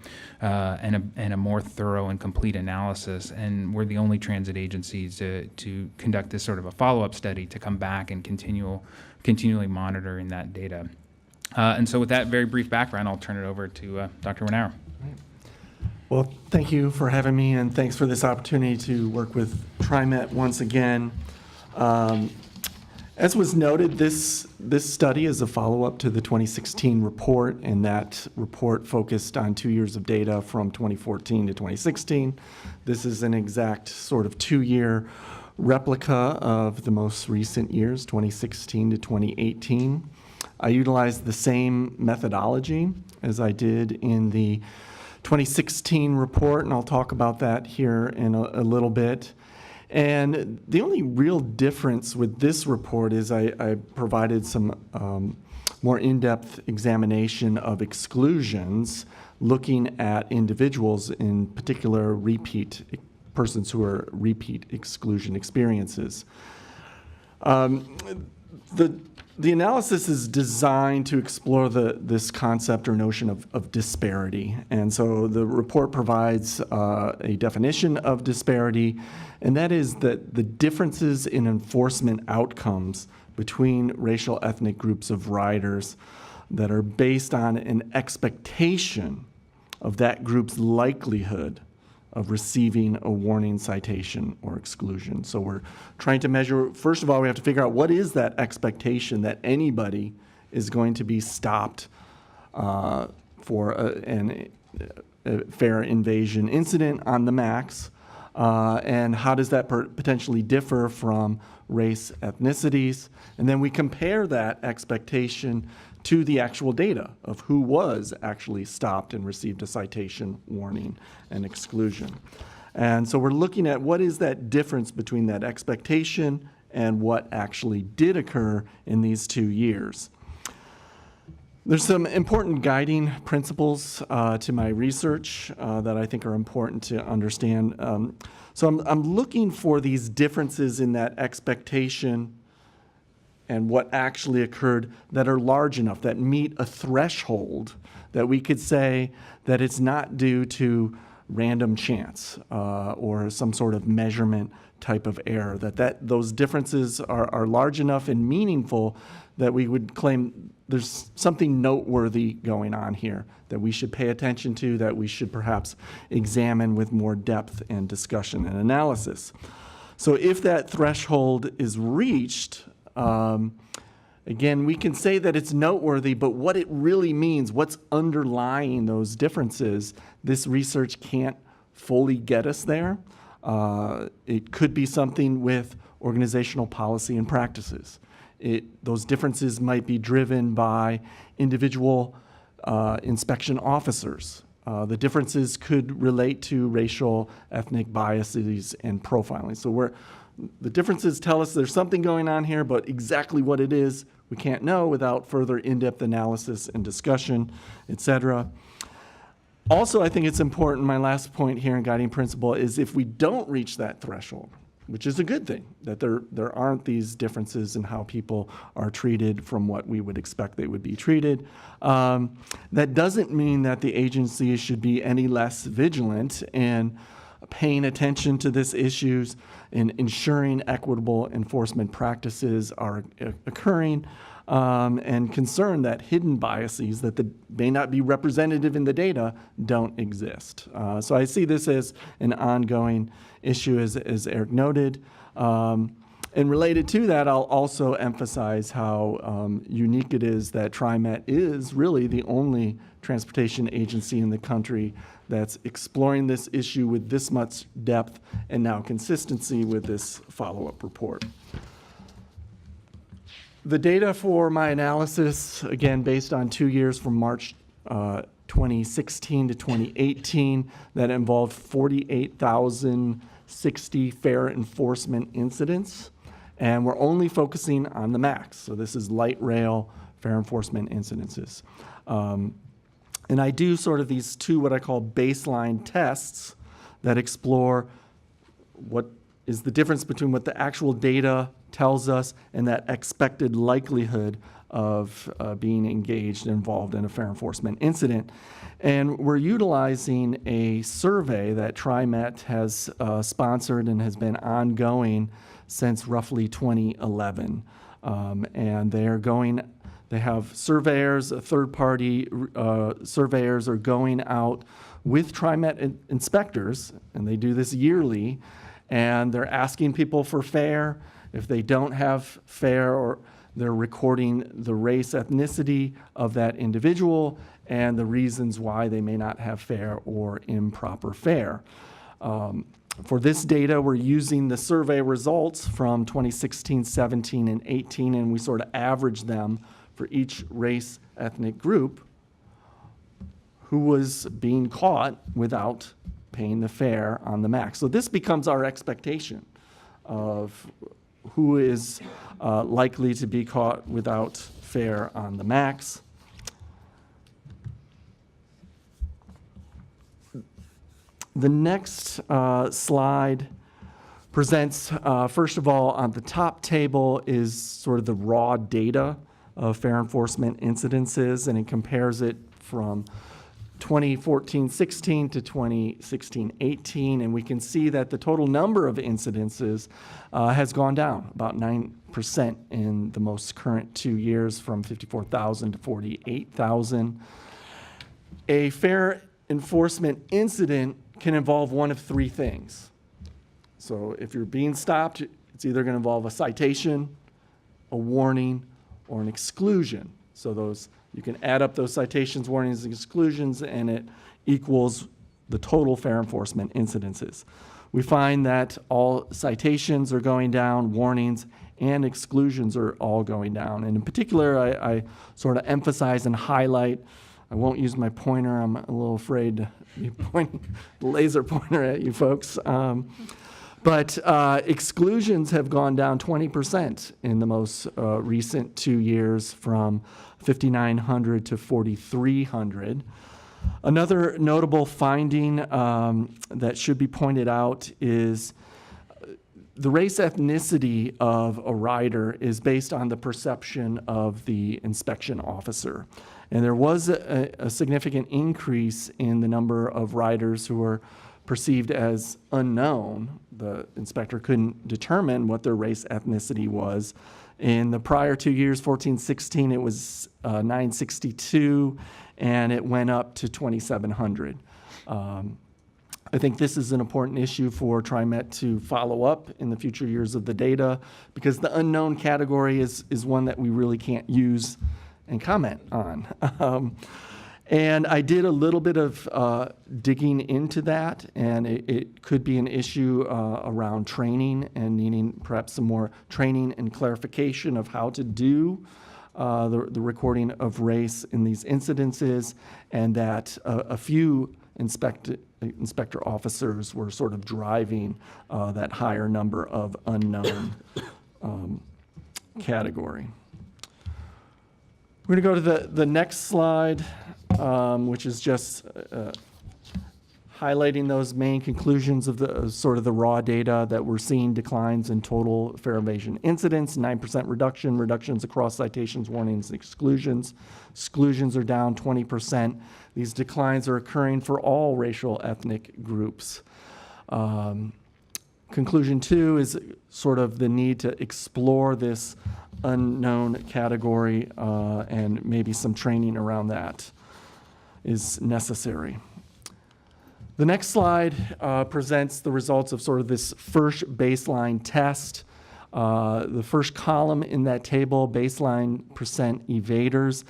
and a more thorough and complete analysis. And we're the only transit agency to conduct this sort of a follow-up study to come back and continually monitoring that data. And so with that very brief background, I'll turn it over to Dr. Renauer. Well, thank you for having me, and thanks for this opportunity to work with TriMet once again. As was noted, this study is a follow-up to the 2016 report, and that report focused on 2 years of data from 2014 to 2016. This is an exact sort of 2-year replica of the most recent years, 2016 to 2018. I utilized the same methodology as I did in the 2016 report, and I'll talk about that here in a little bit. And the only real difference with this report is I provided some more in-depth examination of exclusions, looking at individuals, in particular persons who are repeat exclusion experiences. The analysis is designed to explore this concept or notion of disparity. And so the report provides a definition of disparity, and that is that the differences in enforcement outcomes between racial ethnic groups of riders that are based on an expectation of that group's likelihood of receiving a warning, citation, or exclusion. So we're trying to measure, first of all, we have to figure out what is that expectation that anybody is going to be stopped for a fare invasion incident on the max, and how does that potentially differ from race, ethnicities, and then we compare that expectation to the actual data of who was actually stopped and received a citation, warning, and exclusion. And so we're looking at what is that difference between that expectation and what actually did occur in these 2 years. There's some important guiding principles to my research that I think are important to understand. So I'm looking for these differences in that expectation and what actually occurred that are large enough, that meet a threshold that we could say that it's not due to random chance or some sort of measurement type of error, that those differences are large enough and meaningful that we would claim there's something noteworthy going on here that we should pay attention to, that we should perhaps examine with more depth and discussion and analysis. So if that threshold is reached, again, we can say that it's noteworthy, but what it really means, what's underlying those differences, this research can't fully get us there. It could be something with organizational policy and practices. Those differences might be driven by individual inspection officers. The differences could relate to racial, ethnic biases and profiling. So the differences tell us there's something going on here, but exactly what it is, we can't know without further in-depth analysis and discussion, et cetera. Also, I think it's important, my last point here in guiding principle is if we don't reach that threshold, which is a good thing, that there aren't these differences in how people are treated from what we would expect they would be treated. That doesn't mean that the agency should be any less vigilant in paying attention to these issues and ensuring equitable enforcement practices are occurring, and concerned that hidden biases that may not be representative in the data don't exist. So I see this as an ongoing issue, as Eric noted. And related to that, I'll also emphasize how unique it is that TriMet is really the only transportation agency in the country that's exploring this issue with this much depth and now consistency with this follow-up report. The data for my analysis, again, based on 2 years from March 2016 to 2018, that involved 48,060 fare enforcement incidents. And we're only focusing on the max. So this is light rail fare enforcement incidences. And I do sort of these two what I call baseline tests that explore what is the difference between what the actual data tells us and that expected likelihood of being engaged and involved in a fare enforcement incident. And we're utilizing a survey that TriMet has sponsored and has been ongoing since roughly 2011. And they have surveyors, third-party surveyors are going out with TriMet inspectors, and they do this yearly, and they're asking people for fare. If they don't have fare, or they're recording the race, ethnicity of that individual and the reasons why they may not have fare or improper fare. For this data, we're using the survey results from 2016, 17, and 18, and we sort of average them for each race, ethnic group who was being caught without paying the fare on the max. So this becomes our expectation. of who is likely to be caught without fare on the max. The next slide presents, first of all, on the top table is sort of the raw data of fare enforcement incidences, and it compares it from 2014-16 to 2016-18, and we can see that the total number of incidences has gone down about 9% in the most current 2 years, from 54,000 to 48,000. A fare enforcement incident can involve one of three things. So if you're being stopped, it's either going to involve a citation, a warning, or an exclusion. So those, you can add up those citations, warnings, and exclusions, and it equals the total fare enforcement incidences. We find that all citations are going down, warnings and exclusions are all going down. And in particular, I sort of emphasize and highlight, I won't use my pointer, I'm a little afraid to be pointing the laser pointer at you folks. But exclusions have gone down 20% in the most recent 2 years, from 5,900 to 4,300. Another notable finding that should be pointed out is the race ethnicity of a rider is based on the perception of the inspection officer. And there was a significant increase in the number of riders who were perceived as unknown. The inspector couldn't determine what their race ethnicity was. In the prior 2 years, 14-16, it was 962, and it went up to 2,700. I think this is an important issue for TriMet to follow up in the future years of the data, because the unknown category is one that we really can't use and comment on. And I did a little bit of digging into that, and it could be an issue around training and needing perhaps some more training and clarification of how to do the recording of race in these incidences, and that a few inspector officers were sort of driving that higher number of unknown category. We're going to go to the next slide, which is just highlighting those main conclusions of the sort of the raw data, that we're seeing declines in total fare evasion incidents, 9% reduction, reductions across citations, warnings, and exclusions. Exclusions are down 20%. These declines are occurring for all racial ethnic groups. Conclusion 2 is sort of the need to explore this unknown category, and maybe some training around that is necessary. The next slide presents the results of sort of this first baseline test. The first column in that table, baseline percent evaders,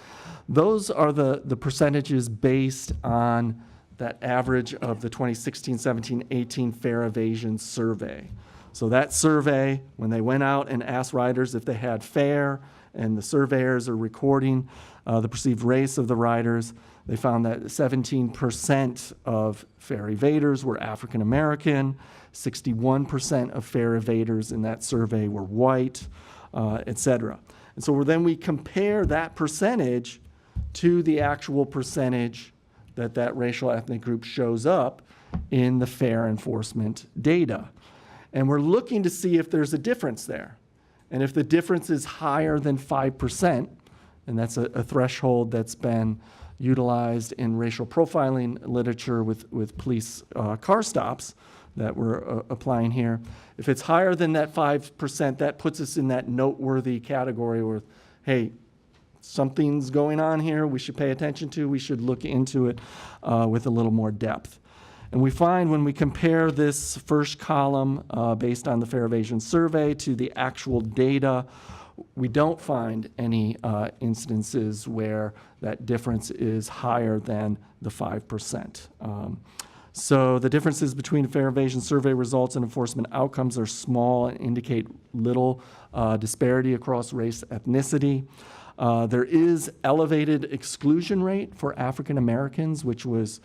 those are the percentages based on that average of the 2016, 17, 18 fare evasion survey. So that survey, when they went out and asked riders if they had fare, and the surveyors are recording the perceived race of the riders, they found that 17% of fare evaders were African American, 61% of fare evaders in that survey were white, et cetera. And so then we compare that percentage to the actual percentage that racial ethnic group shows up in the fare enforcement data. And we're looking to see if there's a difference there. And if the difference is higher than 5%, and that's a threshold that's been utilized in racial profiling literature with police car stops that we're applying here, if it's higher than that 5%, that puts us in that noteworthy category where, hey, something's going on here we should pay attention to, we should look into it with a little more depth. And we find when we compare this first column based on the fare evasion survey to the actual data, we don't find any instances where that difference is higher than the 5%. So the differences between fare evasion survey results and enforcement outcomes are small and indicate little disparity across race, ethnicity. There is elevated exclusion rate for African Americans, which was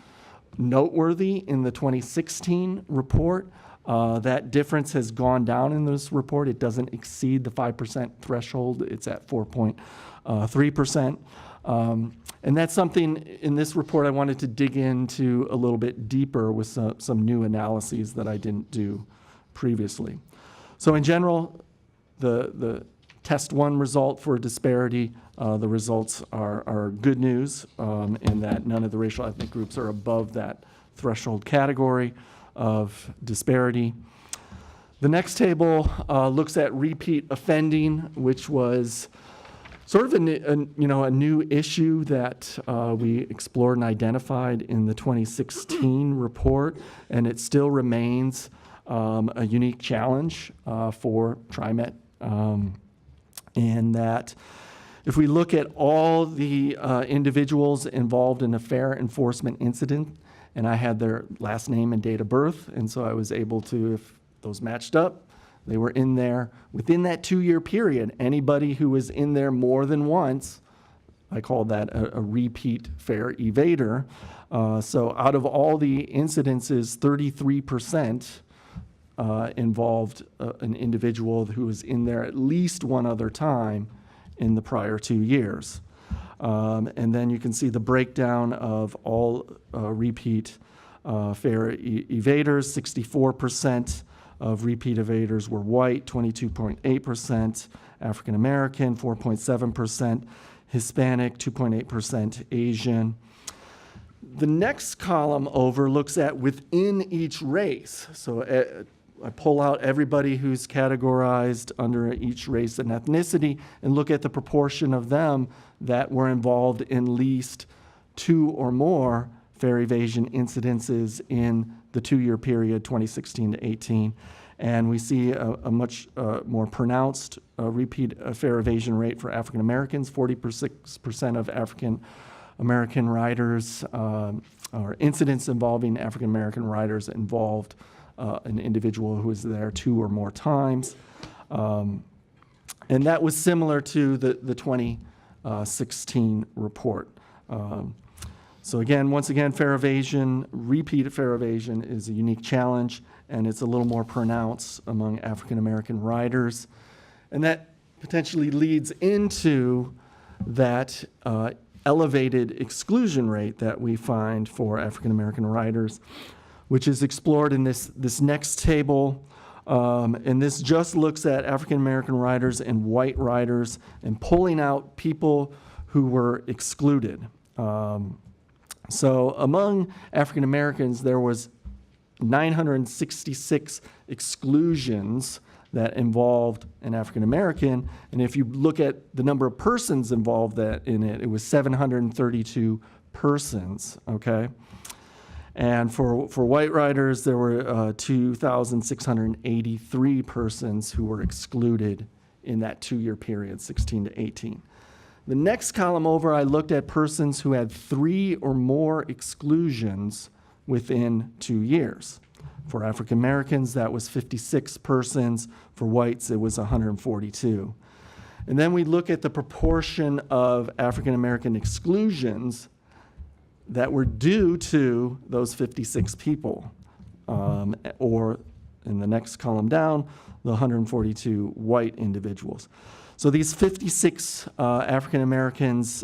noteworthy in the 2016 report, That difference has gone down in this report. It doesn't exceed the 5% threshold. It's at 4.3%. And that's something in this report I wanted to dig into a little bit deeper with some new analyses that I didn't do previously. So in general, the test one result for disparity, the results are good news in that none of the racial ethnic groups are above that threshold category of disparity. The next table looks at repeat offending, which was sort of a new issue that we explored and identified in the 2016 report, and it still remains a unique challenge for TriMet. In that, if we look at all the individuals involved in a fair enforcement incident, and I had their last name and date of birth, and so I was able to, if those matched up, they were in there within that 2-year period. Anybody who was in there more than once, I call that a repeat fair evader. So out of all the incidences, 33% involved an individual who was in there at least one other time in the prior 2 years. And then you can see the breakdown of all repeat fair evaders. 64% of repeat evaders were white, 22.8%, African American, 4.7%, Hispanic, 2.8%, Asian. The next column over looks at within each race. So I pull out everybody who's categorized under each race and ethnicity and look at the proportion of them that were involved in at least 2 or more fair evasion incidences in the 2-year period, 2016 to 18. And we see a much more pronounced repeat fair evasion rate for African Americans. 46% of African American riders or incidents involving African American riders involved an individual who was there 2 or more times. And that was similar to the 2016 report. So again, once again, fair evasion, repeat fair evasion is a unique challenge, and it's a little more pronounced among African American riders. And that potentially leads into that elevated exclusion rate that we find for African American riders, which is explored in this next table. And this just looks at African American riders and white riders and pulling out people who were excluded. So among African Americans, there was 966 exclusions that involved an African American. And if you look at the number of persons involved in it, it was 732 persons, okay? And for white riders, there were 2,683 persons who were excluded in that 2-year period, 16 to 18. The next column over, I looked at persons who had 3 or more exclusions within 2 years. For African Americans, that was 56 persons. For whites, it was 142. And then we look at the proportion of African American exclusions that were due to those 56 people, or in the next column down, the 142 white individuals. So these 56 African Americans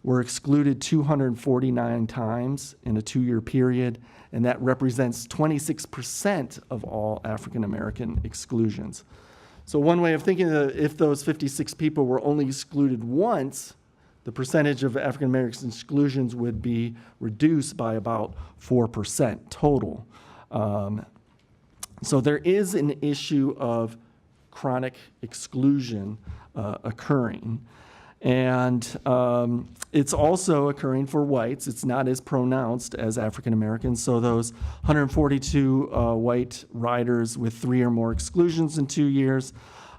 were excluded 249 times in a 2-year period, and that represents 26% of all African American exclusions. So one way of thinking that if those 56 people were only excluded once, the percentage of African American exclusions would be reduced by about 4% total. So there is an issue of chronic exclusion occurring. And it's also occurring for whites. It's not as pronounced as African Americans. So those 142 white riders with 3 or more exclusions in 2 years,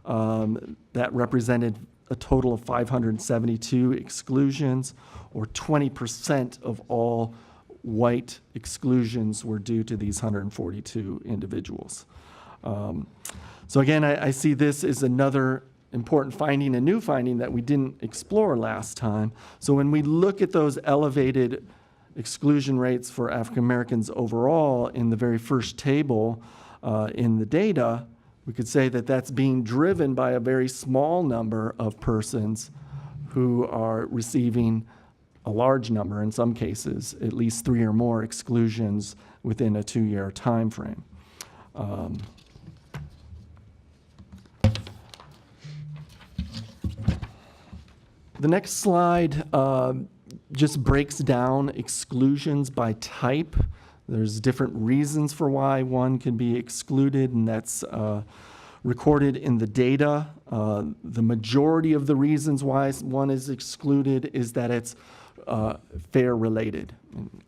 that represented a total of 572 exclusions, or 20% of all white exclusions were due to these 142 individuals. So again, I see this as another important finding, a new finding that we didn't explore last time. So when we look at those elevated exclusion rates for African Americans overall in the very first table, in the data, we could say that that's being driven by a very small number of persons who are receiving a large number, in some cases, at least 3 or more exclusions within a 2-year time frame. The next slide just breaks down exclusions by type. There's different reasons for why one can be excluded, and that's recorded in the data. The majority of the reasons why one is excluded is that it's fare related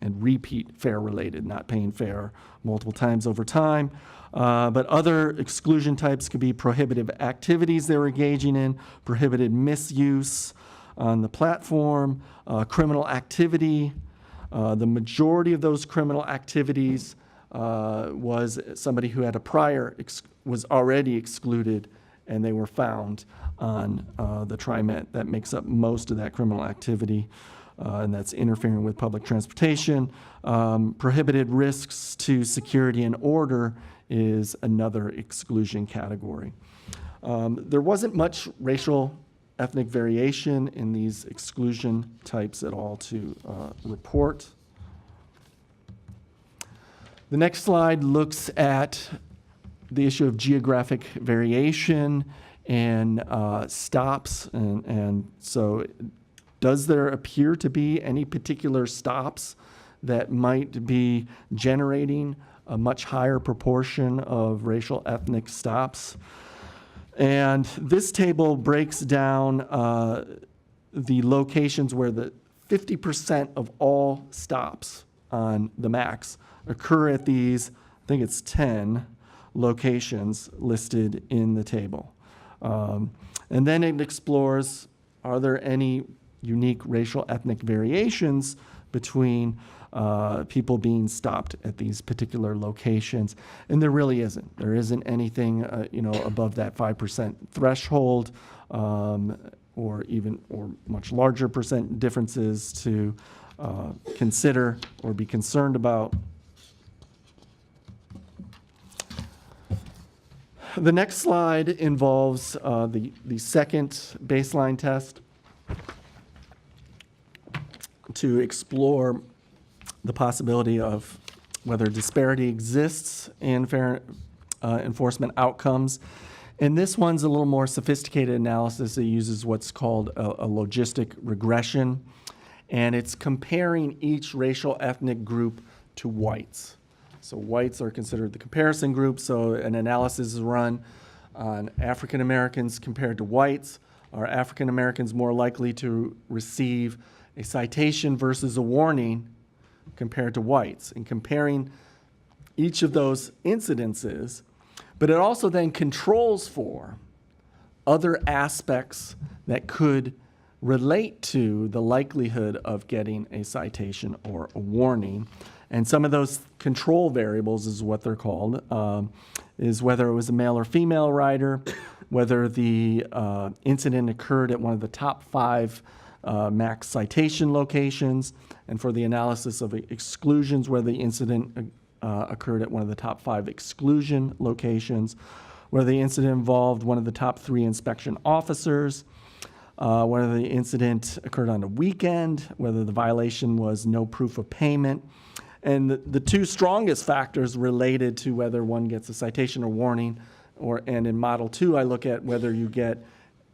and repeat fare related, not paying fare multiple times over time. But other exclusion types could be prohibitive activities they're engaging in, prohibited misuse on the platform, criminal activity. The majority of those criminal activities was somebody who had a prior, was already excluded, and they were found on the TriMet. That makes up most of that criminal activity, and that's interfering with public transportation. Prohibited risks to security and order is another exclusion category. There wasn't much racial ethnic variation in these exclusion types at all to report. The next slide looks at the issue of geographic variation and stops. And so does there appear to be any particular stops that might be generating a much higher proportion of racial ethnic stops? And this table breaks down the locations where the 50% of all stops on the max occur at these, I think it's 10 locations listed in the table. And then it explores, are there any unique racial ethnic variations between people being stopped at these particular locations? And there really isn't. There isn't anything above that 5% threshold, or much larger percent differences to consider or be concerned about. The next slide involves the second baseline test to explore the possibility of whether disparity exists in fair enforcement outcomes. And this one's a little more sophisticated analysis. It uses what's called a logistic regression, and it's comparing each racial ethnic group to whites. So whites are considered the comparison group, so an analysis is run on African Americans compared to whites. Are African Americans more likely to receive a citation versus a warning compared to whites, and comparing each of those incidences? But it also then controls for other aspects that could relate to the likelihood of getting a citation or a warning. And some of those control variables is what they're called, is whether it was a male or female rider, whether the incident occurred at one of the top 5 max citation locations, and for the analysis of exclusions, whether the incident occurred at one of the top 5 exclusion locations, whether the incident involved one of the top 3 inspection officers, whether the incident occurred on a weekend, whether the violation was no proof of payment. And the 2 strongest factors related to whether one gets a citation or warning, and in Model 2, I look at whether you get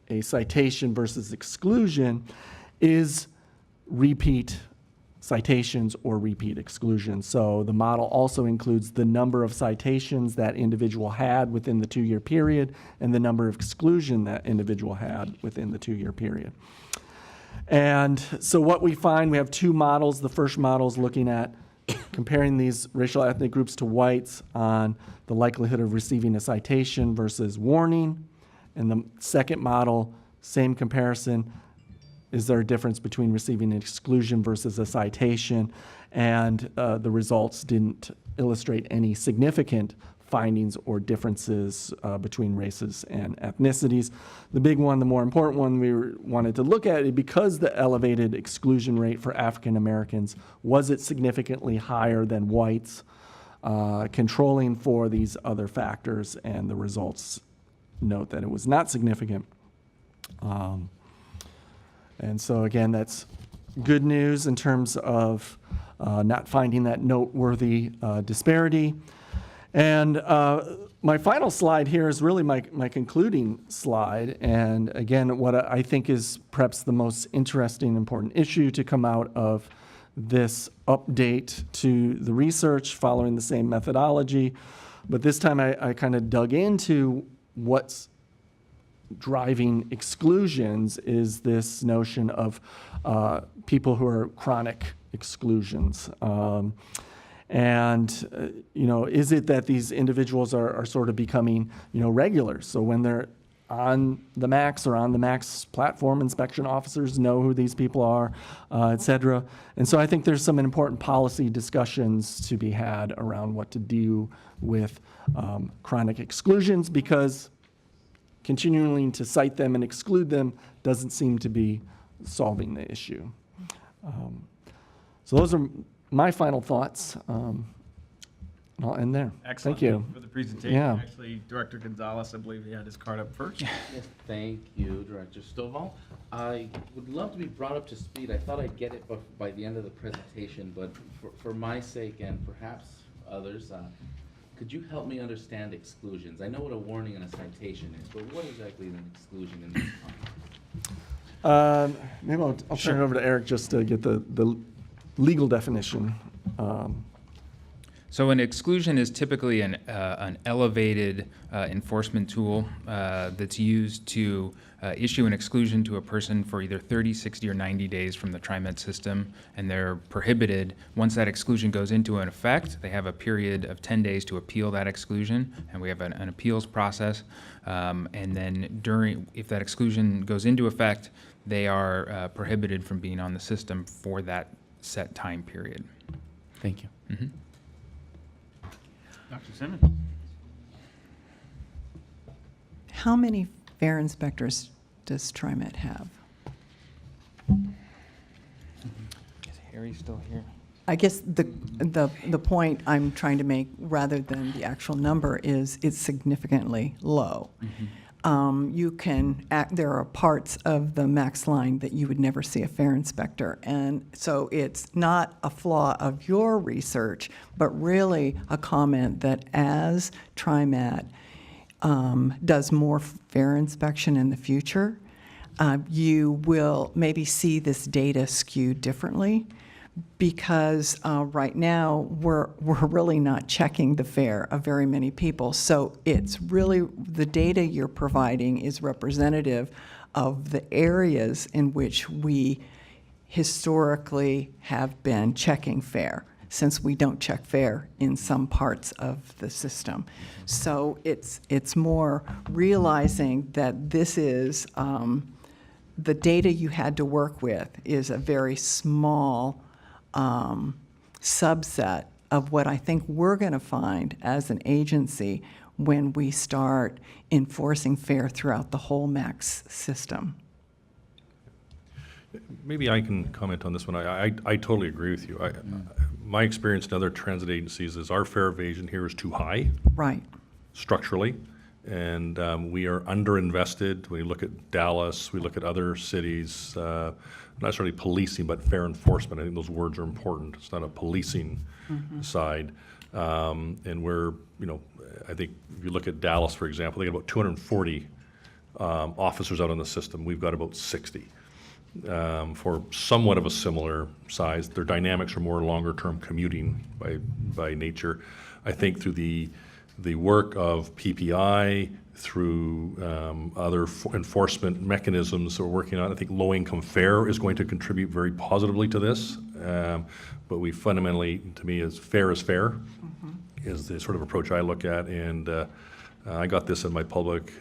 a citation versus exclusion, is repeat citations or repeat exclusions. So the model also includes the number of citations that individual had within the 2-year period and the number of exclusion that individual had within the 2-year period. And so what we find, we have 2 models. The first model is looking at comparing these racial ethnic groups to whites on the likelihood of receiving a citation versus warning. And the second model, same comparison. Is there a difference between receiving an exclusion versus a citation? And the results didn't illustrate any significant findings or differences between races and ethnicities. The big one, the more important one we wanted to look at, because the elevated exclusion rate for African Americans, was it significantly higher than whites? controlling for these other factors, and the results note that it was not significant. And so again, that's good news in terms of not finding that noteworthy disparity. And my final slide here is really my concluding slide. And again, what I think is perhaps the most interesting, important issue to come out of this update to the research following the same methodology. But this time I kind of dug into what's driving exclusions is this notion of people who are chronic exclusions. Is it that these individuals are sort of becoming, regulars? So when they're on the MAX or on the MAX platform, inspection officers know who these people are, et cetera. And so I think there's some important policy discussions to be had around what to do with chronic exclusions, because continuing to cite them and exclude them doesn't seem to be solving the issue. So those are my final thoughts. I'll end there. Excellent. Thank you. For the presentation. Yeah. Actually, Director Gonzalez, I believe he had his card up first. Yes, thank you, Director Stovall. I would love to be brought up to speed. I thought I'd get it by the end of the presentation, but for my sake and perhaps others, could you help me understand exclusions? I know what a warning and a citation is, but what exactly is an exclusion in this context? Maybe I'll turn it over to Eric just to get the legal definition. So an exclusion is typically an elevated enforcement tool that's used to issue an exclusion to a person for either 30, 60, or 90 days from the TriMet system, and they're prohibited. Once that exclusion goes into an effect, they have a period of 10 days to appeal that exclusion, and we have an appeals process. And then if that exclusion goes into effect, they are prohibited from being on the system for that set time period. Thank you. Mm-hmm. Dr. Simmons. How many fare inspectors does TriMet have? Is Harry still here? I guess the point I'm trying to make, rather than the actual number, is it's significantly low. There are parts of the MAX line that you would never see a fare inspector. And so it's not a flaw of your research, but really a comment that as TriMet does more fare inspection in the future, you will maybe see this data skewed differently, because right now we're really not checking the fare of very many people. So it's really, the data you're providing is representative of the areas in which we historically have been checking fare, since we don't check fare in some parts of the system. So it's more realizing that this is, the data you had to work with is a very small subset of what I think we're going to find as an agency when we start enforcing fare throughout the whole MAX system. Maybe I can comment on this one. I totally agree with you. My experience in other transit agencies is our fare evasion here is too high. Right. Structurally, and we are underinvested. We look at Dallas, we look at other cities, not necessarily policing, but fair enforcement. I think those words are important. It's not a policing side. And we're, I think if you look at Dallas, for example, they got about 240 officers out on the system. We've got about 60. For somewhat of a similar size. Their dynamics are more longer-term commuting by nature. I think through the work of PPI, through other enforcement mechanisms that we're working on, I think low-income fare is going to contribute very positively to this. But we fundamentally, to me, fair is fair, is the sort of approach I look at. And I got this in my public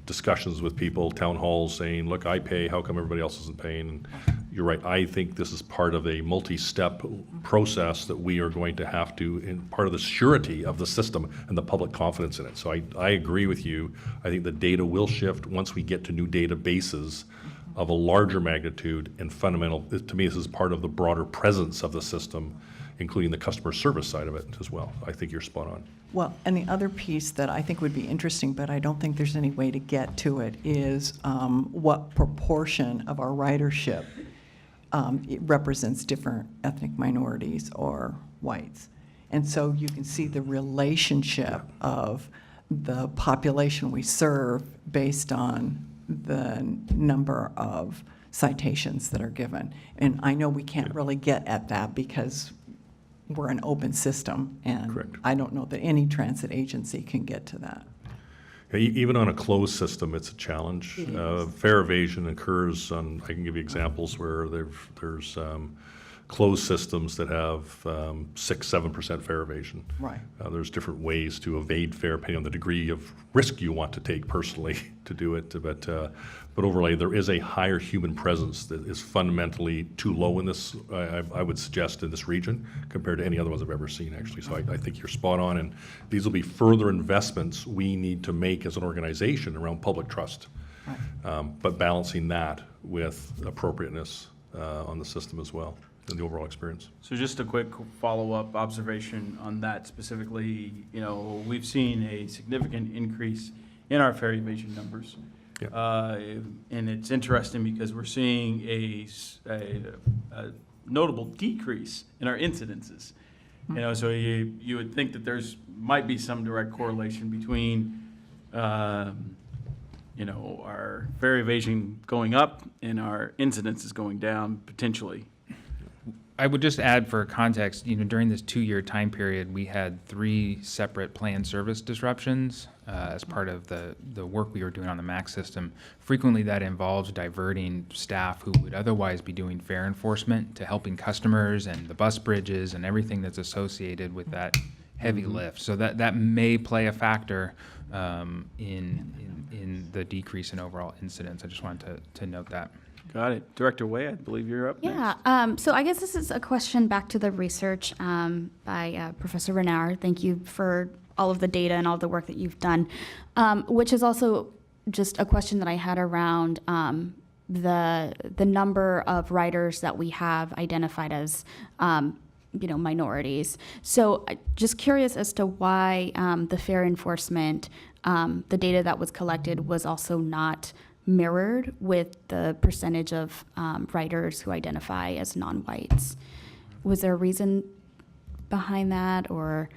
discussions with people, town halls, saying, look, I pay, how come everybody else isn't paying? And you're right, I think this is part of a multi-step process that we are going to have to, and part of the surety of the system and the public confidence in it. So I agree with you. I think the data will shift once we get to new databases of a larger magnitude and fundamental. To me, this is part of the broader presence of the system including the customer service side of it as well. I think you're spot on. Well, and the other piece that I think would be interesting, but I don't think there's any way to get to it, is what proportion of our ridership it represents different ethnic minorities or whites. And so you can see the relationship of the population we serve based on the number of citations that are given. And I know we can't really get at that because we're an open system, and Correct. I don't know that any transit agency can get to that. Yeah, even on a closed system, it's a challenge. Fare evasion occurs on, I can give you examples where there's closed systems that have 6-7% fare evasion. Right. There's different ways to evade fare depending on the degree of risk you want to take personally to do it. But overlay, there is a higher human presence that is fundamentally too low in this, I would suggest, in this region compared to any other ones I've ever seen, actually. So I think you're spot on, and these will be further investments we need to make as an organization around public trust. Right. But balancing that with appropriateness on the system as well, and the overall experience. So just a quick follow-up observation on that specifically. We've seen a significant increase in our fare evasion numbers. Yeah. And it's interesting because we're seeing a notable decrease in our incidences. So you would think that there's might be some direct correlation between our fare evasion going up and our incidences going down potentially. I would just add for context, during this 2-year time period, we had 3 separate planned service disruptions as part of the work we were doing on the MAX system. Frequently that involves diverting staff who would otherwise be doing fare enforcement to helping customers and the bus bridges and everything that's associated with that heavy lift. So that may play a factor in the decrease in overall incidents. I just wanted to note that. Got it. Director Way, I believe you're up next. Yeah, so I guess this is a question back to the research by Professor Renauer. Thank you for all of the data and all the work that you've done, which is also just a question that I had around the number of riders that we have identified as minorities. So just curious as to why the fare enforcement, the data that was collected was also not mirrored with the percentage of riders who identify as non-whites. Was there a reason behind that, or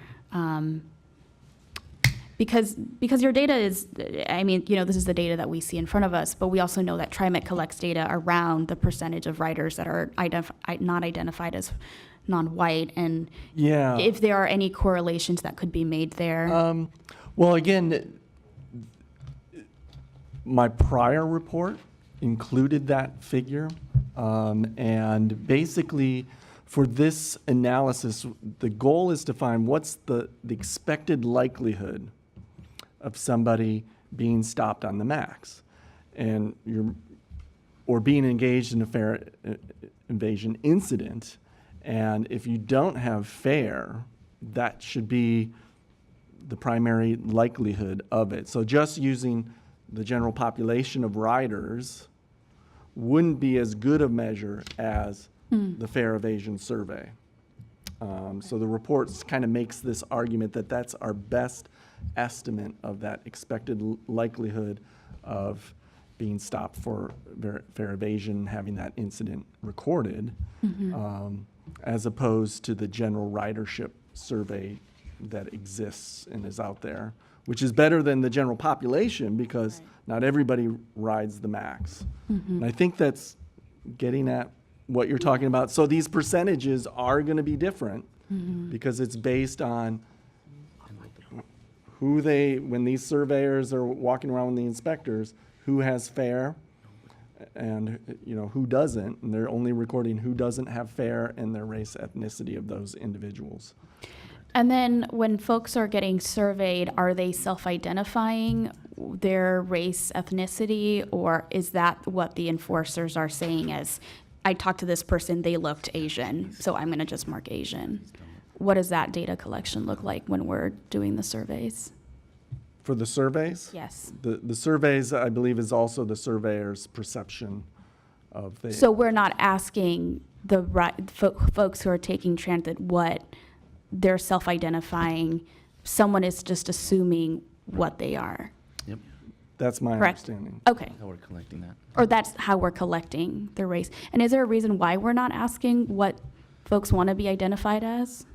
because your data is, this is the data that we see in front of us, but we also know that TriMet collects data around the percentage of riders that are not identified as non-white, and if there are any correlations that could be made there. Well, again, my prior report included that figure, and basically for this analysis, the goal is to find what's the expected likelihood of somebody being stopped on the MAX or being engaged in a fare evasion incident. And if you don't have fare, that should be the primary likelihood of it. So just using the general population of riders wouldn't be as good a measure as the fare evasion survey. So the report kind of makes this argument that that's our best estimate of that expected likelihood of being stopped for fare evasion, having that incident recorded, as opposed to the general ridership survey that exists and is out there, which is better than the general population because not everybody rides the MAX. And I think that's getting at what you're talking about. So these percentages are going to be different because it's based on when these surveyors are walking around with the inspectors, who has fare and who doesn't, and they're only recording who doesn't have fare and their race, ethnicity of those individuals. And then when folks are getting surveyed, are they self-identifying their race, ethnicity, or is that what the enforcers are saying as, I talked to this person, they looked Asian, so I'm going to just mark Asian? What does that data collection look like when we're doing the surveys? For the surveys? Yes. The surveys, I believe, is also the surveyor's perception of the... So we're not asking folks who are taking transit what they're self-identifying. Someone is just assuming what they are. Yep, That's my Correct. understanding. Okay. how we're collecting that. Or that's how we're collecting the race. And is there a reason why we're not asking what folks want to be identified as?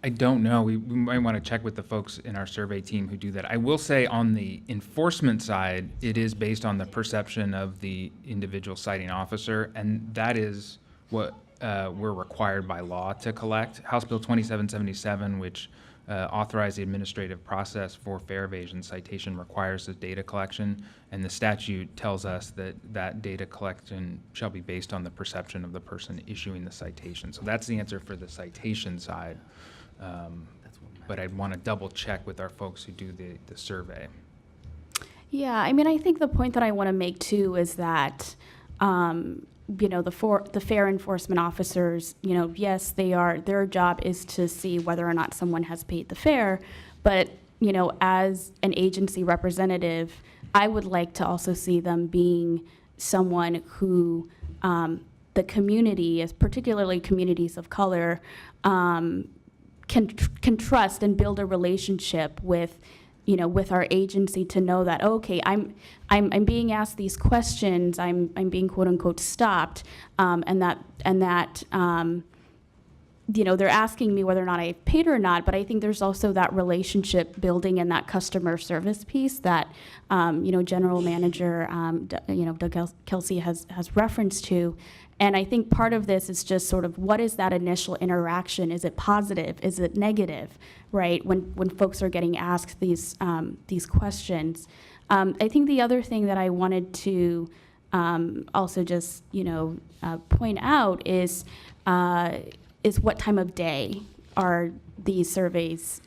I don't know. We might want to check with the folks in our survey team who do that. I will say on the enforcement side, it is based on the perception of the individual citing officer, and that is what we're required by law to collect. House Bill 2777, which authorized the administrative process for fare evasion citation, requires the data collection, and the statute tells us that that data collection shall be based on the perception of the person issuing the citation. So that's the answer for the citation side. But I'd want to double check with our folks who do the survey. Yeah, I mean, I think the point that I want to make too is that, the fare enforcement officers, yes, their job is to see whether or not someone has paid the fare, but, as an agency representative, I would like to also see them being someone who the community, as particularly communities of color, can trust and build a relationship with, with our agency to know that, okay, I'm being asked these questions, I'm being quote unquote stopped, and that they're asking me whether or not I've paid or not. But I think there's also that relationship building and that customer service piece that General Manager Doug Kelsey has referenced to. And I think part of this is just sort of what is that initial interaction? Is it positive? Is it negative? Right? When folks are getting asked these questions. I think the other thing that I wanted to also just point out is what time of day are these surveys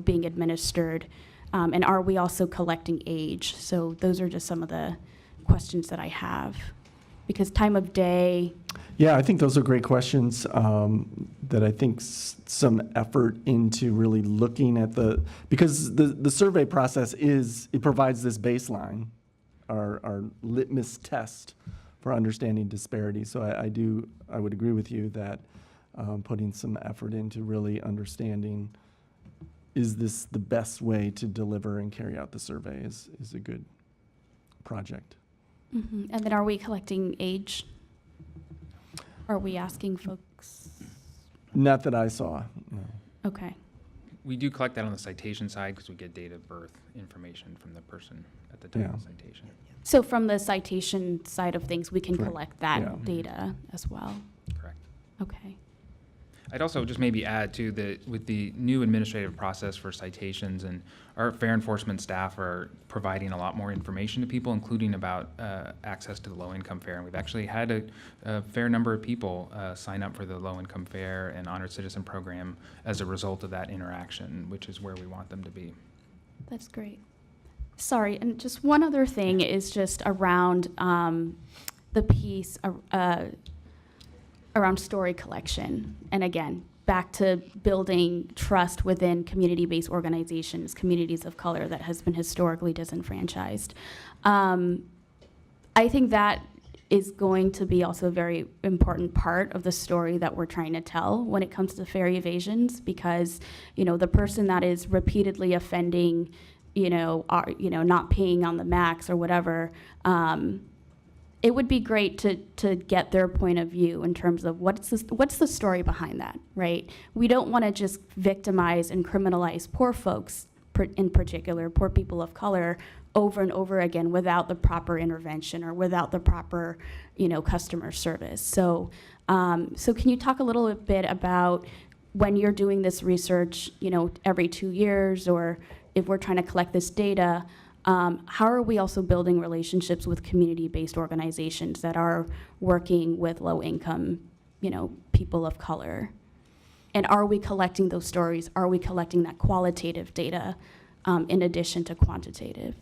being administered, and are we also collecting age? So those are just some of the questions that I have. Because time of day. Yeah, I think those are great questions that I think some effort into really looking at because the survey process it provides this baseline, our litmus test for understanding disparities. So I would agree with you that putting some effort into really understanding, is this the best way to deliver and carry out the survey is a good project. Mm-hmm. And then are we collecting age? Are we asking folks? Not that I saw, no. Okay. We do collect that on the citation side because we get date of birth information from the person at the time of the citation. So from the citation side of things, we can Correct. collect that Yeah. data as well. Correct. Okay. I'd also just maybe add too that with the new administrative process for citations, and our fare enforcement staff are providing a lot more information to people, including about access to the low-income fare. And we've actually had a fair number of people sign up for the low-income fare and honored citizen program as a result of that interaction, which is where we want them to be. That's great. Sorry, and just one other thing is just around the piece around story collection. And again, back to building trust within community-based organizations, communities of color that has been historically disenfranchised. I think that is going to be also a very important part of the story that we're trying to tell when it comes to fare evasions, because, the person that is repeatedly offending, not paying on the max or whatever, it would be great to get their point of view in terms of what's the story behind that, right? We don't want to just victimize and criminalize poor folks, in particular, poor people of color, over and over again without the proper intervention or without the proper, customer service. So can you talk a little bit about when you're doing this research, every 2 years, or if we're trying to collect this data, how are we also building relationships with community-based organizations that are working with low-income, people of color? And are we collecting those stories? Are we collecting that qualitative data in addition to quantitative?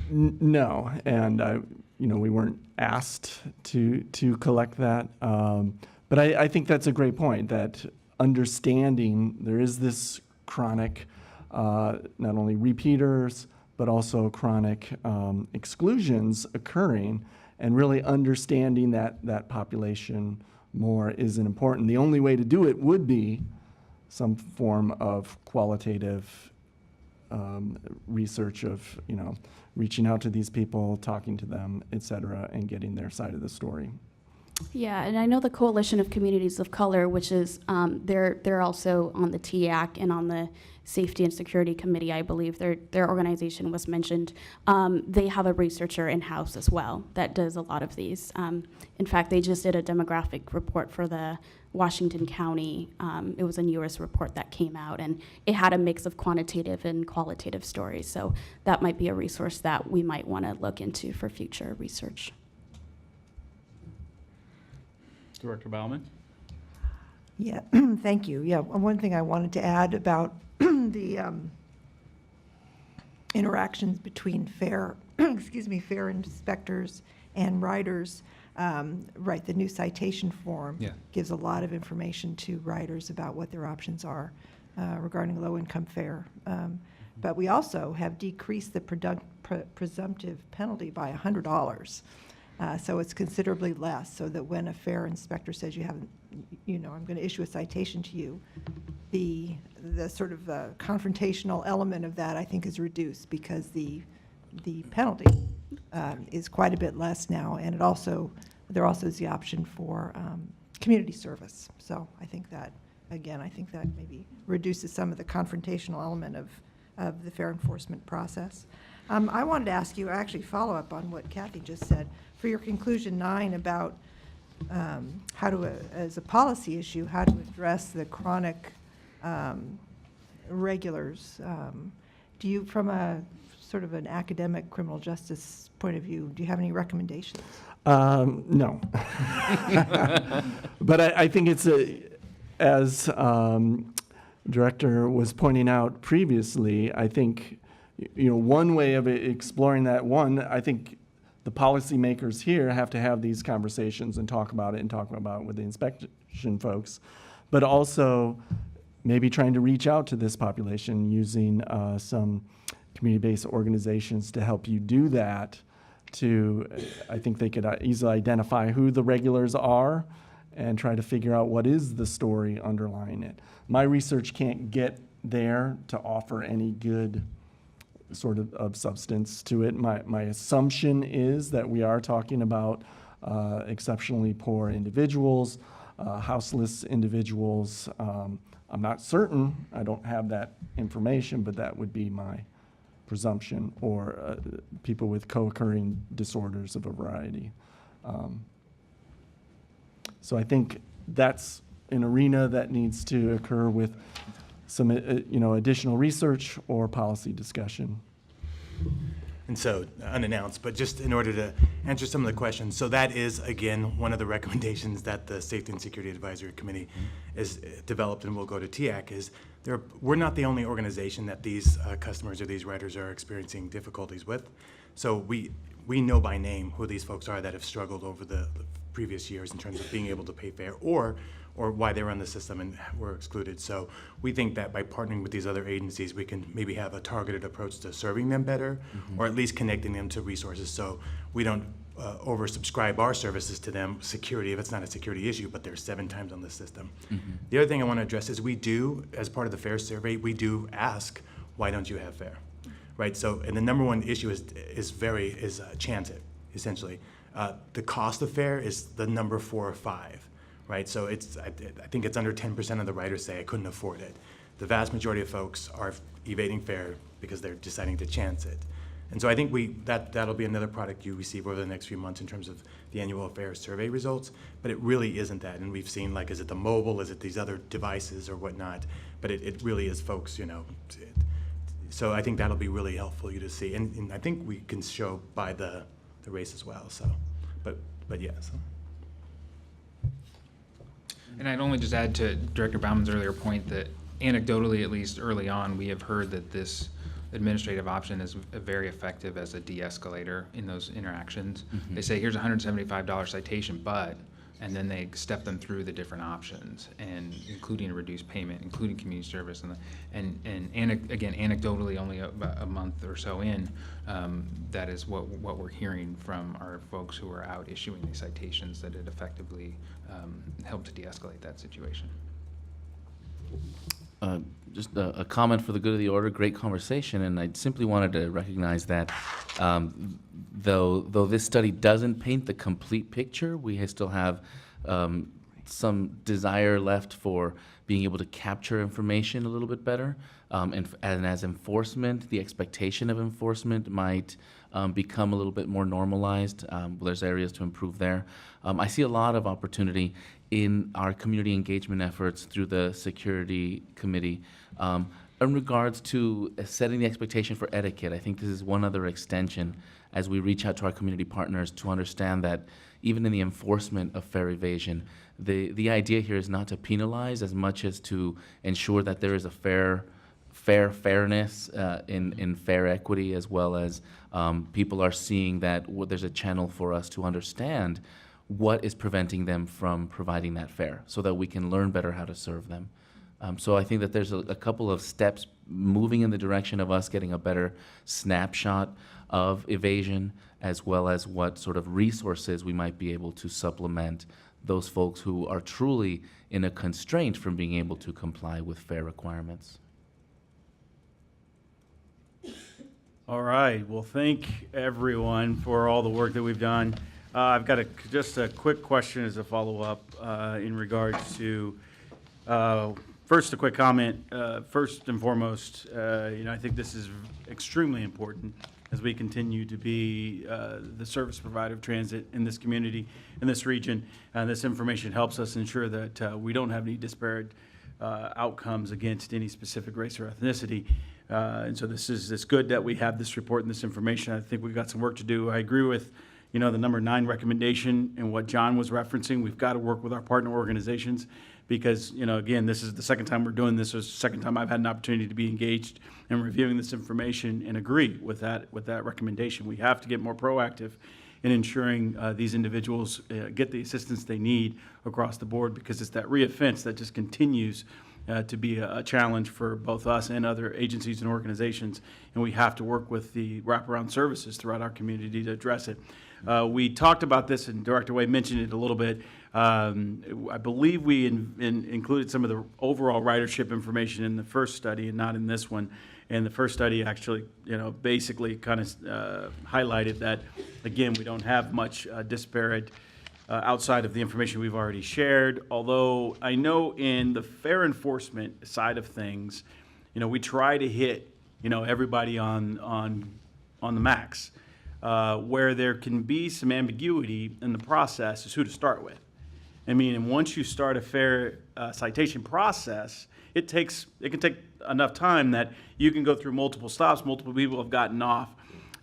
No, and we weren't asked to collect that. But I think that's a great point, that understanding there is this chronic, not only repeaters, but also chronic exclusions occurring, and really understanding that population more is important. The only way to do it would be some form of qualitative research of, reaching out to these people, talking to them, et cetera, and getting their side of the story. Yeah, and I know the Coalition of Communities of Color, which is, they're also on the TAC and on the Safety and Security Committee, I believe. Their organization was mentioned. They have a researcher in-house as well that does a lot of these. In fact, they just did a demographic report for the Washington County. It was a newest report that came out, and it had a mix of quantitative and qualitative stories. So that might be a resource that we might want to look into for future research. Director Bauman? Yeah, thank you. Yeah, one thing I wanted to add about the interactions between fair inspectors and riders. Right, the new citation form gives a lot of information to riders about what their options are regarding low-income fare. But we also have decreased the presumptive penalty by $100. So it's considerably less, so that when a fare inspector says you haven't, I'm going to issue a citation to you, the sort of confrontational element of that, I think, is reduced because the penalty is quite a bit less now, and there also is the option for community service. So I think that, again, maybe reduces some of the confrontational element of the fare enforcement process. I wanted to ask you, actually follow up on what Kathy just said. For your conclusion 9 about how to, as a policy issue, how to address the chronic regulars, do you, from a sort of an academic criminal justice point of view, do you have any recommendations? No. But I think it's as Director was pointing out previously, I think, one way of exploring that, I think the policymakers here have to have these conversations and talk about it with the inspection folks, but also maybe trying to reach out to this population using some community-based organizations to help you do that. I think they could easily identify who the regulars are and try to figure out what is the story underlying it. My research can't get there to offer any good sort of substance to it. My assumption is that we are talking about exceptionally poor individuals, houseless individuals. I'm not certain, I don't have that information, but that would be my presumption, or people with co-occurring disorders of a variety. So I think that's an arena that needs to occur with some additional research or policy discussion. And so, unannounced, but just in order to answer some of the questions, so that is, again, one of the recommendations that the Safety and Security Advisory Committee is developed and will go to TIAC, is we're not the only organization that these customers or these riders are experiencing difficulties with. So we know by name who these folks are that have struggled over the previous years in terms of being able to pay fare, or why they were on the system and were excluded. So we think that by partnering with these other agencies, we can maybe have a targeted approach to serving them better, or at least connecting them to resources, so we don't oversubscribe our services to them, security, if it's not a security issue, but they're 7 times on the system. The other thing I want to address is we do, as part of the fare survey, we do ask, why don't you have fare? Right, so, and the number one issue is chance it, essentially. The cost of fare is the number 4 or 5. Right, so I think it's under 10% of the riders say I couldn't afford it. The vast majority of folks are evading fare because they're deciding to chance it. And so I think that'll be another product you receive over the next few months in terms of the annual fare survey results, but it really isn't that. And we've seen, like, is it the mobile, is it these other devices or whatnot, but it really is folks, so I think that'll be really helpful you to see. And I think we can show by the race as well, so, but yeah, so. And I'd only just add to Director Bauman's earlier point that anecdotally, at least early on, we have heard that this administrative option is very effective as a de-escalator in those interactions. They say, here's a $175 citation, but and then they step them through the different options, and including a reduced payment, including community service, and again, anecdotally, only about a month or so in, that is what we're hearing from our folks who are out issuing these citations, that it effectively helped to de-escalate that situation. Just a comment for the good of the order. Great conversation, and I simply wanted to recognize that though this study doesn't paint the complete picture, we still have some desire left for being able to capture information a little bit better. And as enforcement, the expectation of enforcement might become a little bit more normalized. There's areas to improve there. I see a lot of opportunity in our community engagement efforts through the Security Committee. In regards to setting the expectation for etiquette, I think this is one other extension as we reach out to our community partners to understand that even in the enforcement of fare evasion, the idea here is not to penalize as much as to ensure that there is a fairness in fare equity, as well as people are seeing that there's a channel for us to understand what is preventing them from providing that fare, so that we can learn better how to serve them. So I think that there's a couple of steps moving in the direction of us getting a better snapshot of evasion, as well as what sort of resources we might be able to supplement those folks who are truly in a constraint from being able to comply with fare requirements. All right. Well, thank everyone for all the work that we've done. I've got just a quick question as a follow-up in regards to, first, a quick comment. First and foremost, I think this is extremely important as we continue to be the service provider of transit in this community, in this region. This information helps us ensure that we don't have any disparate outcomes against any specific race or ethnicity. And so it's good that we have this report and this information. I think we've got some work to do. I agree with the number 9 recommendation and what John was referencing. We've got to work with our partner organizations because, again, this is the second time we're doing this. It's the second time I've had an opportunity to be engaged in reviewing this information and agree with that recommendation. We have to get more proactive in ensuring these individuals get the assistance they need across the board, because it's that reoffense that just continues to be a challenge for both us and other agencies and organizations, and we have to work with the wraparound services throughout our community to address it. We talked about this, and Director Way mentioned it a little bit. I believe we included some of the overall ridership information in the first study and not in this one. And the first study actually, basically kind of highlighted that, again, we don't have much disparate outside of the information we've already shared. Although I know in the fare enforcement side of things, we try to hit, everybody on the max. Where there can be some ambiguity in the process is who to start with. And once you start a fare citation process, it can take enough time that you can go through multiple stops, multiple people have gotten off.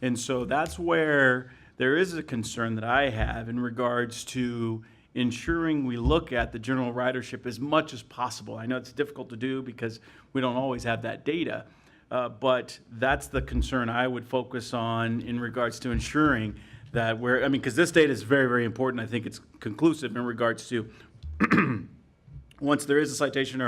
And so that's where there is a concern that I have in regards to ensuring we look at the general ridership as much as possible. I know it's difficult to do because we don't always have that data, but that's the concern I would focus on in regards to ensuring that because this data is very, very important. I think it's conclusive in regards to once there is a citation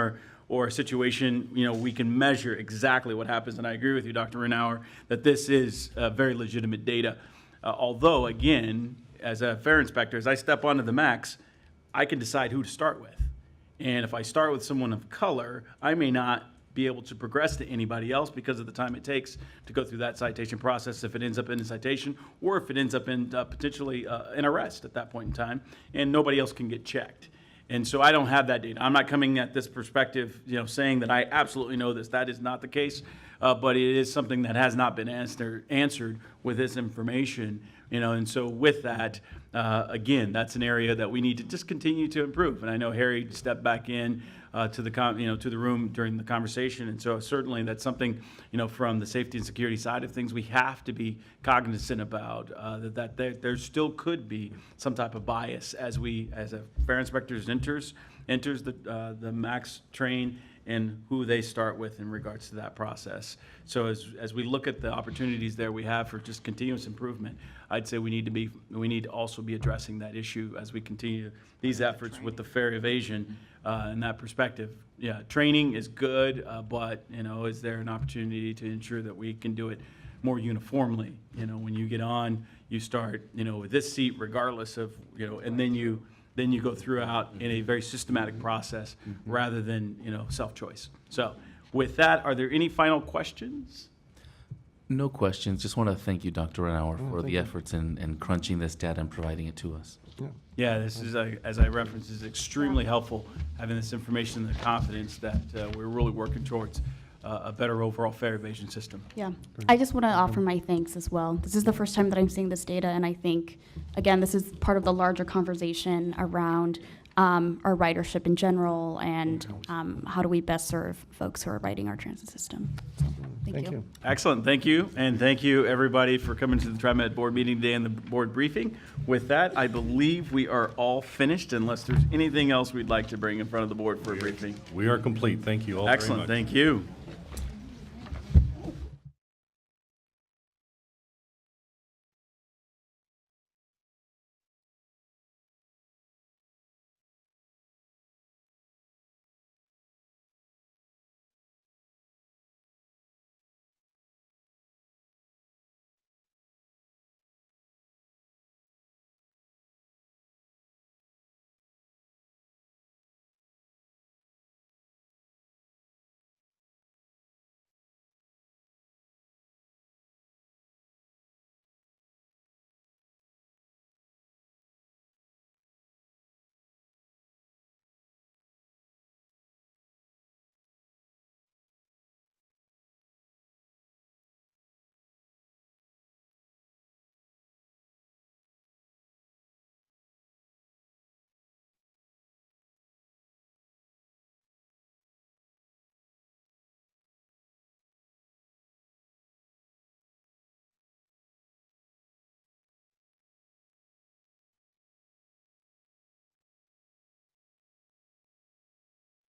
or a situation, we can measure exactly what happens. And I agree with you, Dr. Renauer, that this is very legitimate data. Although, again, as a fare inspector, as I step onto the max, I can decide who to start with. And if I start with someone of color, I may not be able to progress to anybody else because of the time it takes to go through that citation process, if it ends up in a citation or if it ends up in potentially an arrest at that point in time, and nobody else can get checked. And so I don't have that data. I'm not coming at this perspective, saying that I absolutely know this. That is not the case, but it is something that has not been answered with this information. And so with that, again, that's an area that we need to just continue to improve. And I know Harry stepped back in to the room during the conversation, and so certainly that's something from the safety and security side of things we have to be cognizant about, that there still could be some type of bias as a fare inspector enters the MAX train and who they start with in regards to that process. So as we look at the opportunities there we have for just continuous improvement, I'd say we need to also be addressing that issue as we continue these efforts with the fair evasion in that perspective. Yeah, training is good, but is there an opportunity to ensure that we can do it more uniformly? When you get on, you start with this seat regardless of and then you go throughout in a very systematic process rather than self-choice. So with that, are there any final questions? No questions. Just want to thank you, Dr. Renauer, for the efforts in crunching this data and providing it to us. Yeah, this is, as I referenced, is extremely helpful, having this information and the confidence that we're really working towards a better overall fair evasion system. Yeah, I just want to offer my thanks as well. This is the first time that I'm seeing this data, and I think, again, this is part of the larger conversation around our ridership in general and how do we best serve folks who are riding our transit system. So, thank you. Excellent, thank you. And thank you, everybody, for coming to the TriMet board meeting today and the board briefing. With that, I believe we are all finished, unless there's anything else we'd like to bring in front of the board for a briefing. We are complete. Thank you all very much. Excellent, thank you.